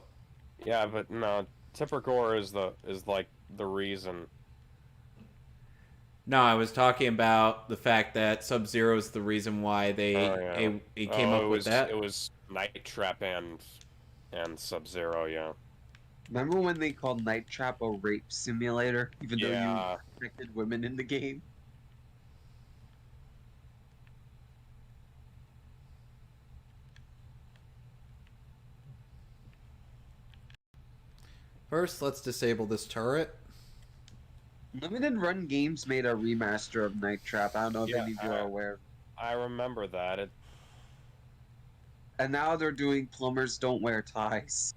Speaker 1: Yeah, but no, Tipper Gore is like the reason.
Speaker 2: No, I was talking about the fact that Sub-Zero is the reason why they came up with that.
Speaker 1: It was Night Trap and Sub-Zero, yeah.
Speaker 5: Remember when they called Night Trap a rape simulator, even though
Speaker 1: Yeah.
Speaker 5: you protected women in the game?
Speaker 2: First, let's disable this turret.
Speaker 5: Limited Run Games made a remaster of Night Trap. I don't know if
Speaker 1: Yeah,
Speaker 5: any of you are aware.
Speaker 1: I remember that.
Speaker 5: And now they're doing Plumbers Don't Wear Ties.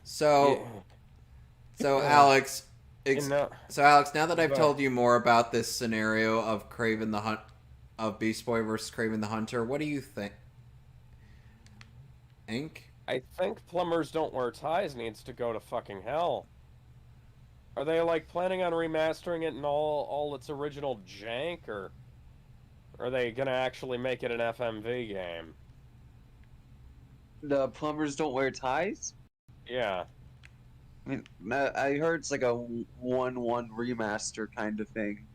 Speaker 2: So,
Speaker 1: Yeah.
Speaker 2: Alex,
Speaker 1: No,
Speaker 2: now that I've
Speaker 1: Go
Speaker 2: told you more about this scenario of Craven the Hunt, of Beast Boy versus Craven the Hunter, what do you think?
Speaker 1: I think Plumbers Don't Wear Ties needs to go to fucking hell. Are they like planning on remastering it in all its original jank, or are they gonna actually make it an FMV game?
Speaker 5: The Plumbers Don't Wear Ties?
Speaker 1: Yeah.
Speaker 5: I mean, I heard it's like a 1-1 remaster kind of thing.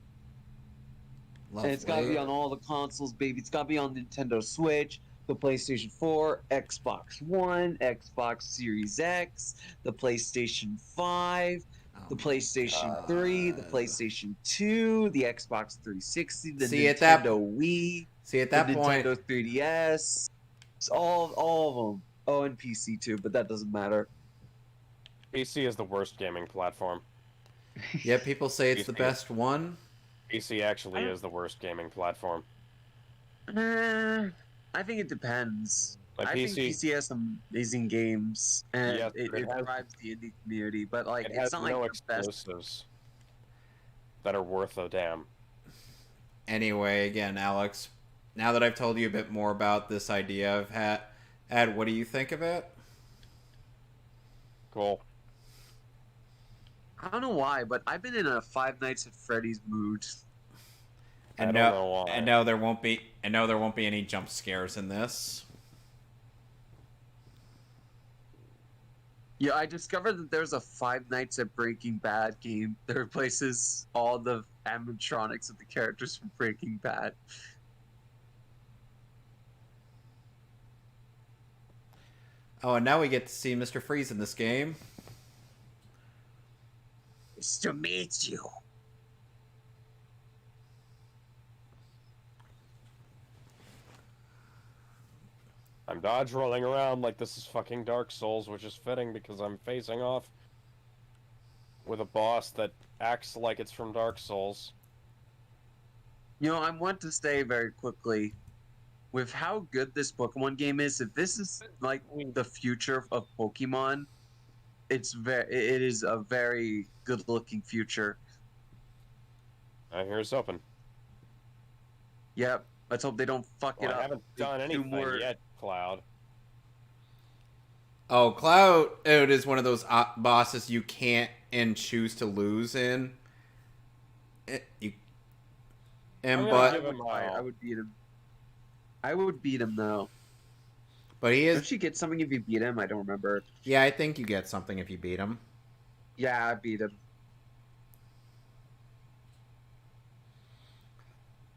Speaker 5: And it's gotta be on all the consoles, baby. It's gotta be on Nintendo Switch, the PlayStation 4, Xbox One, Xbox Series X, the PlayStation 5, the PlayStation 3, the PlayStation 2, the Xbox 360, the Nintendo Wii,
Speaker 2: at that
Speaker 5: the
Speaker 2: point,
Speaker 5: Nintendo 3DS. It's all of them. Oh, and PC too, but that doesn't matter.
Speaker 1: PC is the worst gaming platform.
Speaker 2: yeah, people say it's the
Speaker 1: PC.
Speaker 2: best one.
Speaker 1: PC actually is the worst gaming platform.
Speaker 5: I think it depends.
Speaker 1: Like
Speaker 5: I think PC has some amazing games, and
Speaker 1: Yes,
Speaker 5: it
Speaker 1: but it has-
Speaker 5: drives the indie community. But like,
Speaker 1: It
Speaker 5: it's
Speaker 1: has
Speaker 5: not
Speaker 1: no
Speaker 5: like the best.
Speaker 1: exclusives that are worth a damn.
Speaker 2: Anyway, again, Alex, now that I've told you a bit more about this idea I've had, what do you think of it?
Speaker 1: Cool.
Speaker 5: I don't know why, but I've been in a Five Nights at Freddy's mood.
Speaker 1: I don't know why.
Speaker 2: And no, there won't be any jump scares in this.
Speaker 5: Yeah, I discovered that there's a Five Nights at Breaking Bad game that replaces all the animatronics of the characters from Breaking Bad.
Speaker 2: Oh, and now we get to see Mr. Freeze in this game.
Speaker 5: It's to meet you.
Speaker 1: I'm dodge rolling around like this is fucking Dark Souls, which is fitting because I'm facing off with a boss that acts like it's from Dark Souls.
Speaker 5: You know, I want to say very quickly, with how good this Pokemon game is, if this is like the future of Pokemon, it is a very good-looking future.
Speaker 1: Here's open.
Speaker 5: Yep. Let's hope they don't fuck it
Speaker 1: Well,
Speaker 5: up.
Speaker 1: I haven't done
Speaker 5: Two
Speaker 1: anything
Speaker 5: more-
Speaker 1: yet, Cloud.
Speaker 2: Oh, Cloud it is one of those bosses you can't and choose to lose in.
Speaker 1: I'm gonna
Speaker 2: But
Speaker 1: give him
Speaker 5: I would beat him. I would beat him though.
Speaker 2: he
Speaker 5: Don't
Speaker 2: is.
Speaker 5: you get something if you beat him? I don't remember.
Speaker 2: Yeah, I think you get something if you beat him.
Speaker 5: Yeah, I beat him.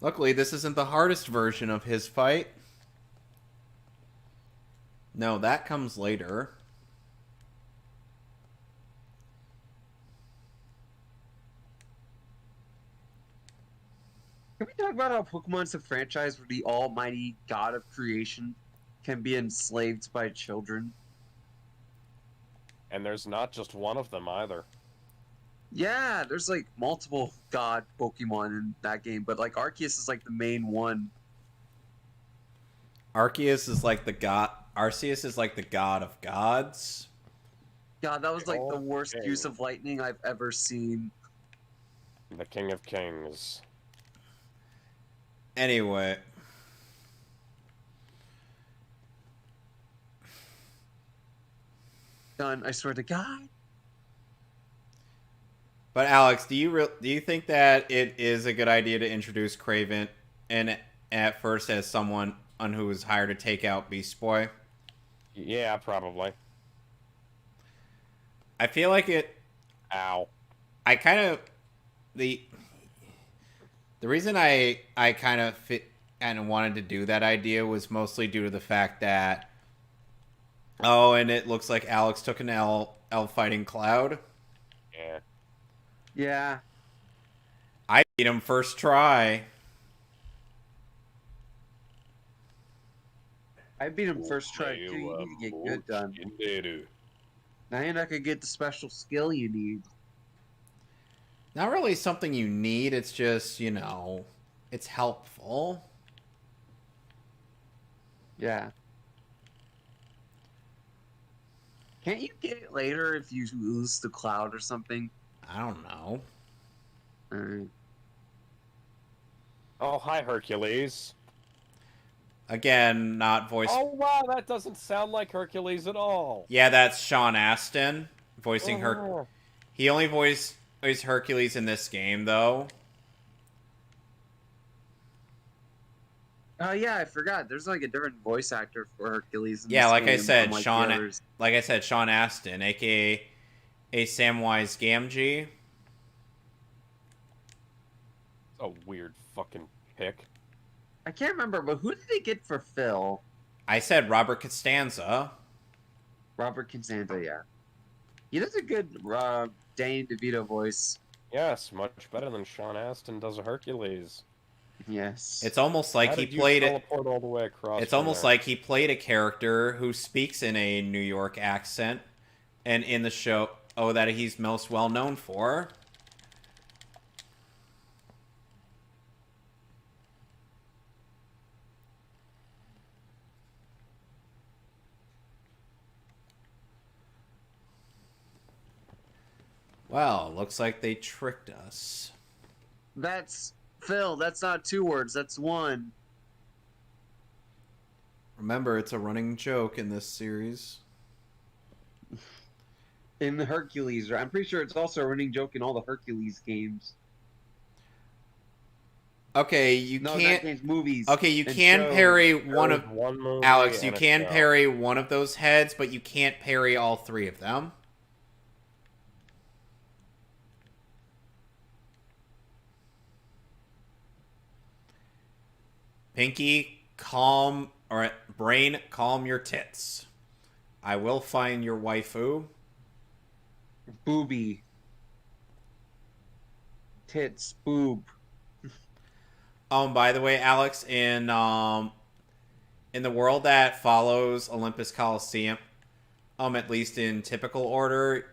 Speaker 2: Luckily, this isn't the hardest version of his fight. No, that comes later.
Speaker 5: Can we talk about how Pokemon's a franchise where the almighty god of creation can be enslaved by children?
Speaker 1: And there's not just one of them either.
Speaker 5: Yeah, there's like multiple god Pokemon in that game, but like Arceus is like the main one.
Speaker 2: Arceus is like the god. Arceus is like the god of gods.
Speaker 5: God, that was like the
Speaker 1: Oh,
Speaker 5: worst
Speaker 1: okay.
Speaker 5: use of lightning I've ever seen.
Speaker 1: The King of Kings.
Speaker 2: Anyway.
Speaker 5: Done, I swear to God.
Speaker 2: But Alex, do you think that it is a good idea to introduce Craven and at first as someone on who was hired to take out Beast Boy?
Speaker 1: Yeah, probably.
Speaker 2: I feel like it.
Speaker 1: Ow.
Speaker 2: I kind of the reason I kind of wanted to do that idea was mostly due to the fact that and it looks like Alex took an L fighting Cloud.
Speaker 1: Yeah.
Speaker 5: Yeah.
Speaker 2: I beat him first try.
Speaker 5: I beat him first try too. You need to get good done. Now you're not gonna get the special skill you need.
Speaker 2: Not really something you need. It's just, it's helpful.
Speaker 5: Yeah. Can't you get it later if you lose the Cloud or something?
Speaker 2: I don't know.
Speaker 5: Alright.
Speaker 1: Oh, hi, Hercules.
Speaker 2: Again, not voice.
Speaker 1: Oh, wow, that doesn't sound like Hercules at all.
Speaker 2: Yeah, that's Sean Astin voicing her.
Speaker 1: Oh.
Speaker 2: He only voiced Hercules in this game, though.
Speaker 5: Oh yeah, I forgot. There's like a different voice actor for Hercules. In
Speaker 2: Yeah,
Speaker 5: this
Speaker 2: like I
Speaker 5: game,
Speaker 2: said,
Speaker 5: unlike the
Speaker 2: Sean.
Speaker 5: others.
Speaker 2: Like I said, Sean Astin, aka Samwise Gamgee.
Speaker 1: A weird fucking pick.
Speaker 5: I can't remember, but who did they get for Phil?
Speaker 2: I said Robert Costanza.
Speaker 5: Robert Costanza, yeah. He does a good Danny DeVito voice.
Speaker 1: Yes, much better than Sean Astin does a Hercules.
Speaker 5: Yes.
Speaker 2: It's almost like
Speaker 1: How
Speaker 2: he
Speaker 1: did you
Speaker 2: played it.
Speaker 1: teleport all the way across.
Speaker 2: It's
Speaker 1: from
Speaker 2: almost
Speaker 1: there?
Speaker 2: like he played a character who speaks in a New York accent, and in the show, that he's most well known for. Well, looks like they tricked us.
Speaker 5: That's Phil. That's not 2 words. That's 1.
Speaker 2: Remember, it's a running joke in this series.
Speaker 5: In the Hercules, right? I'm pretty sure it's also a running joke in all the Hercules games.
Speaker 2: Okay, you
Speaker 5: No,
Speaker 2: can't.
Speaker 5: not games, movies.
Speaker 2: Okay, you
Speaker 5: and
Speaker 2: can
Speaker 5: shows.
Speaker 2: parry one
Speaker 1: There's
Speaker 2: of
Speaker 1: one movie
Speaker 2: Alex. You
Speaker 1: and a
Speaker 2: can
Speaker 1: show.
Speaker 2: parry one of those heads, but you can't parry all 3 of them. Pinky, calm, or brain, calm your tits. I will find your waifu.
Speaker 5: Booby. Tits. Boob.
Speaker 2: By the way, Alex, in the world that follows Olympus Coliseum, at least in typical order,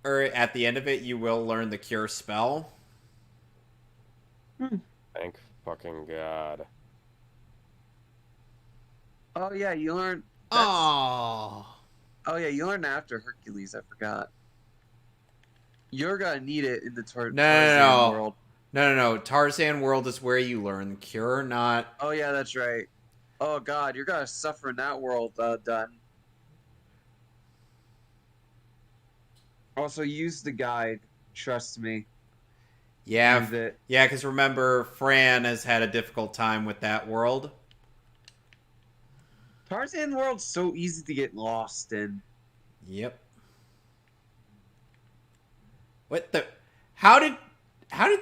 Speaker 2: or at the end of it, you will learn the cure spell.
Speaker 1: Thank fucking God.
Speaker 5: Oh yeah, you learn.
Speaker 2: Oh.
Speaker 5: Oh yeah, you learn after Hercules. I forgot. You're gonna need it in the Tarzan
Speaker 2: No.
Speaker 5: world.
Speaker 2: No. Tarzan World is where you learn the cure, not...
Speaker 5: Oh yeah, that's right. Oh God, you're gonna suffer in that world. Done. Also, use the guide. Trust me.
Speaker 2: Yeah,
Speaker 5: Use it.
Speaker 2: yeah, because remember, Fran has had a difficult time with that world.
Speaker 5: Tarzan world's so easy to get lost in.
Speaker 2: Yep. What the... How did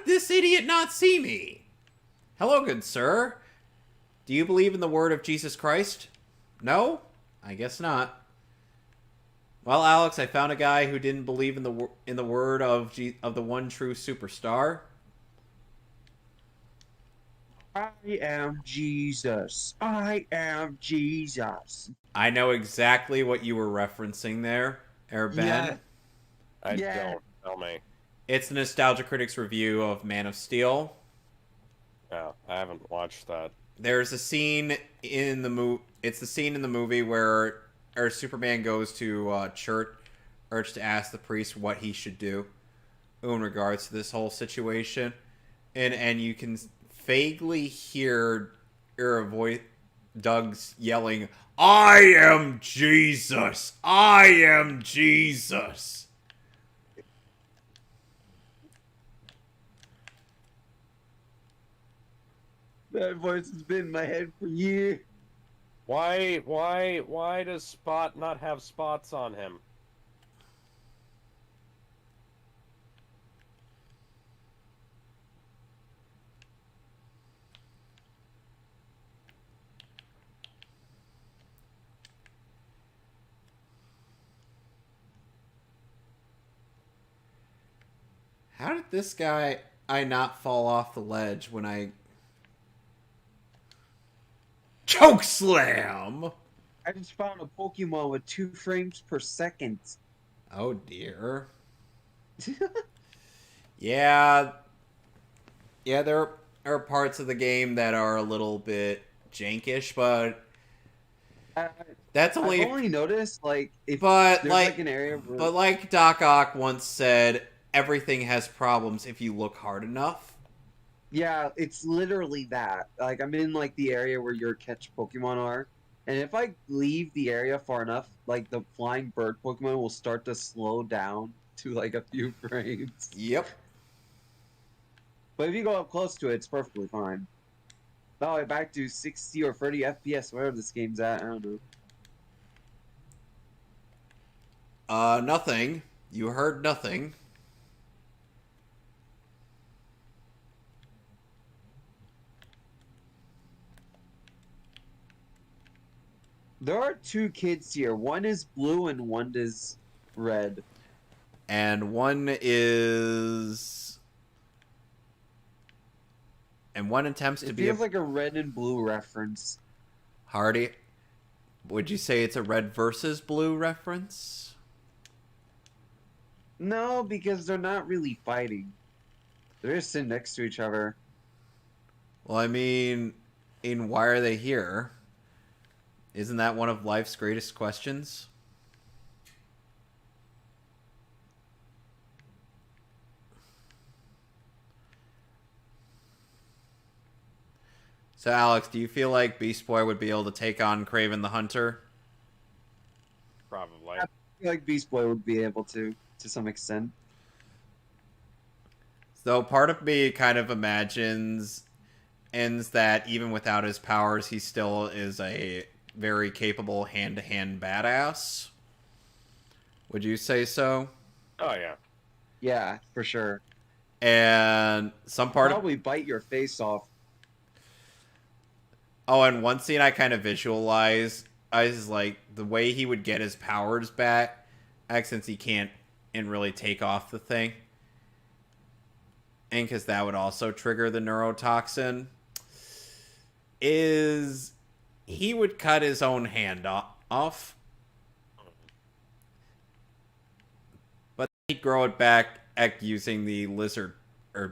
Speaker 2: this idiot not see me? Hello, good sir. Do you believe in the word of Jesus Christ? No? I guess not. Well, Alex, I found a guy who didn't believe in the word of the one true superstar.
Speaker 6: I am Jesus. I am Jesus.
Speaker 2: I know exactly what you were referencing there, Air Ben.
Speaker 6: Yeah.
Speaker 1: I
Speaker 6: Yeah.
Speaker 1: don't. Tell me.
Speaker 2: It's the Nostalgia Critics review of Man of Steel.
Speaker 1: No, I haven't watched that.
Speaker 2: There's a scene in the movie. It's the scene in the movie where Superman goes to church to ask the priest what he should do in regards to this whole situation, and you can vaguely hear voice Doug's yelling, "I am Jesus! I am Jesus!"
Speaker 6: That voice has been in my head for years.
Speaker 1: Why does Spot not have spots on him?
Speaker 2: How did this guy not fall off the ledge when I choke slam?
Speaker 6: I just found a Pokemon with 2 frames per second.
Speaker 2: Oh dear. Yeah, there are parts of the game that are a little bit jankish, but that's
Speaker 6: I've
Speaker 2: only.
Speaker 6: only noticed, like, if
Speaker 2: But
Speaker 6: there's, like, an area where...
Speaker 2: but like Doc Ock once said, everything has problems if you look hard enough.
Speaker 6: Yeah, it's literally that. Like, I'm in, like, the area where your catch Pokemon are, and if I leave the area far enough, like, the flying bird Pokemon will start to slow down to, like, a few frames.
Speaker 2: Yep.
Speaker 6: But if you go up close to it, it's perfectly fine. All the way back to 60 or 30 FPS, wherever this game's at, I don't know.
Speaker 2: Nothing. You heard nothing.
Speaker 6: There are 2 kids here. One is blue and one is red.
Speaker 2: And one attempts to
Speaker 6: It
Speaker 2: be
Speaker 6: feels like a red and blue reference.
Speaker 2: Hardy. Would you say it's a red versus blue reference?
Speaker 6: No, because they're not really fighting. They're just sitting next to each other.
Speaker 2: Well, I mean, why are they here? Isn't that one of life's greatest questions? So, Alex, do you feel like Beast Boy would be able to take on Craven the Hunter?
Speaker 1: Probably.
Speaker 6: I feel like Beast Boy would be able to some extent.
Speaker 2: So, part of me kind of imagines that even without his powers, he still is a very capable hand-to-hand badass. Would you say so?
Speaker 1: Oh yeah.
Speaker 6: Yeah, for sure.
Speaker 2: And some part
Speaker 6: Probably bite your face off.
Speaker 2: Oh, and one scene I kind of visualize is like the way he would get his powers back, since he can't really take off the thing. And because that would also trigger the neurotoxin, is he would cut his own hand off. But he'd grow it back using the lizard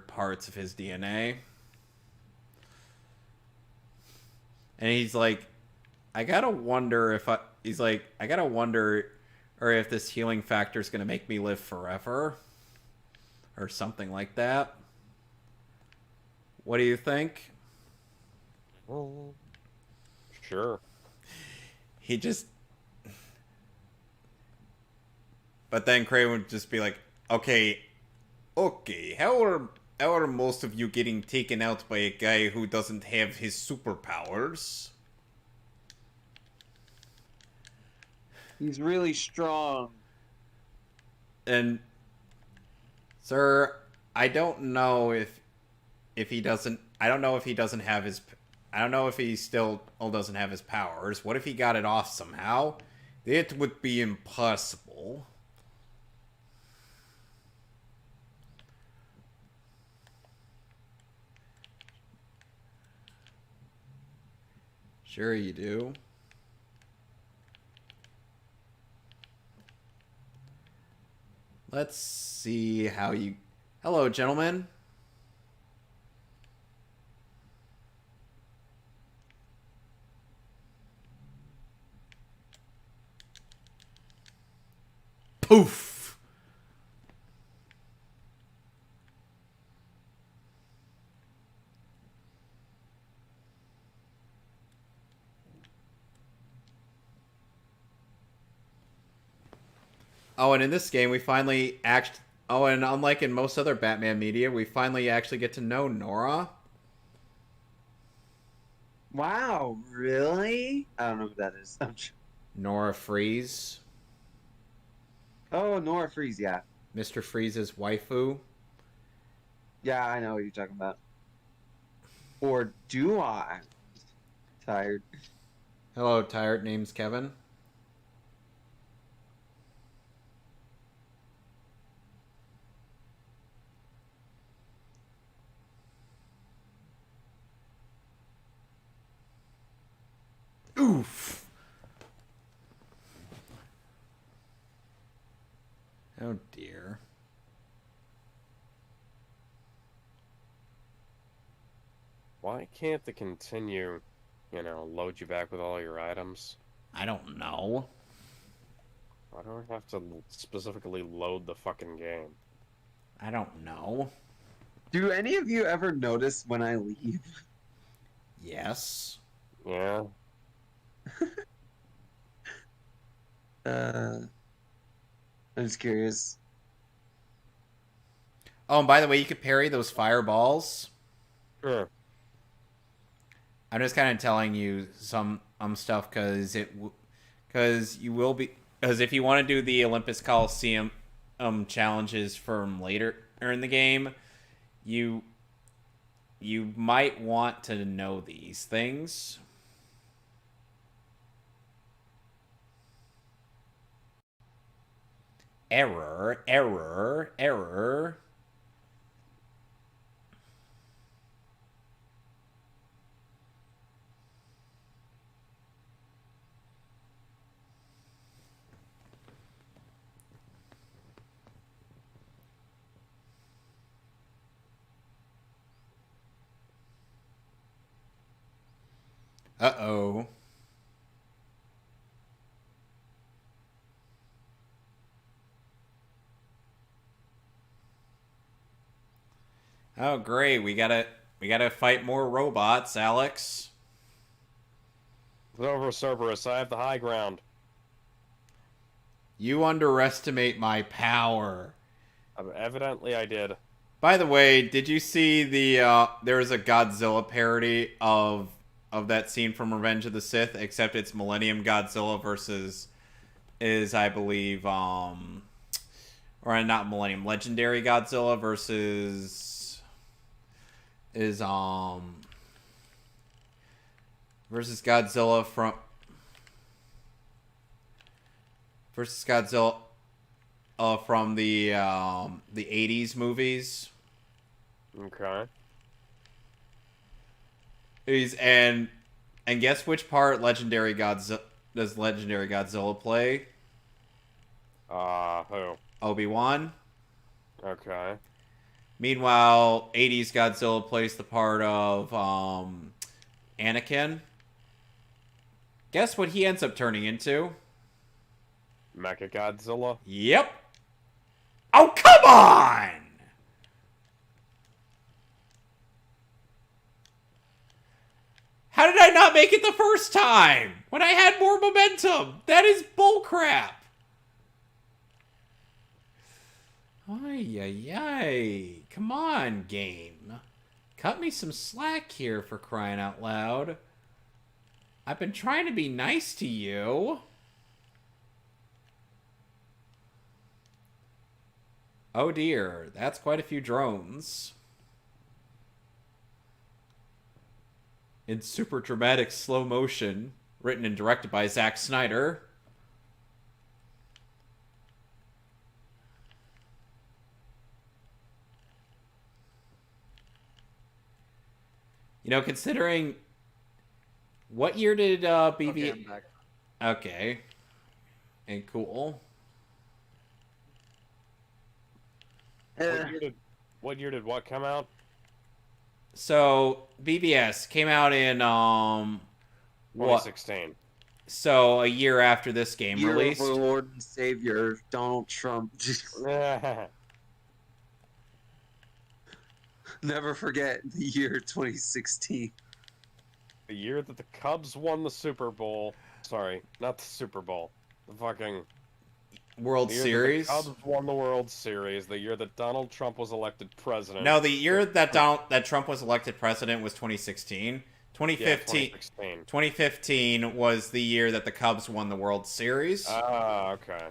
Speaker 2: parts of his DNA. And he's like, I gotta wonder if this healing factor is gonna make me live forever, or something like that. What do you think?
Speaker 1: Well, sure.
Speaker 2: But then Craven would just be like, okay, how are most of you getting taken out by a guy who doesn't have his superpowers?
Speaker 6: He's really strong.
Speaker 2: And, sir, I don't know if he doesn't. I don't know if he doesn't have his. I don't know if he still doesn't have his powers. What if he got it off somehow? It would be impossible. Sure you do. Let's see how you... Hello, gentlemen. Poof! Oh, and in this game, we finally act. Oh, and unlike in most other Batman media, we finally actually get to know Nora.
Speaker 6: Wow, really? I don't know who that is.
Speaker 2: Nora Freeze.
Speaker 6: Oh, Nora Freeze, yeah.
Speaker 2: Mr. Freeze's waifu.
Speaker 6: Yeah, I know what you're talking about. Or do I? Tired.
Speaker 2: Hello, tired. Name's Kevin. Oof. Oh dear.
Speaker 1: Why can't the continue, load you back with all your items?
Speaker 2: I don't know.
Speaker 1: Why do I have to specifically load the fucking game?
Speaker 2: I don't know.
Speaker 6: Do any of you ever notice when I leave?
Speaker 2: Yes.
Speaker 1: Yeah.
Speaker 6: I'm just curious.
Speaker 2: Oh, and by the way, you could parry those fireballs.
Speaker 1: Sure.
Speaker 2: I'm just kind of telling you some stuff because you will be, because if you want to do the Olympus Coliseum challenges from later in the game, you might want to know these things. Error, error, error. Uh-oh. Oh, great. We gotta fight more robots, Alex.
Speaker 1: It's over, Cerberus. I have the high ground.
Speaker 2: You underestimate my power.
Speaker 1: Evidently, I did.
Speaker 2: By the way, did you see there was a Godzilla parody of that scene from Revenge of the Sith, except it's Millennium Godzilla versus I believe or not Millennium, Legendary Godzilla versus versus Godzilla from the 80s movies.
Speaker 1: Okay.
Speaker 2: And guess which part Legendary Godzilla play?
Speaker 1: Who?
Speaker 2: Obi-Wan.
Speaker 1: Okay.
Speaker 2: Meanwhile, 80s Godzilla plays the part of Anakin. Guess what he ends up turning into?
Speaker 1: Mechagodzilla?
Speaker 2: Yep. Oh, come on! How did I not make it the first time? When I had more momentum? That is bullcrap. Ay, ay, ay. Come on, game. Cut me some slack here, for crying out loud. I've been trying to be nice to you. Oh dear, that's quite a few drones. In super dramatic slow motion, written and directed by Zack Snyder. You know, considering What year did BB?
Speaker 6: Okay, I'm back.
Speaker 2: Okay. And cool.
Speaker 1: What year did what come out?
Speaker 2: So BBS came out in what?
Speaker 1: 2016.
Speaker 2: So a year after this game
Speaker 6: Year
Speaker 2: released.
Speaker 6: of our Lord and Savior, Donald Trump. Never forget the year 2016.
Speaker 1: The year that the Cubs won the Super Bowl. Sorry, not the Super Bowl. The fucking
Speaker 2: World
Speaker 1: the year
Speaker 2: Series.
Speaker 1: That the Cubs won the World Series. The year that Donald Trump was elected president.
Speaker 2: No, the year that Trump was elected president was 2016. 2015,
Speaker 1: Yeah, 2016.
Speaker 2: 2015 was the year that the Cubs won the World Series.
Speaker 1: Ah, okay.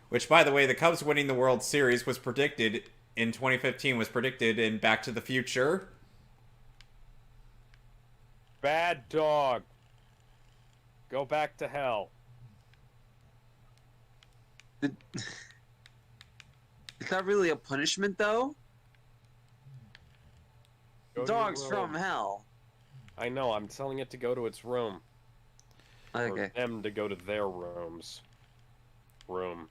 Speaker 2: Which, by the way, the Cubs winning the World Series was predicted in 2015. Was predicted in Back to the Future.
Speaker 1: Bad dog. Go back to hell.
Speaker 6: Is that really a punishment, though?
Speaker 1: Go to your
Speaker 6: Dogs from
Speaker 1: room.
Speaker 6: hell.
Speaker 1: I know. I'm telling it to go to its room.
Speaker 6: Okay.
Speaker 1: For them to go to their rooms. Room.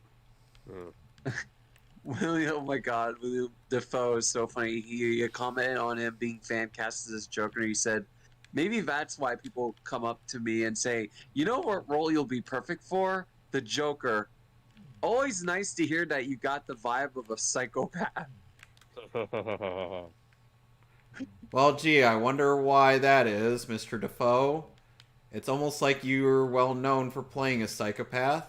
Speaker 6: William, oh my God, William Defoe is so funny. He commented on him being fan casted as Joker. He said, maybe that's why people come up to me and say, you know what role you'll be perfect for? The Joker. Always nice to hear that you got the vibe of a psychopath.
Speaker 2: Well, gee, I wonder why that is, Mr. Defoe. It's almost like you're well known for playing a psychopath.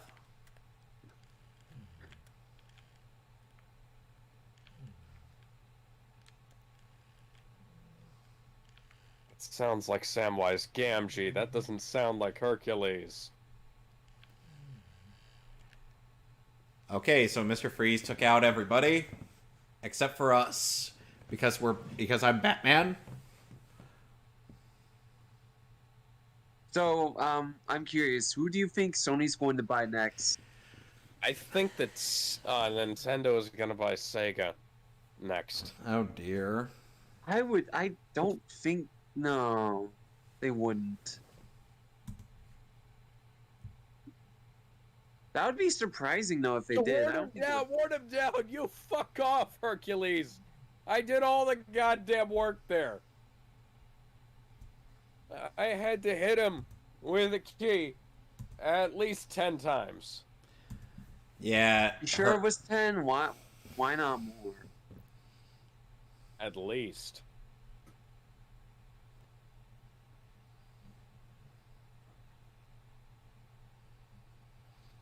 Speaker 1: Sounds like Samwise Gamgee. That doesn't sound like Hercules.
Speaker 2: Okay, so Mr. Freeze took out everybody except for us because I'm Batman.
Speaker 6: So, I'm curious, who do you think Sony's going to buy next?
Speaker 1: I think that Nintendo is gonna buy Sega next.
Speaker 2: Oh dear.
Speaker 6: I don't think, no, they wouldn't. That would be surprising, though, if they did. I don't think they would.
Speaker 1: Warn him down. You fuck off, Hercules. I did all the goddamn work there. I had to hit him with a key at least 10 times.
Speaker 2: Yeah.
Speaker 6: You sure it was 10? Why not more?
Speaker 1: At least.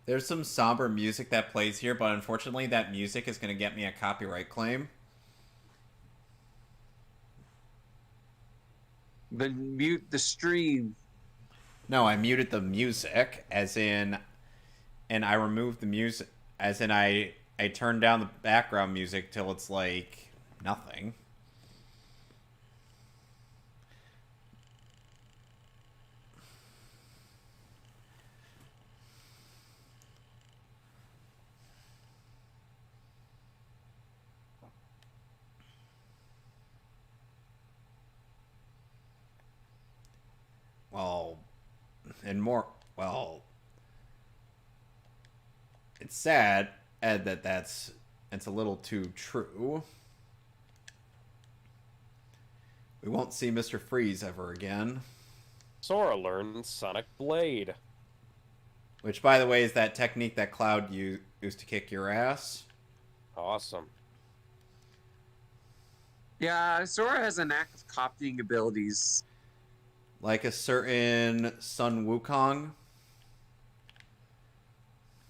Speaker 2: There's some somber music that plays here, but unfortunately that music is going to get me a copyright claim.
Speaker 6: Then mute the stream.
Speaker 2: No, I muted the music, as in, and I removed the music, as in I turned down the background music till it's like nothing. Well, and more, well, it's sad, Ed, it's a little too true. We won't see Mr. Freeze ever again.
Speaker 1: Sora learned Sonic Blade.
Speaker 2: Which, by the way, is that technique that Cloud used to kick your ass.
Speaker 1: Awesome.
Speaker 6: Yeah, Sora has a knack of copying abilities.
Speaker 2: Like a certain Sun Wukong.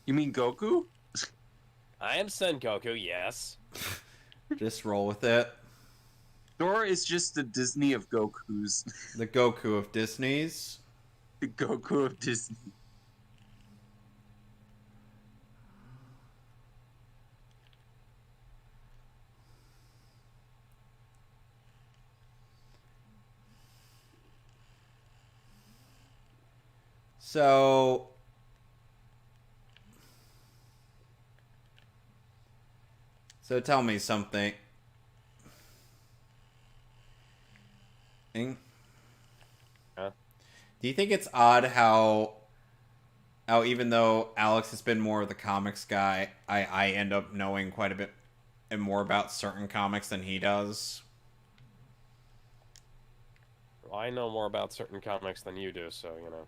Speaker 6: You mean Goku?
Speaker 1: I am Sengoku, yes.
Speaker 2: Just roll with it.
Speaker 6: Sora is just the Disney of Gokus.
Speaker 2: The Goku of Disney's.
Speaker 6: The Goku of Disney.
Speaker 2: So tell me something.
Speaker 1: Huh?
Speaker 2: Do you think it's odd how even though Alex has been more of the comics guy, I end up knowing quite a bit and more about certain comics than he does?
Speaker 1: Well, I know more about certain comics than you do, so, you know.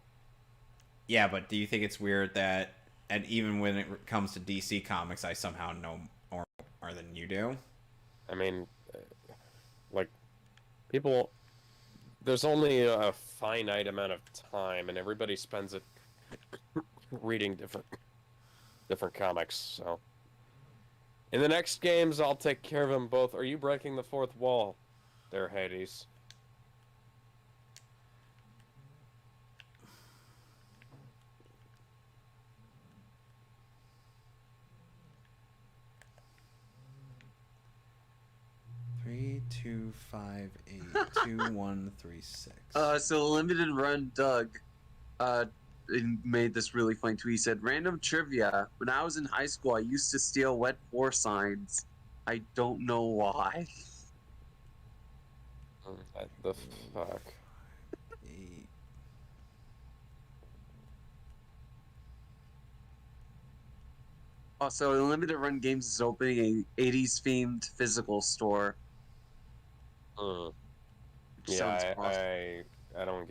Speaker 2: Yeah, but do you think it's weird that, and even when it comes to DC comics, I somehow know more than you do?
Speaker 1: I mean, like, people... There's only a finite amount of time, and everybody spends it reading different comics, so... In the next games, I'll take care of them both. Are you breaking the fourth wall there, Hades?
Speaker 2: Three, 2, 5, 8, 2, 1, 3, 6.
Speaker 5: So Limited Run Doug made this really funny tweet. He said, "Random trivia. When I was in high school, I used to steal wet floor signs. I don't know why."
Speaker 1: What the fuck?
Speaker 2: 8.
Speaker 5: Also, Limited Run Games is opening a 80s themed physical store.
Speaker 1: Mm.
Speaker 5: Which sounds
Speaker 1: Yeah,
Speaker 5: awesome.
Speaker 1: I don't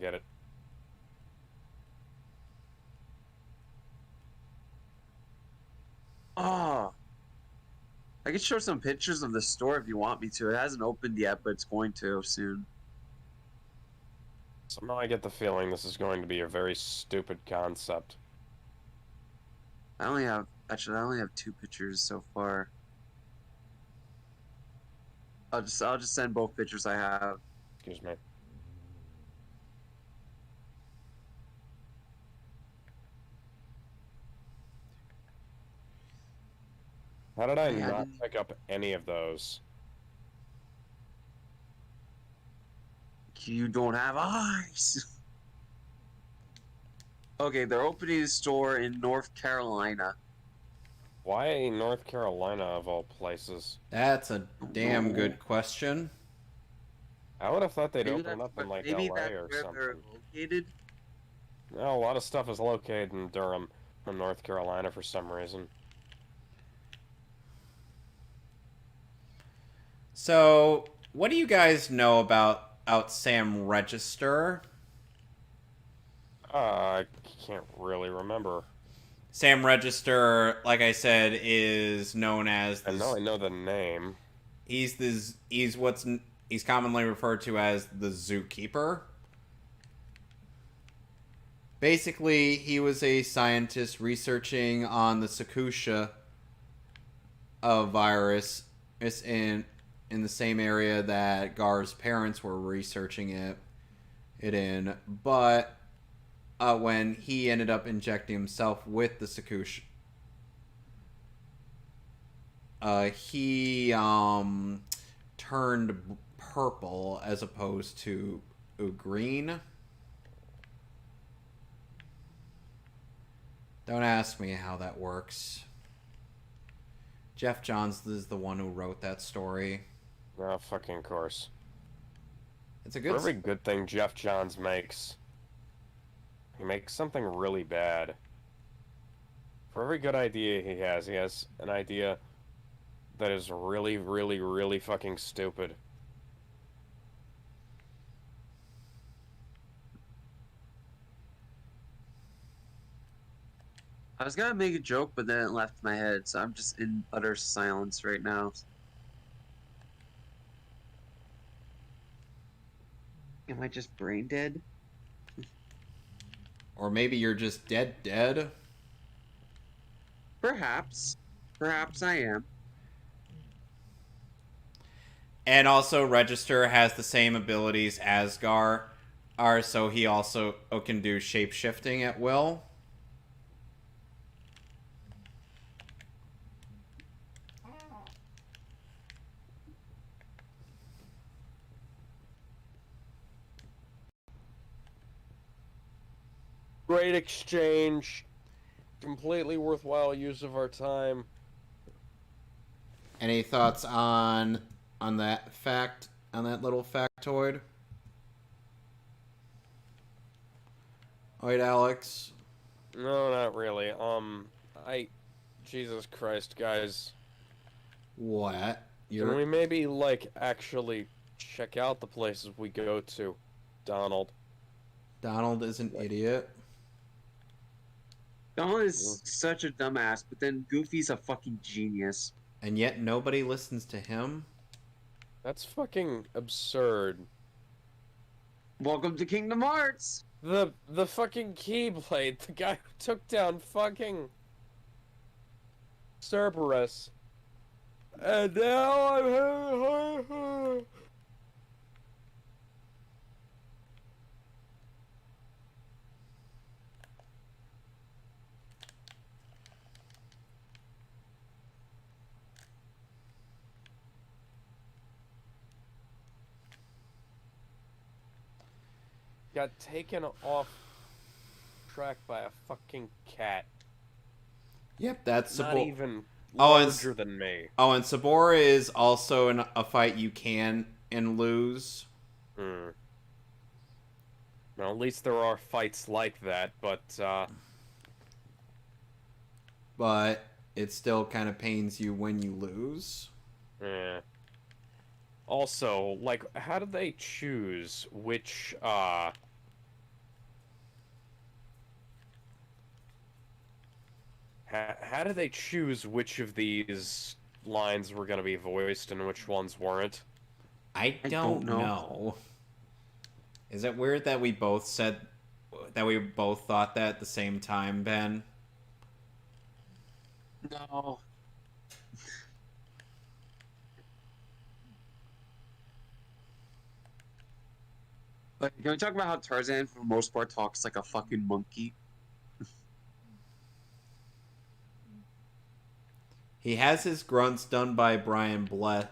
Speaker 1: get it.
Speaker 5: Oh, I could show some pictures of the store if you want me to. It hasn't opened yet, but it's going to soon.
Speaker 1: Somehow I get the feeling this is going to be a very stupid concept.
Speaker 5: I only have 2 pictures so far. I'll just send both pictures I have.
Speaker 1: Excuse me. How did I
Speaker 5: Yeah, I
Speaker 1: not
Speaker 5: didn't-
Speaker 1: pick up any of those?
Speaker 5: You don't have eyes. Okay, they're opening a store in North Carolina.
Speaker 1: Why North Carolina of all places?
Speaker 2: That's a damn good question.
Speaker 1: I would have thought they'd
Speaker 5: Maybe
Speaker 1: open
Speaker 5: that's
Speaker 1: up in like
Speaker 5: maybe
Speaker 1: LA
Speaker 5: that's
Speaker 1: or
Speaker 5: where
Speaker 1: something.
Speaker 5: they're located.
Speaker 1: No, a lot of stuff is located in Durham, in North Carolina for some reason.
Speaker 2: So, what do you guys know about Sam Register?
Speaker 1: I can't really remember.
Speaker 2: Sam Register, like I said, is known as
Speaker 1: I know the name.
Speaker 2: he's commonly referred to as the Zookeeper. Basically, he was a scientist researching on the Sakusha virus. It's in the same area that Gar's parents were researching it in, but when he ended up injecting himself with the Sakusha, he turned purple as opposed to green. Don't ask me how that works. Jeff Johns is the one who wrote that story.
Speaker 1: Oh, fucking course.
Speaker 2: It's a
Speaker 1: For
Speaker 2: good.
Speaker 1: every good thing Jeff Johns makes, he makes something really bad. For every good idea he has an idea that is really, really, really fucking stupid.
Speaker 5: I was gonna make a joke, but then it left my head, so I'm just in utter silence right now. Am I just brain dead?
Speaker 2: Or maybe you're just dead.
Speaker 5: Perhaps. Perhaps I am.
Speaker 2: And also, Register has the same abilities as Gar are, so he also can do shape-shifting at will.
Speaker 1: Great exchange. Completely worthwhile use of our time.
Speaker 2: Any thoughts on that fact, on that little factoid? Alright, Alex.
Speaker 1: No, not really. Jesus Christ, guys.
Speaker 2: What?
Speaker 1: Can we maybe, like, actually check out the places we go to, Donald?
Speaker 2: Donald is an idiot.
Speaker 6: Donald is such a dumbass, but then Goofy's a fucking genius.
Speaker 2: And yet nobody listens to him?
Speaker 1: That's fucking absurd.
Speaker 6: Welcome to Kingdom Hearts!
Speaker 1: The fucking Keyblade, the guy who took down fucking Cerberus. And now I'm... Got taken off track by a fucking cat.
Speaker 2: Yep, that's
Speaker 1: Not even
Speaker 2: Oh, and
Speaker 1: larger than me.
Speaker 2: Oh, and Sabora is also in a fight you can and lose.
Speaker 1: Hmm. Well, at least there are fights like that,
Speaker 2: But it still kind of pains you when you lose.
Speaker 1: yeah. Also, like, how do they choose which, how do they choose which of these lines were gonna be voiced and which ones weren't?
Speaker 2: I don't know. Is it weird that we both said that we both thought that at the same time, Ben?
Speaker 6: No. Like, can we talk about how Tarzan, for the most part, talks like a fucking monkey?
Speaker 2: He has his grunts done by Brian Blessed,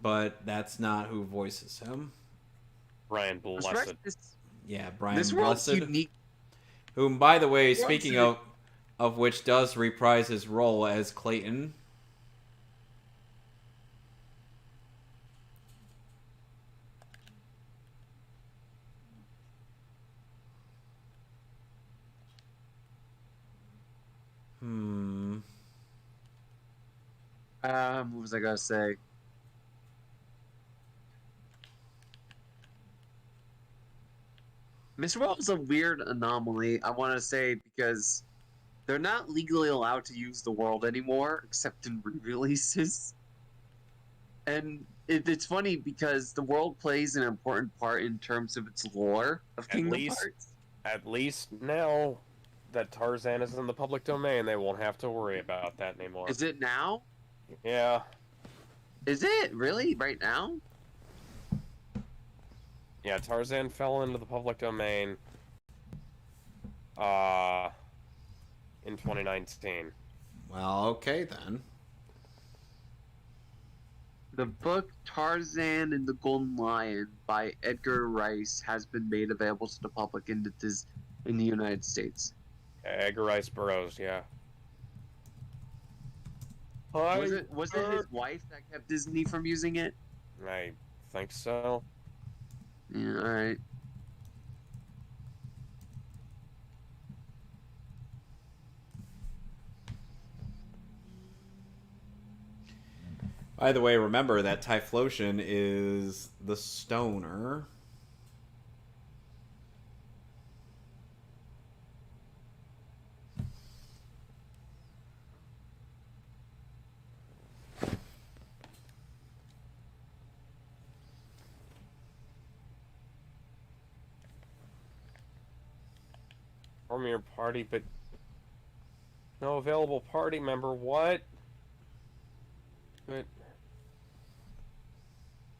Speaker 2: but that's not who voices him.
Speaker 1: Brian Blessed.
Speaker 2: Yeah, Brian
Speaker 6: This world's
Speaker 2: Blessed.
Speaker 6: unique.
Speaker 2: Whom, by the way, speaking of which, does reprise his role as Clayton.
Speaker 6: What was I gonna say? Mr. World is a weird anomaly, I want to say, because they're not legally allowed to use the world anymore, except in re-releases. And it's funny because the world plays an important part in terms of its lore of Kingdom Hearts.
Speaker 1: At least now that Tarzan is in the public domain, they won't have to worry about that anymore.
Speaker 6: Is it now?
Speaker 1: Yeah.
Speaker 6: Is it? Really? Right now?
Speaker 1: Yeah, Tarzan fell into the public domain in 2019.
Speaker 2: Well, okay then.
Speaker 6: The book Tarzan and the Golden Lion by Edgar Rice has been made available to the public in the United States.
Speaker 1: Edgar Rice Burroughs, yeah.
Speaker 6: Was it his wife that kept Disney from using it?
Speaker 1: I think so.
Speaker 6: Yeah, alright.
Speaker 2: By the way, remember that Typhlosion is the stoner.
Speaker 1: Form your party, but no available party member. What?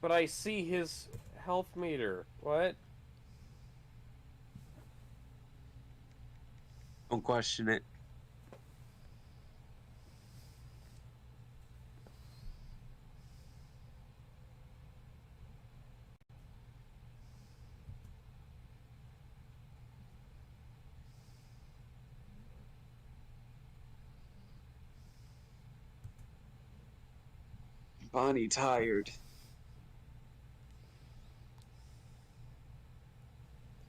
Speaker 1: But I see his health meter. What?
Speaker 6: Don't question it. Bonnie tired.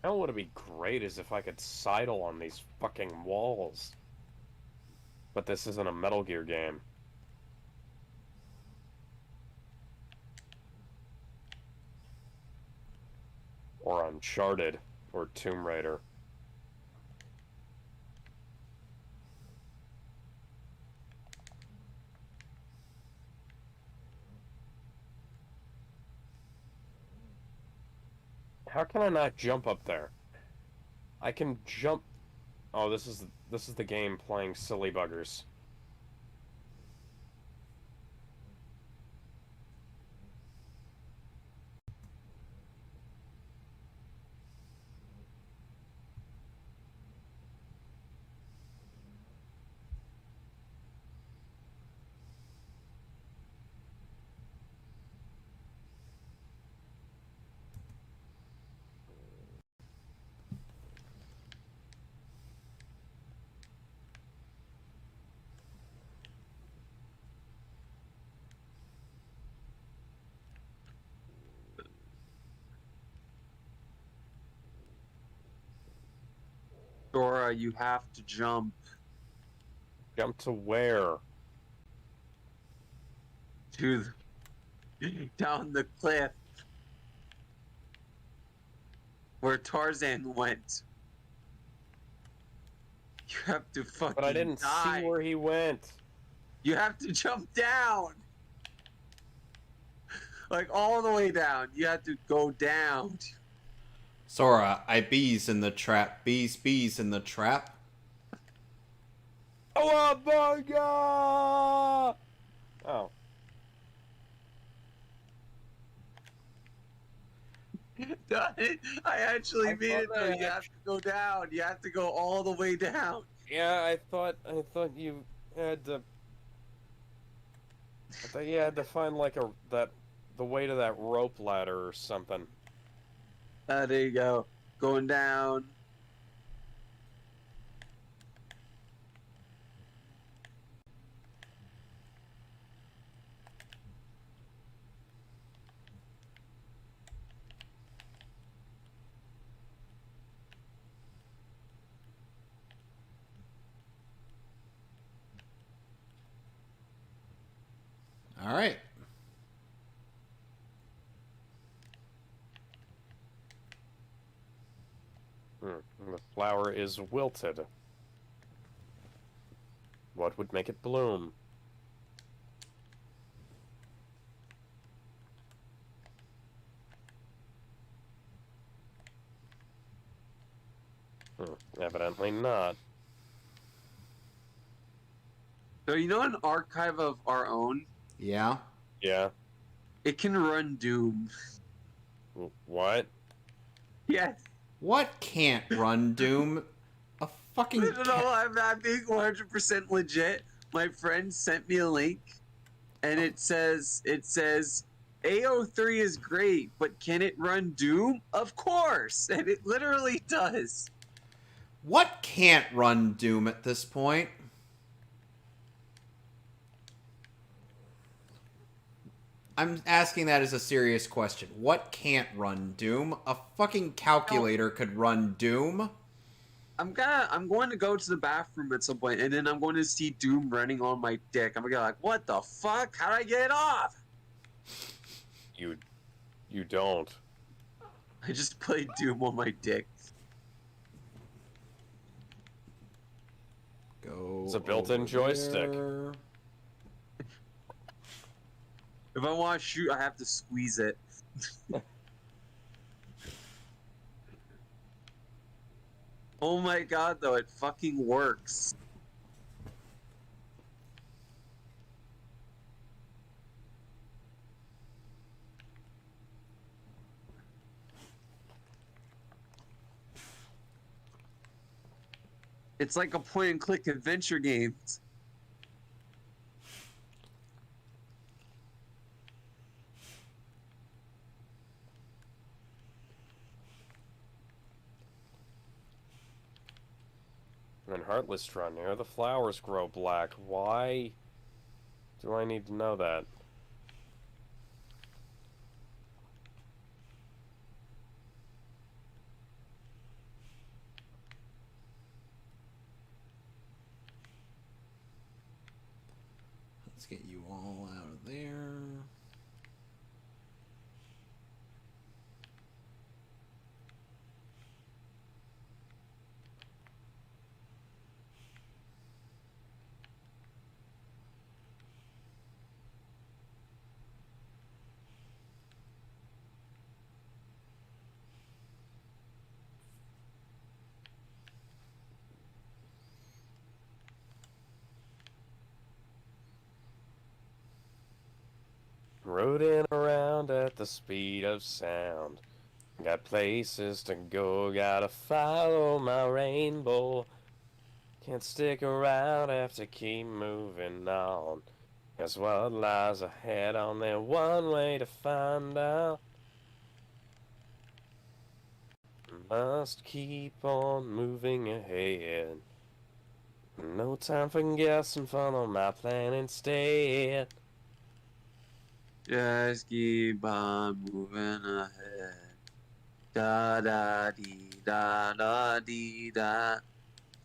Speaker 1: Now what would be great is if I could sidle on these fucking walls. But this isn't a Metal Gear game. Or Uncharted. Or Tomb Raider. How can I not jump up there? I can jump. Oh, this is the game playing silly buggers.
Speaker 6: Dora, you have to jump
Speaker 1: Jump to where?
Speaker 6: to down the cliff where Tarzan went. You have to fucking
Speaker 1: But I didn't
Speaker 6: die.
Speaker 1: see where he went.
Speaker 6: You have to jump down. Like all the way down. You have to go down.
Speaker 2: Sora, I bees in the trap. Bees in the trap.
Speaker 1: Oh my god! Oh.
Speaker 6: I actually
Speaker 1: I
Speaker 6: mean it
Speaker 1: thought
Speaker 6: though.
Speaker 1: that
Speaker 6: You have to go down. You have to go all the way down.
Speaker 1: Yeah, I thought you had to. I thought you had to find like the way to that rope ladder or something.
Speaker 6: There you go. Going down.
Speaker 2: All right.
Speaker 1: The flower is wilted. What would make it bloom? Evidently not.
Speaker 6: So you know an archive of our own?
Speaker 2: Yeah.
Speaker 1: Yeah.
Speaker 6: It can run Doom.
Speaker 1: What?
Speaker 6: Yes.
Speaker 2: What can't run Doom? A fucking
Speaker 6: No, I'm being 100% legit. My friend sent me a link, and it says AO3 is great, but can it run Doom? Of course, and it literally does.
Speaker 2: What can't run Doom at this point? I'm asking that as a serious question. What can't run Doom? A fucking calculator could run Doom.
Speaker 6: I'm going to go to the bathroom at some point, and then I'm going to see Doom running on my dick. I'm gonna be like, what the fuck? How'd I get it off?
Speaker 1: You don't.
Speaker 6: I just played Doom on my dick.
Speaker 2: Go.
Speaker 1: It's a built-in
Speaker 2: over
Speaker 1: joystick.
Speaker 2: there.
Speaker 6: If I want to shoot, I have to squeeze it. Oh my god, though, it fucking works. It's like a point-and-click adventure game.
Speaker 1: In Heartless draw near, the flowers grow black. Why do I need to know that? Roding around at the speed of sound. Got places to go, gotta follow my rainbow. Can't stick around, have to keep moving on. Guess what lies ahead, only one way to find out. Must keep on moving ahead. No time for guessing, follow my plan instead.
Speaker 5: Just keep on moving ahead. Da da dee da da dee da.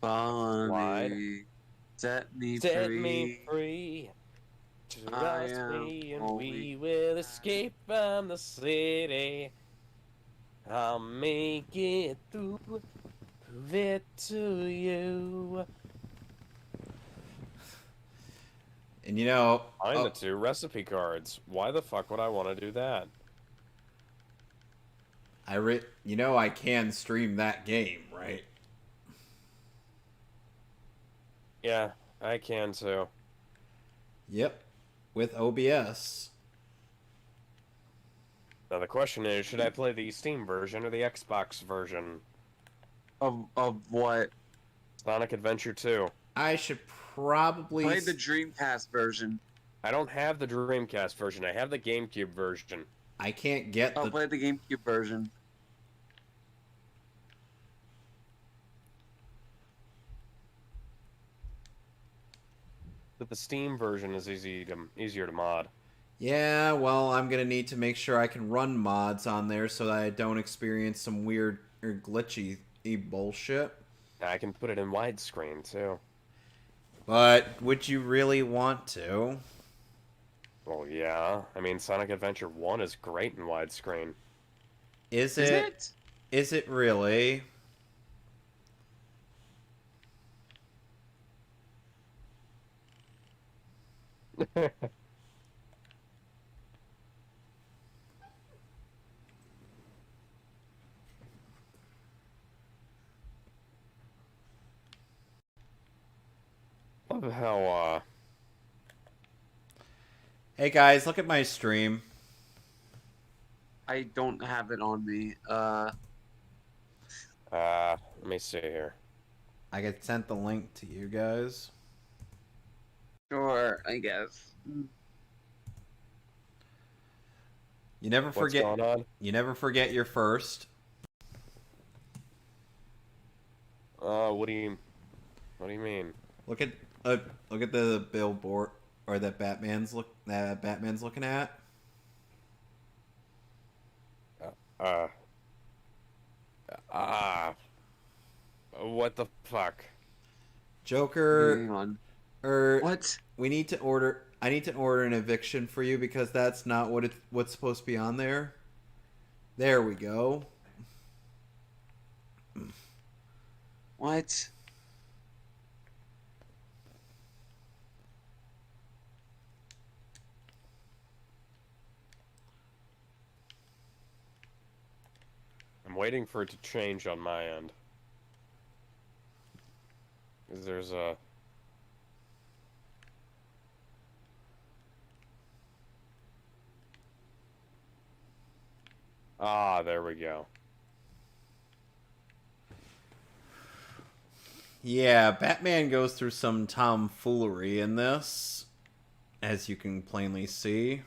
Speaker 5: Follow
Speaker 1: Slide.
Speaker 5: me. Set me
Speaker 1: Set
Speaker 5: free.
Speaker 1: me free.
Speaker 5: I
Speaker 1: Trust
Speaker 5: am
Speaker 1: me and
Speaker 5: only
Speaker 1: we will escape from the city. I'll make it through. Prove it to you.
Speaker 2: And you know,
Speaker 1: Find the 2 recipe cards. Why the fuck would I want to do that?
Speaker 2: you know I can stream that game, right?
Speaker 1: Yeah, I can too.
Speaker 2: Yep, with OBS.
Speaker 1: Now the question is, should I play the Steam version or the Xbox version?
Speaker 5: Of what?
Speaker 1: Sonic Adventure 2.
Speaker 2: I should probably
Speaker 5: Play the Dreamcast version.
Speaker 1: I don't have the Dreamcast version. I have the GameCube version.
Speaker 2: I can't get
Speaker 5: I'll
Speaker 2: the
Speaker 5: play the GameCube version.
Speaker 1: But the Steam version is easier to mod.
Speaker 2: Yeah, well, I'm gonna need to make sure I can run mods on there so that I don't experience some weird or glitchy bullshit.
Speaker 1: I can put it in widescreen too.
Speaker 2: But would you really want to?
Speaker 1: Well, yeah. I mean, Sonic Adventure 1 is great in widescreen.
Speaker 2: Is
Speaker 5: Is
Speaker 2: it?
Speaker 5: it?
Speaker 2: Is it really?
Speaker 1: Love how,
Speaker 2: Hey guys, look at my stream.
Speaker 5: I don't have it on me.
Speaker 1: let me see here.
Speaker 2: I get sent the link to you guys.
Speaker 5: Sure, I guess.
Speaker 2: You never
Speaker 1: What's
Speaker 2: forget.
Speaker 1: going on?
Speaker 2: You never forget your first.
Speaker 1: What do you mean?
Speaker 2: Look at the billboard or that Batman's looking at.
Speaker 1: What the fuck?
Speaker 2: Joker.
Speaker 5: Hang on.
Speaker 2: What? We need to order. I need to order an eviction for you because that's not what's supposed to be on there. There we go.
Speaker 5: What?
Speaker 1: I'm waiting for it to change on my end. 'Cause there's a... Ah, there we go.
Speaker 2: Yeah, Batman goes through some tomfoolery in this, as you can plainly see.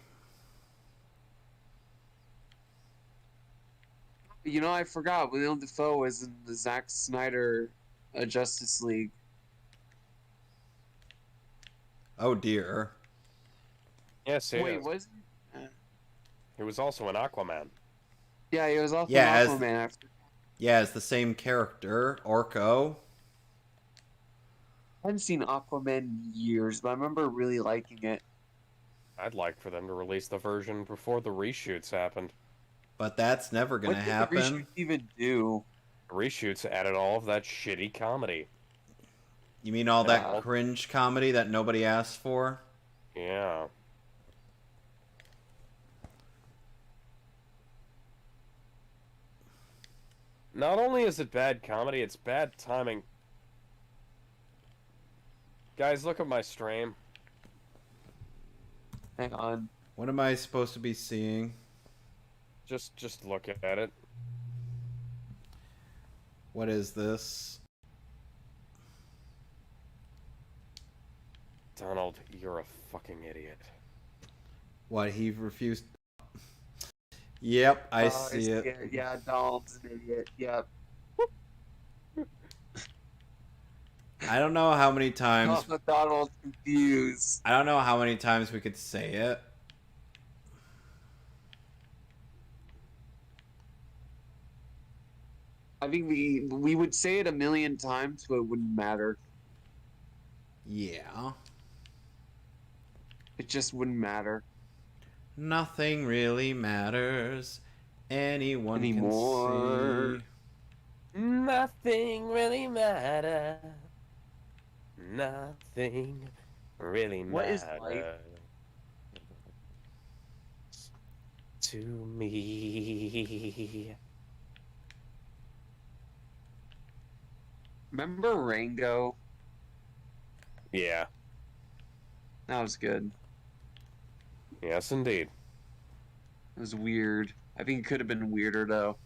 Speaker 5: You know, I forgot. William Dafoe was in the Zack Snyder Justice League.
Speaker 2: Oh dear.
Speaker 1: Yes, he
Speaker 5: Wait,
Speaker 1: is.
Speaker 5: was
Speaker 1: He was also an Aquaman.
Speaker 5: Yeah, he was also
Speaker 2: Yeah,
Speaker 5: an Aquaman after.
Speaker 2: Yeah, it's the same character, Orko.
Speaker 5: I haven't seen Aquaman in years, but I remember really liking it.
Speaker 1: I'd like for them to release the version before the reshoots happened.
Speaker 2: But that's never gonna
Speaker 5: What did
Speaker 2: happen.
Speaker 5: the reshoot even do?
Speaker 1: Reshoots added all of that shitty comedy.
Speaker 2: You mean all that
Speaker 1: Yeah.
Speaker 2: cringe comedy that nobody asked for?
Speaker 1: Yeah. Not only is it bad comedy, it's bad timing. Guys, look at my stream.
Speaker 5: Hang on.
Speaker 2: What am I supposed to be seeing?
Speaker 1: Just look at it.
Speaker 2: What is this?
Speaker 1: Donald, you're a fucking idiot.
Speaker 2: What, he refused? Yep, I see it.
Speaker 6: Yeah, Donald's an idiot. Yep.
Speaker 2: I don't know how many times.
Speaker 6: Donald's confused.
Speaker 2: I don't know how many times we could say it.
Speaker 6: I think we would say it a million times, but it wouldn't matter.
Speaker 2: Yeah.
Speaker 6: It just wouldn't matter.
Speaker 2: Nothing really matters. Anyone
Speaker 6: Anymore.
Speaker 2: can see.
Speaker 1: Nothing really matters. Nothing really matters.
Speaker 6: What is life?
Speaker 1: To me.
Speaker 6: Remember Rango?
Speaker 1: Yeah.
Speaker 6: That was good.
Speaker 1: Yes, indeed.
Speaker 6: It was weird. I think it could have been weirder though.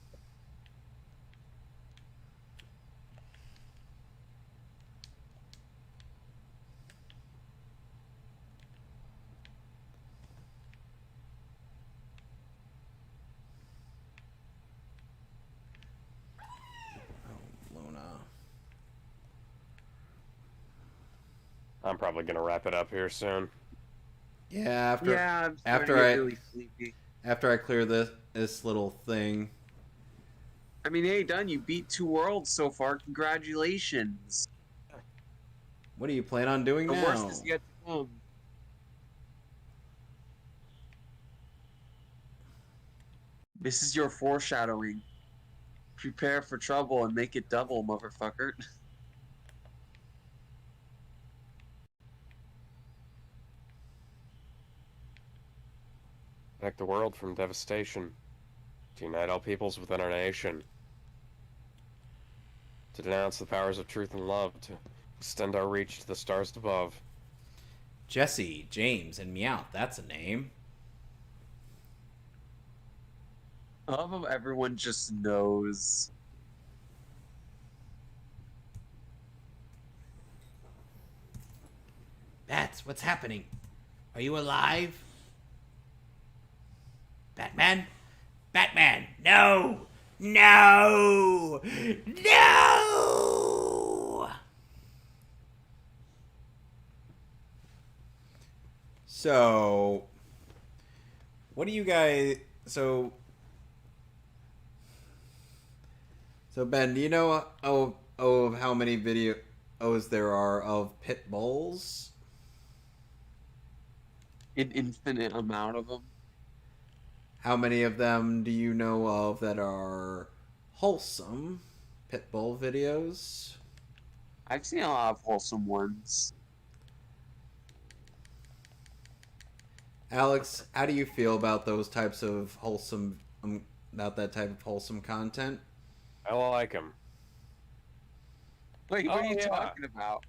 Speaker 2: Luna.
Speaker 1: I'm probably gonna wrap it up here soon.
Speaker 2: Yeah,
Speaker 6: I'm starting
Speaker 2: after
Speaker 6: to get
Speaker 2: I
Speaker 6: really sleepy.
Speaker 2: after I clear this little thing.
Speaker 6: I mean, hey, Dunn, you beat 2 worlds so far. Congratulations.
Speaker 2: What do you plan on doing
Speaker 6: The
Speaker 2: now?
Speaker 6: worst is yet to come. This is your foreshadowing. Prepare for trouble and make it double, motherfucker.
Speaker 1: Protect the world from devastation. To unite all peoples within our nation. To denounce the powers of truth and love. To extend our reach to the stars above.
Speaker 2: Jesse, James, and Meowth. That's a name.
Speaker 6: I love how everyone just knows.
Speaker 2: Bats, what's happening? Are you alive? Batman? Batman! No! No! No! So, what do you guys... So Ben, do you know of how many videos there are of pit bulls?
Speaker 6: An infinite amount of them.
Speaker 2: How many of them do you know of that are wholesome pit bull videos?
Speaker 6: I've seen a lot of wholesome ones.
Speaker 2: Alex, how do you feel about those types of wholesome, about that type of wholesome content?
Speaker 1: I like him.
Speaker 6: Wait, what are you
Speaker 1: yeah.
Speaker 6: talking about?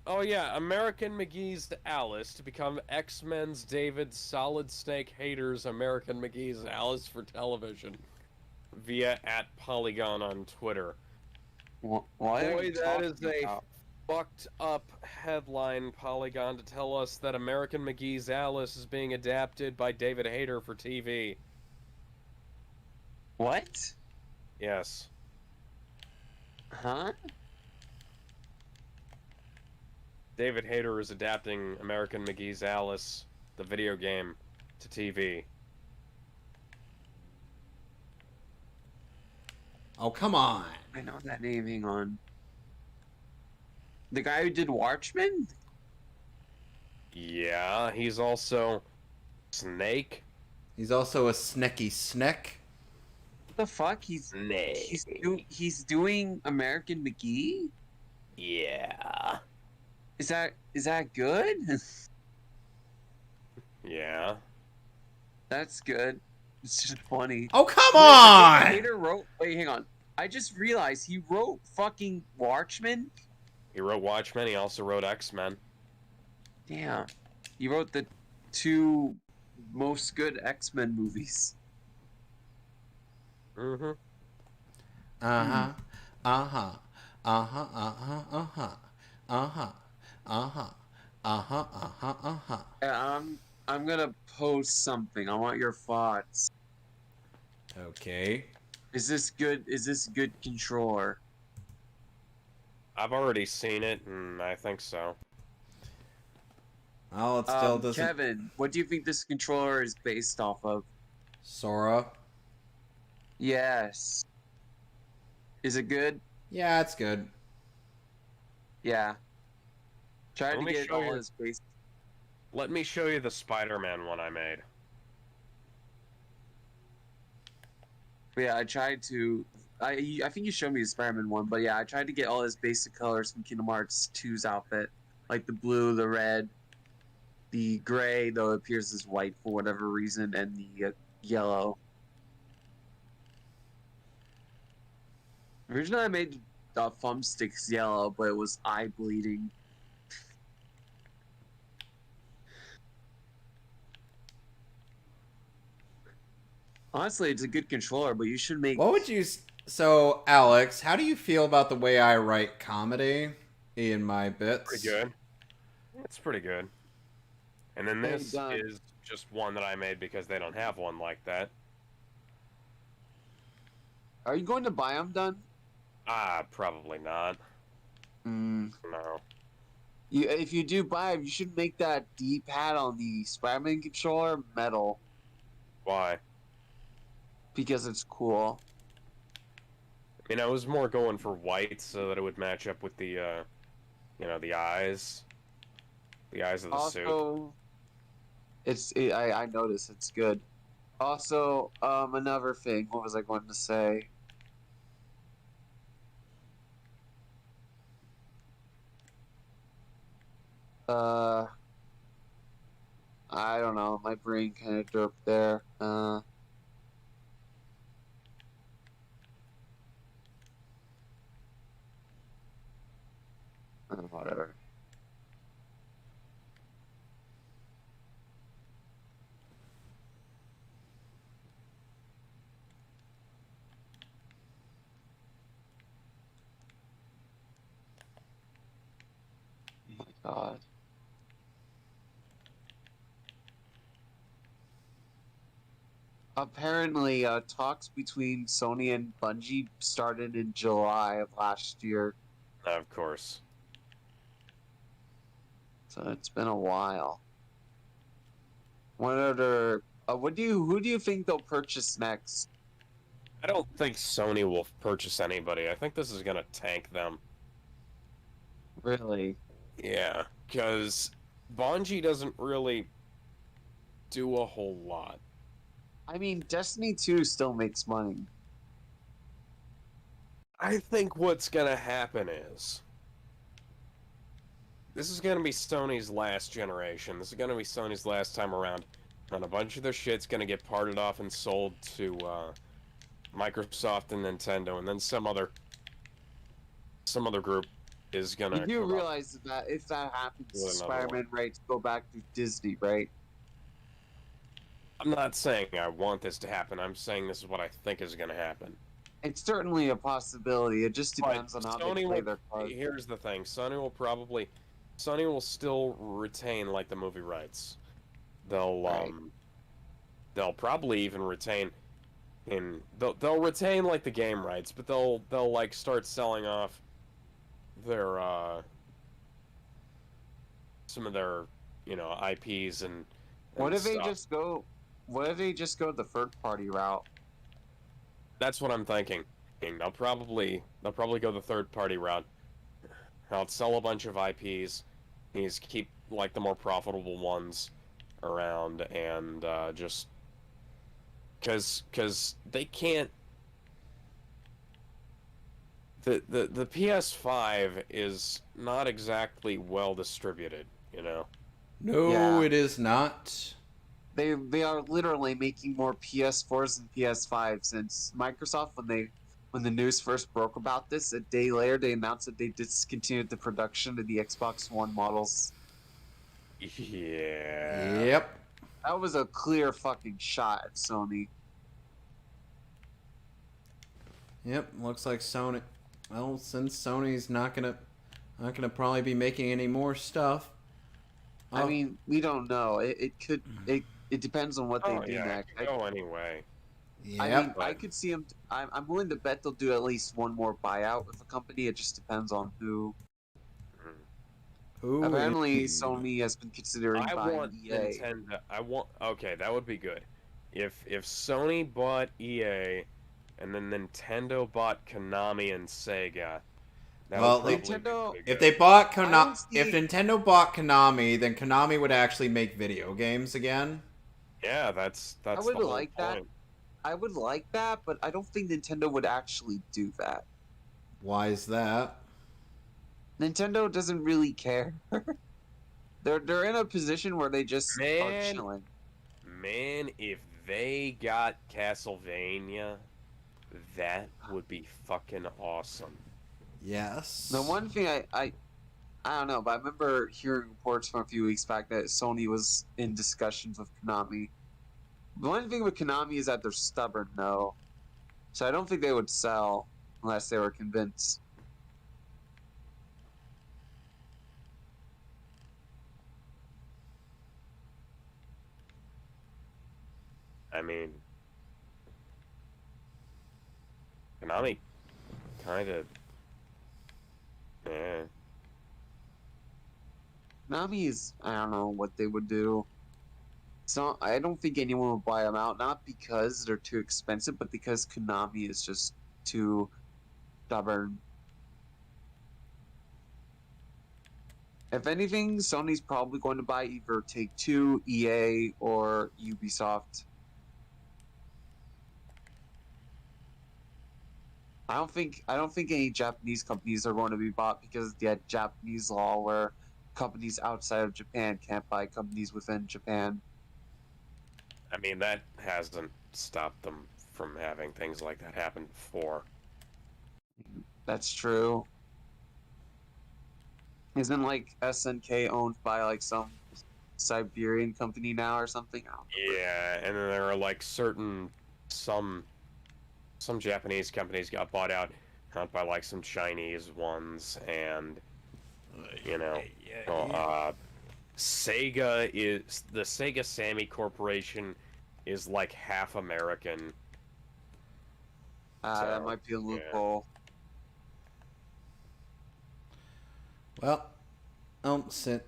Speaker 1: Oh yeah, American McGee's Alice to become X-Men's David Solid Snake Haters American McGee's Alice for television via @Polygon on Twitter.
Speaker 6: Why
Speaker 1: Boy, that is a fucked up headline, Polygon, to tell us that American McGee's Alice is being adapted by David Hayter for TV.
Speaker 6: What?
Speaker 1: Yes.
Speaker 6: Huh?
Speaker 1: David Hayter is adapting American McGee's Alice, the video game, to TV.
Speaker 2: Oh, come on.
Speaker 6: I know that name, hang on. The guy who did Watchmen?
Speaker 1: Yeah, he's also Snake.
Speaker 2: He's also a snecky sneck.
Speaker 6: What the fuck? He's doing American McGee?
Speaker 1: Yeah.
Speaker 6: Is that good?
Speaker 1: Yeah.
Speaker 6: That's good. It's just funny.
Speaker 2: Oh, come
Speaker 6: Wait,
Speaker 2: on!
Speaker 6: Hayter wrote. Wait, hang on. I just realized he wrote fucking Watchmen.
Speaker 1: He wrote Watchmen, he also wrote X-Men.
Speaker 6: Damn. He wrote the 2
Speaker 5: most good X-Men movies.
Speaker 1: Mm-hmm.
Speaker 2: Uh-huh. Uh-huh. Uh-huh. Uh-huh. Uh-huh. Uh-huh. Uh-huh. Uh-huh. Uh-huh. Uh-huh.
Speaker 5: I'm gonna post something. I want your thoughts.
Speaker 2: Okay.
Speaker 5: Is this good? Is this a good controller?
Speaker 1: I've already seen it, and I think so.
Speaker 2: Well, it still doesn't...
Speaker 5: Kevin, what do you think this controller is based off of?
Speaker 2: Sora?
Speaker 5: Yes. Is it good?
Speaker 2: Yeah, it's good.
Speaker 5: Yeah. Try
Speaker 1: Let
Speaker 5: to
Speaker 1: me
Speaker 5: get
Speaker 1: show
Speaker 5: all
Speaker 1: you.
Speaker 5: his base.
Speaker 1: Let me show you the Spider-Man one I made.
Speaker 5: But yeah, I tried to. I think you showed me the Spider-Man one, but yeah, I tried to get all his basic colors from Kingdom Hearts 2's outfit, like the blue, the red, the gray, though it appears as white for whatever reason, and the yellow. Originally, I made thumbsticks yellow, but it was eye bleeding. Honestly, it's a good controller, but you should make.
Speaker 2: What would you... So, Alex, how do you feel about the way I write comedy in my bits?
Speaker 1: Pretty good. It's pretty good. And then
Speaker 5: Hey,
Speaker 1: this
Speaker 5: Don.
Speaker 1: is just one that I made because they don't have one like that.
Speaker 5: Are you going to buy them, Done?
Speaker 1: Probably not.
Speaker 5: Mm.
Speaker 1: No.
Speaker 5: If you do buy them, you should make that D-pad on the Spider-Man controller metal
Speaker 1: Why?
Speaker 5: because it's cool.
Speaker 1: I mean, I was more going for white so that it would match up with the, the eyes. The eyes of the suit.
Speaker 5: Also, I noticed it's good. Also, another thing. What was I going to say? I don't know. My brain kind of dropped there. Whatever. Oh my God. Apparently, talks between Sony and Bungie started in July of last year,
Speaker 1: Of course.
Speaker 5: so it's been a while. What other? Who do you think they'll purchase next?
Speaker 1: I don't think Sony will purchase anybody. I think this is gonna tank them.
Speaker 5: Really?
Speaker 1: Yeah, because Bungie doesn't really do a whole lot.
Speaker 5: I mean, Destiny 2 still makes money.
Speaker 1: I think what's gonna happen is this is gonna be Sony's last generation. This is gonna be Sony's last time around, and a bunch of their shit's gonna get parted off and sold to Microsoft and Nintendo, and then some other group is gonna.
Speaker 5: You do
Speaker 1: come up
Speaker 5: realize that if that happens,
Speaker 1: with another
Speaker 5: Spider-Man rights go back to Disney, right?
Speaker 1: I'm not saying I want this to happen. I'm saying this is what I think is gonna happen.
Speaker 5: It's certainly a possibility. It just depends on how they play their cards.
Speaker 1: Here's the thing: Sony will still retain like the movie rights. They'll
Speaker 5: Right.
Speaker 1: they'll probably even retain they'll retain like the game rights, but they'll like start selling off their some of their IPs and
Speaker 5: What if they
Speaker 1: stuff.
Speaker 5: just go? What if they just go the third-party route?
Speaker 1: That's what I'm thinking. They'll probably go the third party route. I'll sell a bunch of IPs. He's keep like the more profitable ones around, and just because they can't. The PS5 is not exactly well distributed,
Speaker 2: No,
Speaker 5: Yeah.
Speaker 2: it is not.
Speaker 5: They are literally making more PS4s and PS5 since Microsoft when the news first broke about this, a day later they announced that they discontinued the production of the Xbox One models.
Speaker 1: Yeah.
Speaker 2: Yep.
Speaker 5: That was a clear fucking shot at Sony.
Speaker 2: Yep, looks like Sony. Well, since Sony's not gonna probably be making any more stuff.
Speaker 5: I mean, we don't know. It depends on what they do
Speaker 1: yeah,
Speaker 5: next.
Speaker 1: it could go anyway.
Speaker 2: yeah.
Speaker 5: I mean, I could see them. I'm willing to bet they'll do at least one more buyout with a company. It just depends on who.
Speaker 2: Ooh,
Speaker 5: Apparently,
Speaker 2: indeed.
Speaker 5: Sony has been considering
Speaker 1: I
Speaker 5: buying
Speaker 1: want
Speaker 5: EA.
Speaker 1: Nintendo. Okay, that would be good. If Sony bought EA, and then Nintendo bought Konami and Sega. That
Speaker 2: Well,
Speaker 1: would probably
Speaker 5: Nintendo-
Speaker 1: be
Speaker 2: If
Speaker 1: good.
Speaker 2: they bought
Speaker 5: I
Speaker 2: Konami,
Speaker 5: don't see-
Speaker 2: if Nintendo bought Konami, then Konami would actually make video games again.
Speaker 1: Yeah, that's
Speaker 5: would
Speaker 1: the whole
Speaker 5: like that.
Speaker 1: point.
Speaker 5: I would like that, but I don't think Nintendo would actually do that.
Speaker 2: Why is that?
Speaker 5: Nintendo doesn't really care. They're in a position where they just are
Speaker 1: Man.
Speaker 5: chilling.
Speaker 1: Man, if they got Castlevania, that would be fucking awesome.
Speaker 2: Yes.
Speaker 5: The one thing I don't know, but I remember hearing reports from a few weeks back that Sony was in discussions with Konami. The one thing with Konami is that they're stubborn, though. So I don't think they would sell unless they were convinced.
Speaker 1: I mean, Konami kind of. Yeah.
Speaker 5: Konami is, I don't know what they would do. So I don't think anyone would buy them out, not because they're too expensive, but because Konami is just too stubborn. If anything, Sony's probably going to buy either Take-Two, EA, or Ubisoft. I don't think any Japanese companies are going to be bought because of the Japanese law where companies outside of Japan can't buy companies within Japan.
Speaker 1: I mean, that hasn't stopped them from having things like that happen before.
Speaker 5: That's true. Isn't like SNK owned by like some Siberian company now or something? I don't know.
Speaker 1: Yeah, and then there are like some Japanese companies got bought out, not by like some Chinese ones, and Sega is the Sega Sammy Corporation is like half American.
Speaker 5: That
Speaker 1: So,
Speaker 5: might be a
Speaker 1: yeah.
Speaker 5: loophole.
Speaker 2: Well, sit.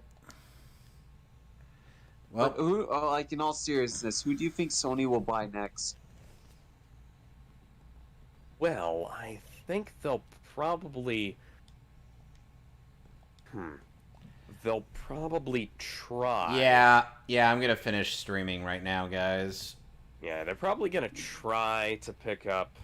Speaker 5: But
Speaker 2: Well,
Speaker 5: who, like in all seriousness, who do you think Sony will buy next?
Speaker 1: Well, I think they'll probably. They'll probably try.
Speaker 2: yeah, I'm gonna finish streaming right now, guys.
Speaker 1: Yeah, they're probably gonna try to pick up